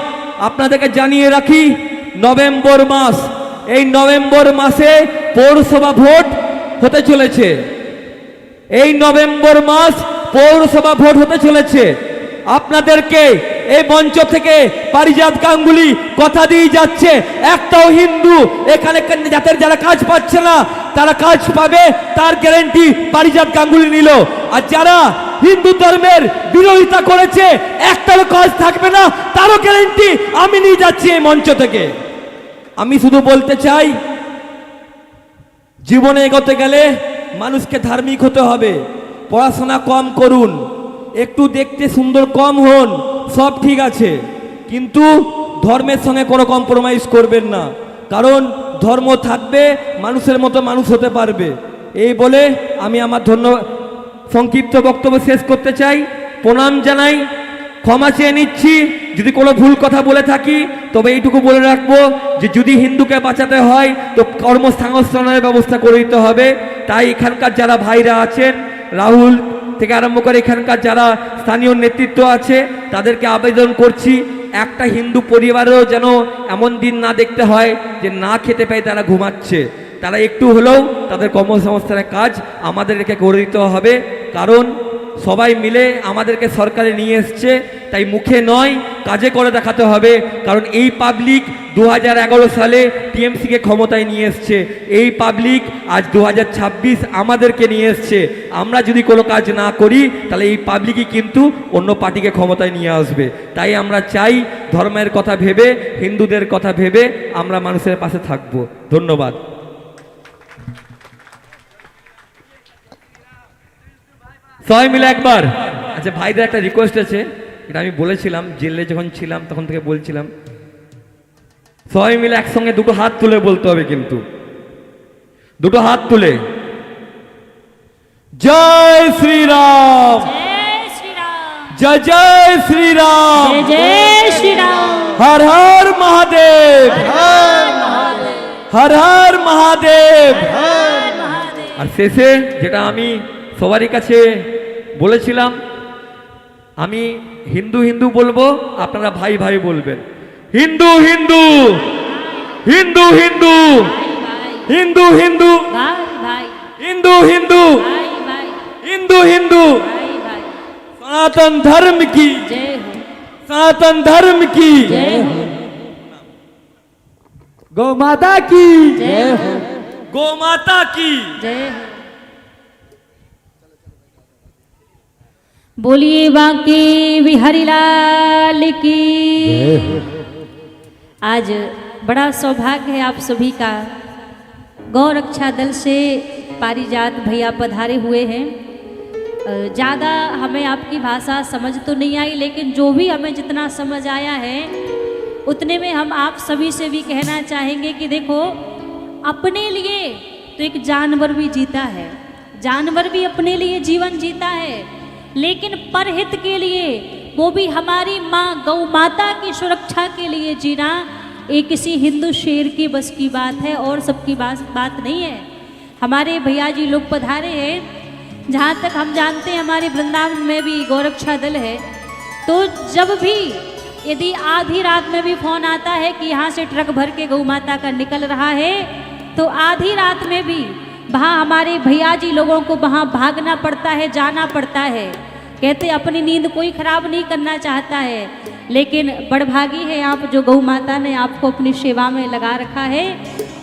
আপনাদেরকে জানিয়ে রাখি, নভেম্বর মাস, এই নভেম্বর মাসে পৌরসভা ভোট হতে চলেছে। এই নভেম্বর মাস পৌরসভা ভোট হতে চলেছে। আপনাদেরকে এই মঞ্চ থেকে পারিজাত গাঙ্গুলি কথা দিয়ে যাচ্ছে, একটাও হিন্দু এখানে যাদের যারা কাজ পাচ্ছে না তারা কাজ পাবে, তার গ্যারান্টি পারিজাত গাঙ্গুলি নিল। আর যারা হিন্দু ধর্মের বিরোধিতা করেছে, একটারও কাজ থাকবে না, তারও গ্যারান্টি আমি নিয়ে যাচ্ছি এই মঞ্চ থেকে। আমি শুধু বলতে চাই, জীবনে এগোতে গেলে মানুষকে ধার্মিক হতে হবে। পড়াশোনা কম করুন, একটু দেখতে সুন্দর কম হন, সব ঠিক আছে, কিন্তু ধর্মের সঙ্গে কোনো কম্প্রোমাইজ করবেন না। কারণ ধর্ম থাকবে, মানুষের মতো মানুষ হতে পারবে। এই বলে আমি আমার সংক্ষিপ্ত বক্তব্য শেষ করতে চাই। প্রণাম জানাই, ক্ষমা চেয়ে নিচ্ছি যদি কোনো ভুল কথা বলে থাকি। তবে এইটুকু বলে রাখবো যে যদি হিন্দুকে বাঁচাতে হয় তো কর্মসংস্থানের ব্যবস্থা করে দিতে হবে। তাই এখানকার যারা ভাইরা আছেন, রাহুল থেকে আরম্ভ করে এখানকার যারা স্থানীয় নেতৃত্ব আছে, তাদেরকে আবেদন করছি, একটা হিন্দু পরিবারেও যেন এমন দিন না দেখতে হয় যে না খেতে পেয়ে তারা ঘুমাচ্ছে। তারা একটু হলেও তাদের কর্মসংস্থানের কাজ আমাদেরকে করে দিতে হবে। কারণ সবাই মিলে আমাদেরকে সরকারে নিয়ে এসছে, তাই মুখে নয় কাজে করে দেখাতে হবে। কারণ এই পাবলিক 2011 সালে টিএমসিকে ক্ষমতায় নিয়ে এসছে, এই পাবলিক আজ 2026 আমাদেরকে নিয়ে এসছে। আমরা যদি কোনো কাজ না করি তাহলে এই পাবলিকই কিন্তু অন্য পার্টিকে ক্ষমতায় নিয়ে আসবে। তাই আমরা চাই ধর্মের কথা ভেবে, হিন্দুদের কথা ভেবে আমরা মানুষের পাশে থাকব। ধন্যবাদ। সবাই মিলে একবার, আচ্ছা ভাইদের একটা রিকোয়েস্ট আছে, এটা আমি বলেছিলাম জেলে যখন ছিলাম তখন থেকে বলছিলাম, সবাই মিলে একসঙ্গে দুটো হাত তুলে বলতে হবে, কিন্তু দুটো হাত তুলে জয় শ্রীরাম, जय श्री राम, জয় জয় শ্রীরাম, जय जय श्री राम, হর হর মহাদেব, হর হর মহাদেব। আর শেষে যেটা আমি সবারই কাছে বলেছিলাম, আমি হিন্দু হিন্দু বলবো, আপনারা ভাই ভাই বলবেন। হিন্দু হিন্দু, হিন্দু হিন্দু, হিন্দু হিন্দু, भाई भाई, हिंदू हिंदू, भाई भाई, हिंदू हिंदू, भाई भाई, सनातन धर्म की, जय हो, सनातन धर्म की, जय हो, गौ माता की, जय हो, गौ माता की। जय हो। बोलिए बांके बिहारी लाल की। आज बड़ा सौभाग्य है आप सभी का, गौ रक्षा दल से पारिजात भैया पधारे हुए हैं। ज़्यादा हमें आपकी भाषा समझ तो नहीं आई, लेकिन जो भी हमें जितना समझ आया है उतने में हम आप सभी से भी कहना चाहेंगे कि देखो, अपने लिए तो एक जानवर भी जीता है, जानवर भी अपने लिए जीवन जीता है, लेकिन परहित के लिए वो भी हमारी माँ गौ माता की सुरक्षा के लिए जीना ये किसी हिंदू शेर की बस की बात है और सबकी बात नहीं है। हमारे भैया जी लोग पधारे हैं, जहाँ तक हम जानते हैं हमारे वृंदावन में भी गौरक्षा दल है। तो जब भी यदि आधी रात में भी फोन आता है कि यहाँ से ट्रक भर के गौ माता का निकल रहा है, तो आधी रात में भी वहाँ हमारे भैया जी लोगों को वहाँ भागना पड़ता है, जाना पड़ता है। कहते अपनी नींद कोई खराब नहीं करना चाहता है, लेकिन बड़भागी है आप जो गौ माता ने आपको अपनी सेवा में लगा रखा है।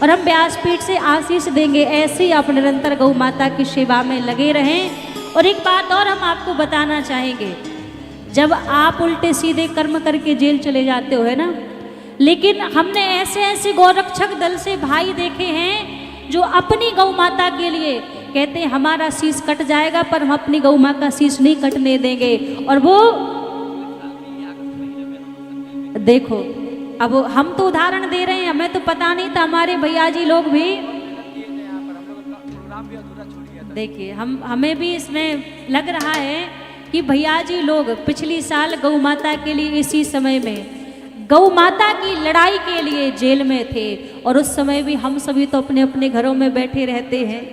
और हम व्यासपीठ से आशीष देंगे, ऐसे ही आप निरंतर गौ माता की सेवा में लगे रहें। और एक बात और हम आपको बताना चाहेंगे, जब आप उल्टे सीधे कर्म करके जेल चले जाते हो है ना, लेकिन हमने ऐसे ऐसे गौरक्षक दल से भाई देखे हैं जो अपनी गौ माता के लिए कहते हैं हमारा शीश कट जाएगा पर हम अपनी गौ माँ का शीश नहीं कटने देंगे। और वो देखो, अब हम तो उदाहरण दे रहे हैं, हमें तो पता नहीं था, हमारे भैया जी लोग भी देखिए हमें भी इसमें लग रहा है कि भैया जी लोग पिछली साल गौ माता के लिए इसी समय में गौ माता की लड़ाई के लिए जेल में थे, और उस समय भी हम सभी तो अपने अपने घरों में बैठे रहते हैं।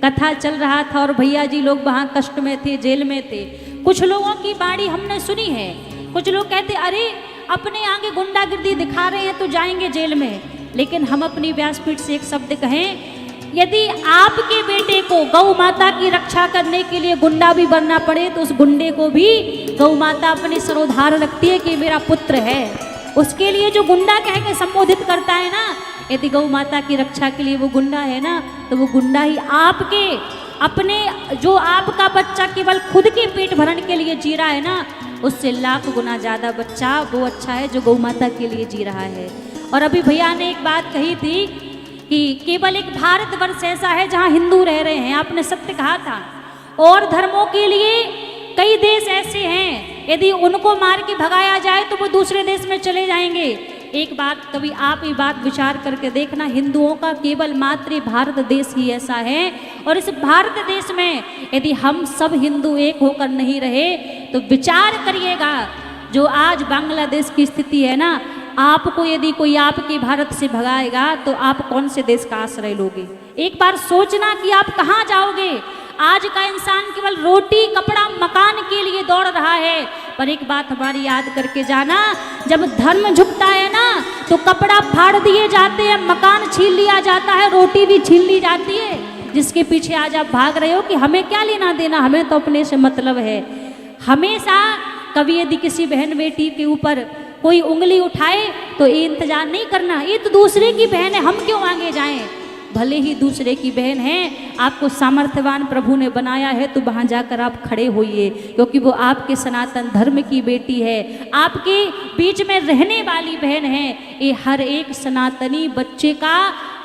कथा चल रहा था और भैया जी लोग वहाँ कष्ट में थे, जेल में थे। कुछ लोगों की बाड़ी हमने सुनी है, कुछ लोग कहते अरे अपने आगे गुंडागिर्दी दिखा रहे हैं तो जाएंगे जेल में। लेकिन हम अपनी व्यासपीठ से एक शब्द कहें, यदि आपके बेटे को गौ माता की रक्षा करने के लिए गुंडा भी बनना पड़े तो उस गुंडे को भी गौ माता अपने सरोधार रखती है कि मेरा पुत्र है। उसके लिए जो गुंडा कह के संबोधित करता है ना, यदि गौ माता की रक्षा के लिए वो गुंडा है ना, तो वो गुंडा ही आपके अपने जो आपका बच्चा केवल खुद के पेट भरण के लिए जी रहा है ना, उससे लाख गुना ज़्यादा बच्चा वो अच्छा है जो गौ माता के लिए जी रहा है। और अभी भैया ने एक बात कही थी कि केवल एक भारतवर्ष ऐसा है जहाँ हिंदू रह रहे हैं, आपने सत्य कहा था। और धर्मों के लिए कई देश ऐसे हैं, यदि उनको मार के भगाया जाए तो वो दूसरे देश में चले जाएंगे। एक बात कभी आप ये बात विचार करके देखना, हिंदुओं का केवल मात्र भारत देश ही ऐसा है, और इस भारत देश में यदि हम सब हिंदू एक होकर नहीं रहे तो विचार करिएगा, जो आज बांग्लादेश की स्थिति है ना, आपको यदि कोई आपके भारत से भगाएगा तो आप कौन से देश का आश्रय लोगे? एक बार सोचना कि आप कहाँ जाओगे। आज का इंसान केवल रोटी कपड़ा मकान के लिए दौड़ रहा है, पर एक बात हमारी याद करके जाना, जब धर्म झुकता है ना तो कपड़ा फाड़ दिए जाते हैं, मकान छीन लिया जाता है, रोटी भी छीन ली जाती है। जिसके पीछे आज आप भाग रहे हो कि हमें क्या लेना देना, हमें तो अपने से मतलब है। हमेशा कभी यदि किसी बहन बेटी के ऊपर कोई उंगली उठाए तो ये इंतजार नहीं करना, ये तो दूसरे की बहन है, हम क्यों आगे जाएं। भले ही दूसरे की बहन है, आपको सामर्थ्यवान प्रभु ने बनाया है तो वहाँ जाकर आप खड़े होइए, क्योंकि वो आपके सनातन धर्म की बेटी है, आपके बीच में रहने वाली बहन है। ये हर एक सनातनी बच्चे का,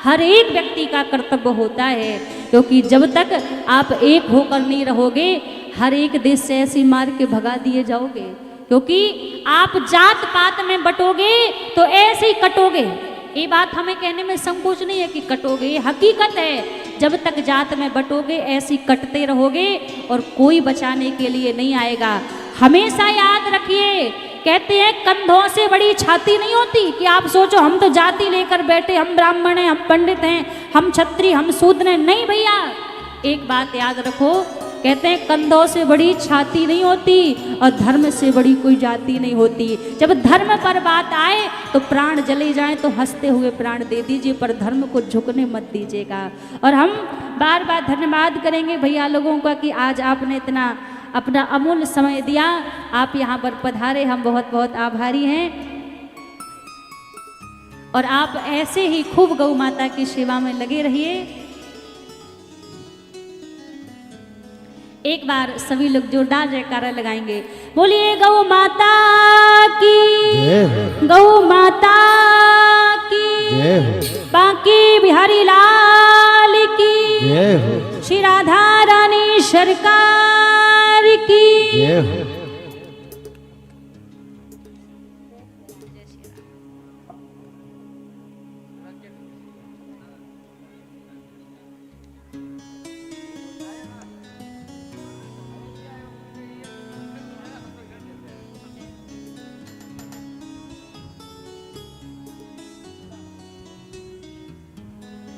हर एक व्यक्ति का कर्तव्य होता है, क्योंकि जब तक आप एक होकर नहीं रहोगे, हर एक देश से ऐसी मार के भगा दिए जाओगे। क्योंकि आप जात पात में बटोगे तो ऐसे ही कटोगे। ये बात हमें कहने में संकोच नहीं है कि कटोगे, ये हकीकत है। जब तक जात में बटोगे ऐसे ही कटते रहोगे और कोई बचाने के लिए नहीं आएगा। हमेशा याद रखिए, कहते हैं कंधों से बड़ी छाती नहीं होती, कि आप सोचो हम तो जाति लेकर बैठे, हम ब्राह्मण हैं, हम पंडित हैं, हम क्षत्रिय, हम शूद्र हैं। नहीं भैया, एक बात याद रखो, कहते हैं कंधों से बड़ी छाती नहीं होती और धर्म से बड़ी कोई जाति नहीं होती। जब धर्म पर बात आए तो प्राण जले जाए तो हंसते हुए प्राण दे दीजिए, पर धर्म को झुकने मत दीजिएगा। और हम बार बार धन्यवाद करेंगे भैया लोगों का कि आज आपने इतना अपना अमूल्य समय दिया, आप यहाँ पर पधारे, हम बहुत बहुत आभारी हैं। और आप ऐसे ही खूब गौ माता की सेवा में लगे रहिए। एक बार सभी लोग जोरदार जयकारा लगाएंगे, बोलिए गौ माता की, गौ माता की, बांके बिहारी लाल की, श्री राधा रानी सरकार की।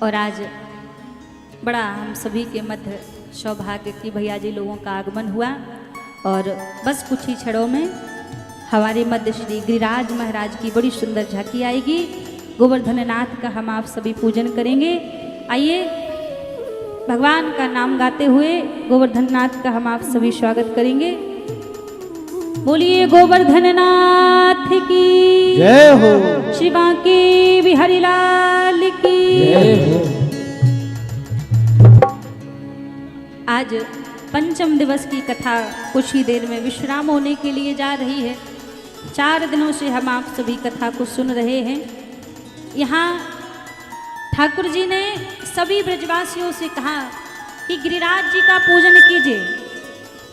और आज बड़ा हम सभी के मध्य सौभाग्य की भैया जी लोगों का आगमन हुआ, और बस कुछ ही क्षणों में हमारे मध्य श्री गिरिराज महाराज की बड़ी सुंदर झांकी आएगी। गोवर्धन नाथ का हम आप सभी पूजन करेंगे। आइए भगवान का नाम गाते हुए गोवर्धन नाथ का हम आप सभी स्वागत करेंगे। बोलिए गोवर्धन नाथ की जय हो, श्री बांके बिहारी लाल की जय हो। आज पंचम दिवस की कथा कुछ ही देर में विश्राम होने के लिए जा रही है। 4 दिनों से हम आप सभी कथा को सुन रहे हैं। यहाँ ठाकुर जी ने सभी ब्रजवासियों से कहा कि गिरिराज जी का पूजन कीजिए,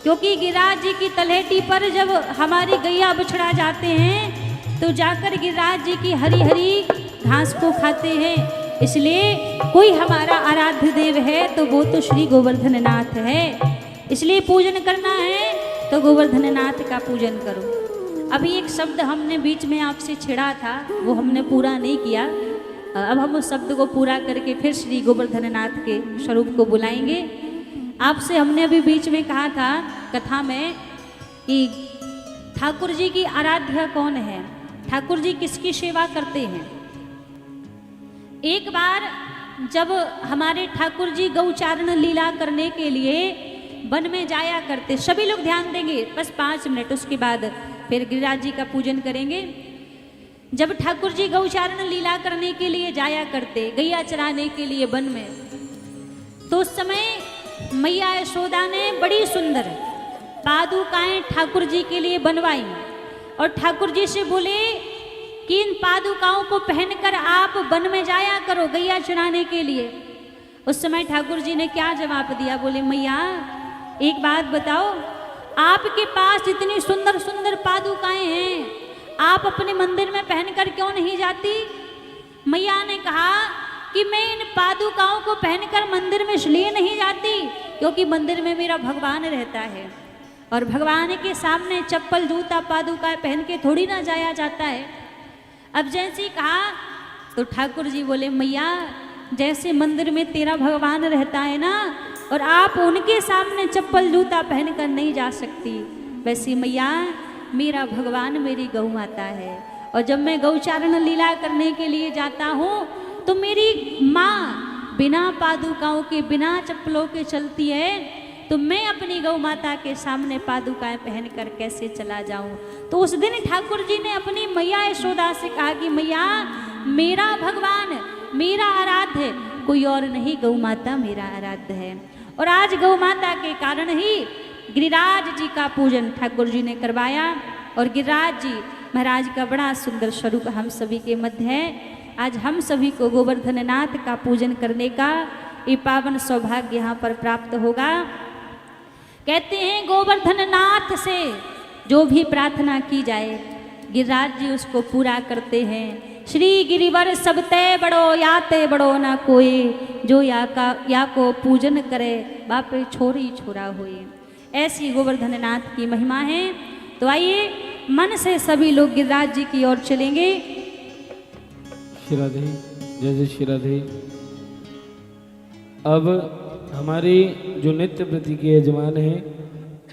क्योंकि गिरिराज जी की तलहटी पर जब हमारी गैया बछड़ा जाते हैं तो जाकर गिरिराज जी की हरी हरी घास को खाते हैं। इसलिए कोई हमारा आराध्य देव है तो वो तो श्री गोवर्धन नाथ है, इसलिए पूजन करना है तो गोवर्धन नाथ का पूजन करो। अभी एक शब्द हमने बीच में आपसे छिड़ा था, वो हमने पूरा नहीं किया। अब हम उस शब्द को पूरा करके फिर श्री गोवर्धन नाथ के स्वरूप को बुलाएंगे। आपसे हमने अभी बीच में कहा था कथा में कि ठाकुर जी की आराध्या कौन है, ठाकुर जी किसकी सेवा करते हैं। एक बार जब हमारे ठाकुर जी गौचारण लीला करने के लिए वन में जाया करते, सभी लोग ध्यान देंगे बस 5 मिनट, उसके बाद फिर गिरिराज जी का पूजन करेंगे। जब ठाकुर जी गौचारण लीला करने के लिए जाया करते, गैया चराने के लिए वन में, तो उस समय मैया यशोदा ने बड़ी सुंदर पादुकाएं ठाकुर जी के लिए बनवाई और ठाकुर जी से बोले कि इन पादुकाओं को पहनकर आप वन में जाया करो गैया चुराने के लिए। उस समय ठाकुर जी ने क्या जवाब दिया, बोले मैया एक बात बताओ, आपके पास इतनी सुंदर सुंदर पादुकाएं हैं, आप अपने मंदिर में पहनकर क्यों नहीं जाती। मैया ने कहा कि मैं इन पादुकाओं को पहनकर मंदिर में इसलिए नहीं जाती क्योंकि मंदिर में मेरा भगवान रहता है और भगवान के सामने चप्पल जूता पादुकाएं पहन के थोड़ी ना जाया जाता है। अब जैसे ही कहा तो ठाकुर जी बोले मैया जैसे मंदिर में तेरा भगवान रहता है ना और आप उनके सामने चप्पल जूता पहनकर नहीं जा सकती, वैसे मैया मेरा भगवान मेरी गौ माता है और जब मैं गौचारण लीला करने के लिए जाता हूँ तो मेरी माँ बिना पादुकाओं के बिना चप्पलों के चलती है, तो मैं अपनी गौ माता के सामने पादुकाएं पहनकर कैसे चला जाऊं। तो उस दिन ठाकुर जी ने अपनी मैया यशोदा से कहा कि मैया मेरा भगवान मेरा आराध्य कोई और नहीं, गौ माता मेरा आराध्य है। और आज गौ माता के कारण ही गिरिराज जी का पूजन ठाकुर जी ने करवाया और गिरिराज जी महाराज का बड़ा सुंदर स्वरूप हम सभी के मध्य है। आज हम सभी को गोवर्धन नाथ का पूजन करने का ये पावन सौभाग्य यहाँ पर प्राप्त होगा। कहते हैं गोवर्धन नाथ से जो भी प्रार्थना की जाए गिरिराज जी उसको पूरा करते हैं। श्री गिरिवर सबते बड़ो याते बड़ो ना कोई, जो या को पूजन करे बापे छोरी छोरा होए। ऐसी गोवर्धन नाथ की महिमा है। तो आइए मन से सभी लोग गिरिराज जी की ओर चलेंगे। श्री राधे, जय जय श्री राधे। अब हमारे जो नित्य व्रती के यजमान हैं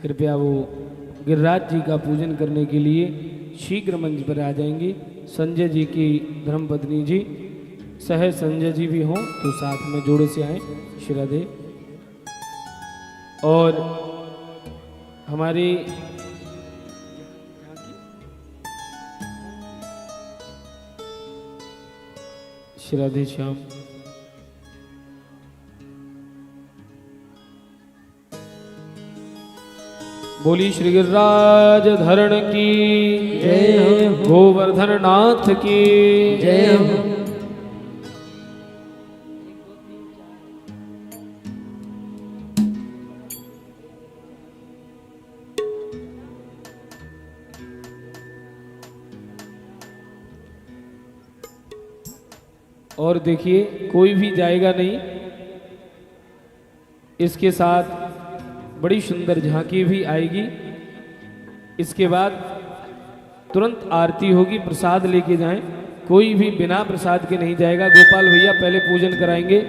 कृपया वो गिरिराज जी का पूजन करने के लिए शीघ्र मंच पर आ जाएंगे। संजय जी की धर्मपत्नी जी सह संजय जी भी हों तो साथ में जोड़े से आए। श्री राधे। और हमारी श्री राधे श्याम। बोली श्री गिरिराज धरण की जय हो, गोवर्धन नाथ की जय हो। और देखिए कोई भी जाएगा नहीं, इसके साथ बड़ी सुंदर झांकी भी आएगी। इसके बाद तुरंत आरती होगी, प्रसाद लेके जाएं, कोई भी बिना प्रसाद के नहीं जाएगा। गोपाल भैया पहले पूजन कराएंगे।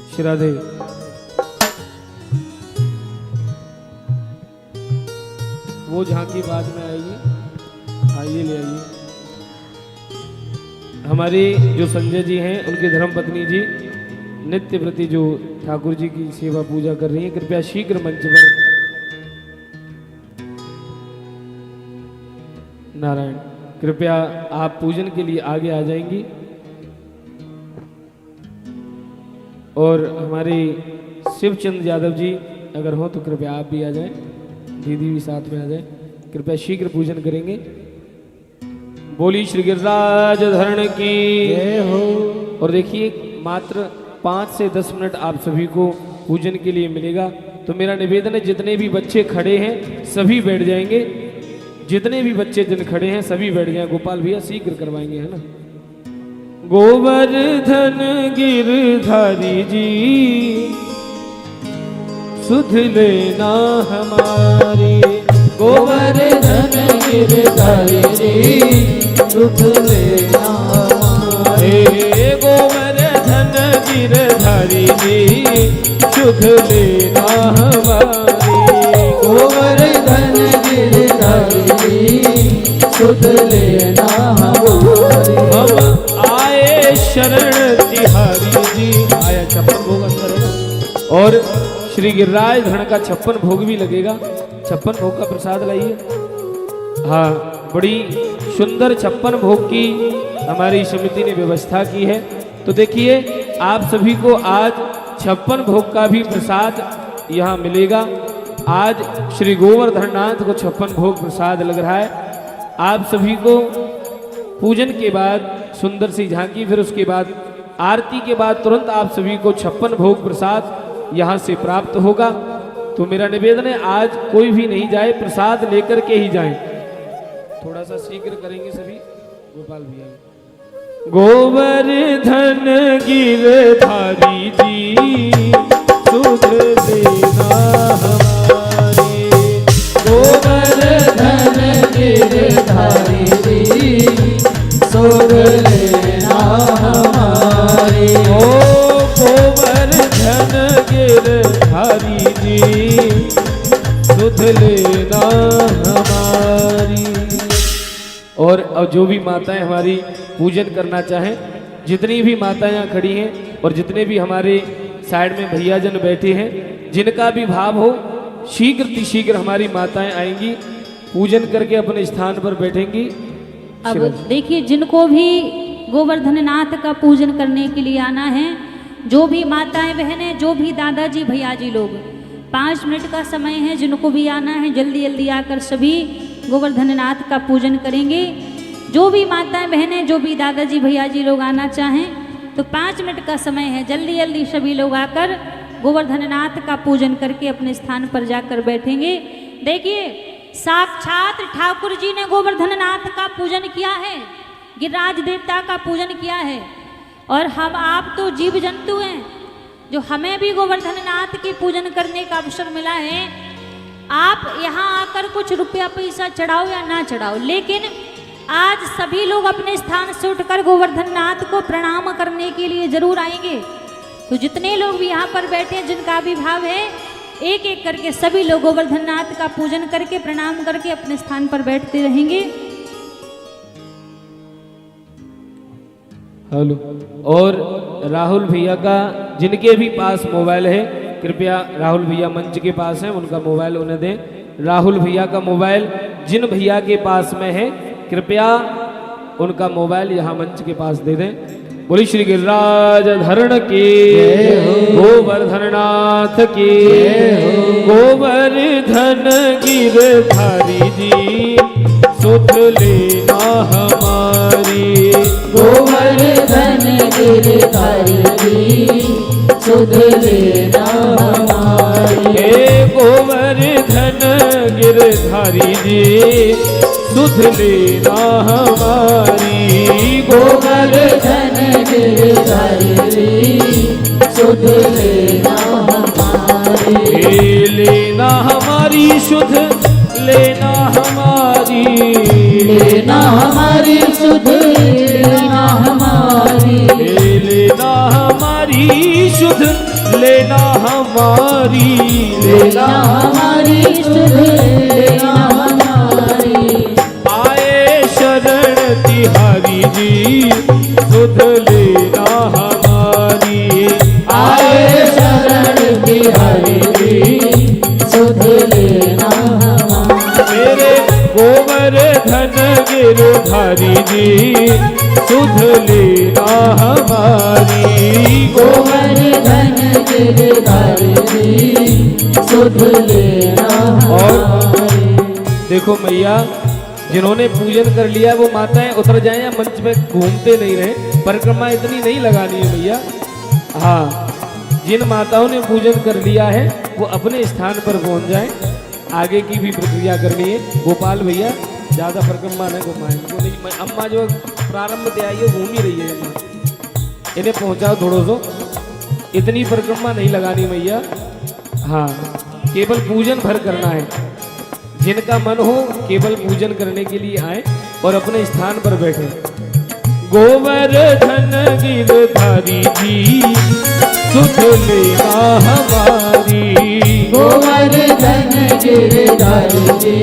श्री राधे। वो झांकी बाद में आएगी, आइए ले आइए। हमारे जो संजय जी हैं उनकी धर्मपत्नी जी नित्य व्रती जो ठाकुर जी की सेवा पूजा कर रही हैं, कृपया शीघ्र मंच पर। नारायण, कृपया आप पूजन के लिए आगे आ जाएंगी। और हमारे शिवचंद यादव जी अगर हो तो कृपया आप भी आ जाएं, दीदी भी साथ में आ जाएं। कृपया शीघ्र पूजन करेंगे। बोली श्री गिरिराज धरण की जय हो। और देखिए मात्र 5 से 10 मिनट आप सभी को पूजन के लिए मिलेगा। तो मेरा निवेदन है जितने भी बच्चे खड़े हैं सभी बैठ जाएंगे, जितने भी बच्चे जिन खड़े हैं सभी बैठ जाएं। गोपाल भैया शीघ्र करवाएंगे, है ना। गोवर्धन गिरधारी जी सुध लेना हमारी, गोवर्धन गिरधारी जी सुध लेना हमारी, गोवर्धन गिरधारी जी सुध लेना हमारी, गोवर्धन गिरधारी जी सुध लेना हमारी। हम आए शरण तिहारी जी। आया 56 भोग अंदर है ना। और श्री गिरिराज धरण का 56 भोग भी लगेगा। 56 भोग का प्रसाद लाइए। हाँ, बड़ी सुंदर 56 भोग की हमारी समिति ने व्यवस्था की है। तो देखिए आप सभी को आज 56 भोग का भी प्रसाद यहाँ मिलेगा। आज श्री गोवर्धन नाथ को 56 भोग प्रसाद लग रहा है। आप सभी को पूजन के बाद सुंदर सी झांकी, फिर उसके बाद आरती के बाद तुरंत आप सभी को 56 भोग प्रसाद यहाँ से प्राप्त होगा। तो मेरा निवेदन है आज कोई भी नहीं जाए, प्रसाद लेकर के ही जाएं। थोड़ा सा शीघ्र करेंगे सभी। गोपाल भैया गोवर्धन गिरधारी जी सुध लेना हमारी, गोवर्धन गिरधारी जी सुध लेना हमारी, ओ गोवर्धन गिरधारी जी सुध लेना हमारी। और अब जो भी माताएं हमारी पूजन करना चाहें, जितनी भी माताएं यहाँ खड़ी हैं और जितने भी हमारे साइड में भैया जन बैठे हैं, जिनका भी भाव हो शीघ्र हमारी माताएं आएंगी, पूजन करके अपने स्थान पर बैठेंगी। अब देखिए जिनको भी गोवर्धन नाथ का पूजन करने के लिए आना है, जो भी माताएं बहनें, जो भी दादाजी भैया जी लोग, 5 मिनट का समय है। जिनको भी आना है जल्दी जल्दी आकर सभी गोवर्धन नाथ का पूजन करेंगे। जो भी माताएं बहनें, जो भी दादाजी भैया जी लोग आना चाहें तो 5 मिनट का समय है। जल्दी जल्दी सभी लोग आकर गोवर्धन नाथ का पूजन करके अपने स्थान पर जाकर बैठेंगे। देखिए साक्षात ठाकुर जी ने गोवर्धन नाथ का पूजन किया है, गिरिराज देवता का पूजन किया है। और हम आप तो जीव जंतु हैं, जो हमें भी गोवर्धन नाथ के पूजन करने का अवसर मिला है। आप यहाँ आकर कुछ रुपया पैसा चढ़ाओ या ना चढ़ाओ, लेकिन आज सभी लोग अपने स्थान से उठकर गोवर्धन नाथ को प्रणाम करने के लिए जरूर आएंगे। तो जितने लोग भी यहाँ पर बैठे हैं, जिनका भी भाव है, एक एक करके सभी लोग गोवर्धन नाथ का पूजन करके प्रणाम करके अपने स्थान पर बैठते रहेंगे। हेलो। और राहुल भैया का जिनके भी पास मोबाइल है, कृपया राहुल भैया मंच के पास हैं, उनका मोबाइल उन्हें दें। राहुल भैया का मोबाइल जिन भैया के पास में है, कृपया उनका मोबाइल यहाँ मंच के पास दे दें। बोली श्री गिरिराज धरण की, गोवर्धन नाथ की, गोवर्धन गिरधारी जी सुध लेना हमारी, गोवर्धन गिरधारी जी सुध लेना हमारी, हे गोवर्धन गिरधारी जी सुध लेना हमारी, गोवर्धन गिरधारी जी सुध लेना हमारी, हे लेना हमारी शुद्ध लेना हमारी, लेना हमारी सुध लेना हमारी, हे लेना हमारी शुद्ध लेना हमारी, लेना हमारी सुध लेना हमारी, आए शरण तिहारी जी सुध लेना हमारी, आए शरण तिहारी जी सुध लेना हमारी, मेरे गोवर्धन गिरधारी जी सुध लेना हमारी, गोवर्धन गिरधारी जी सुध लेना हमारी। देखो मैया, जिन्होंने पूजन कर लिया वो माताएं उतर जाएं या मंच में घूमते नहीं रहे, परिक्रमा इतनी नहीं लगानी है मैया। हाँ, जिन माताओं ने पूजन कर लिया है वो अपने स्थान पर पहुंच जाएं, आगे की भी प्रक्रिया करनी है। गोपाल भैया ज़्यादा परिक्रमा न घुमाएं, इनको नहीं। अम्मा जो प्रारंभ से आई है घूम ही रही है अम्मा, इन्हें पहुंचाओ थोड़ो सो, इतनी परिक्रमा नहीं लगानी मैया। हाँ, केवल पूजन भर करना है। जिनका मन हो केवल पूजन करने के लिए आए और अपने स्थान पर बैठे। गोवर्धन गिरधारी जी सुध लेना हमारी, गोवर्धन गिरधारी जी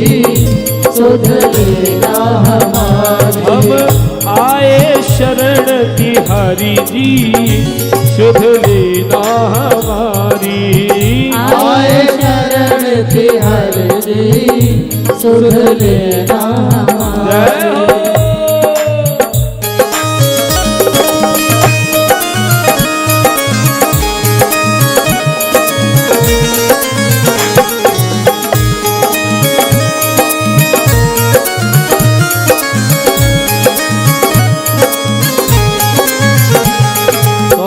सुध लेना हमारी। हम आए शरण तिहारी जी सुध लेना हमारी, आए शरण तिहारी जी सुध लेना हमारी।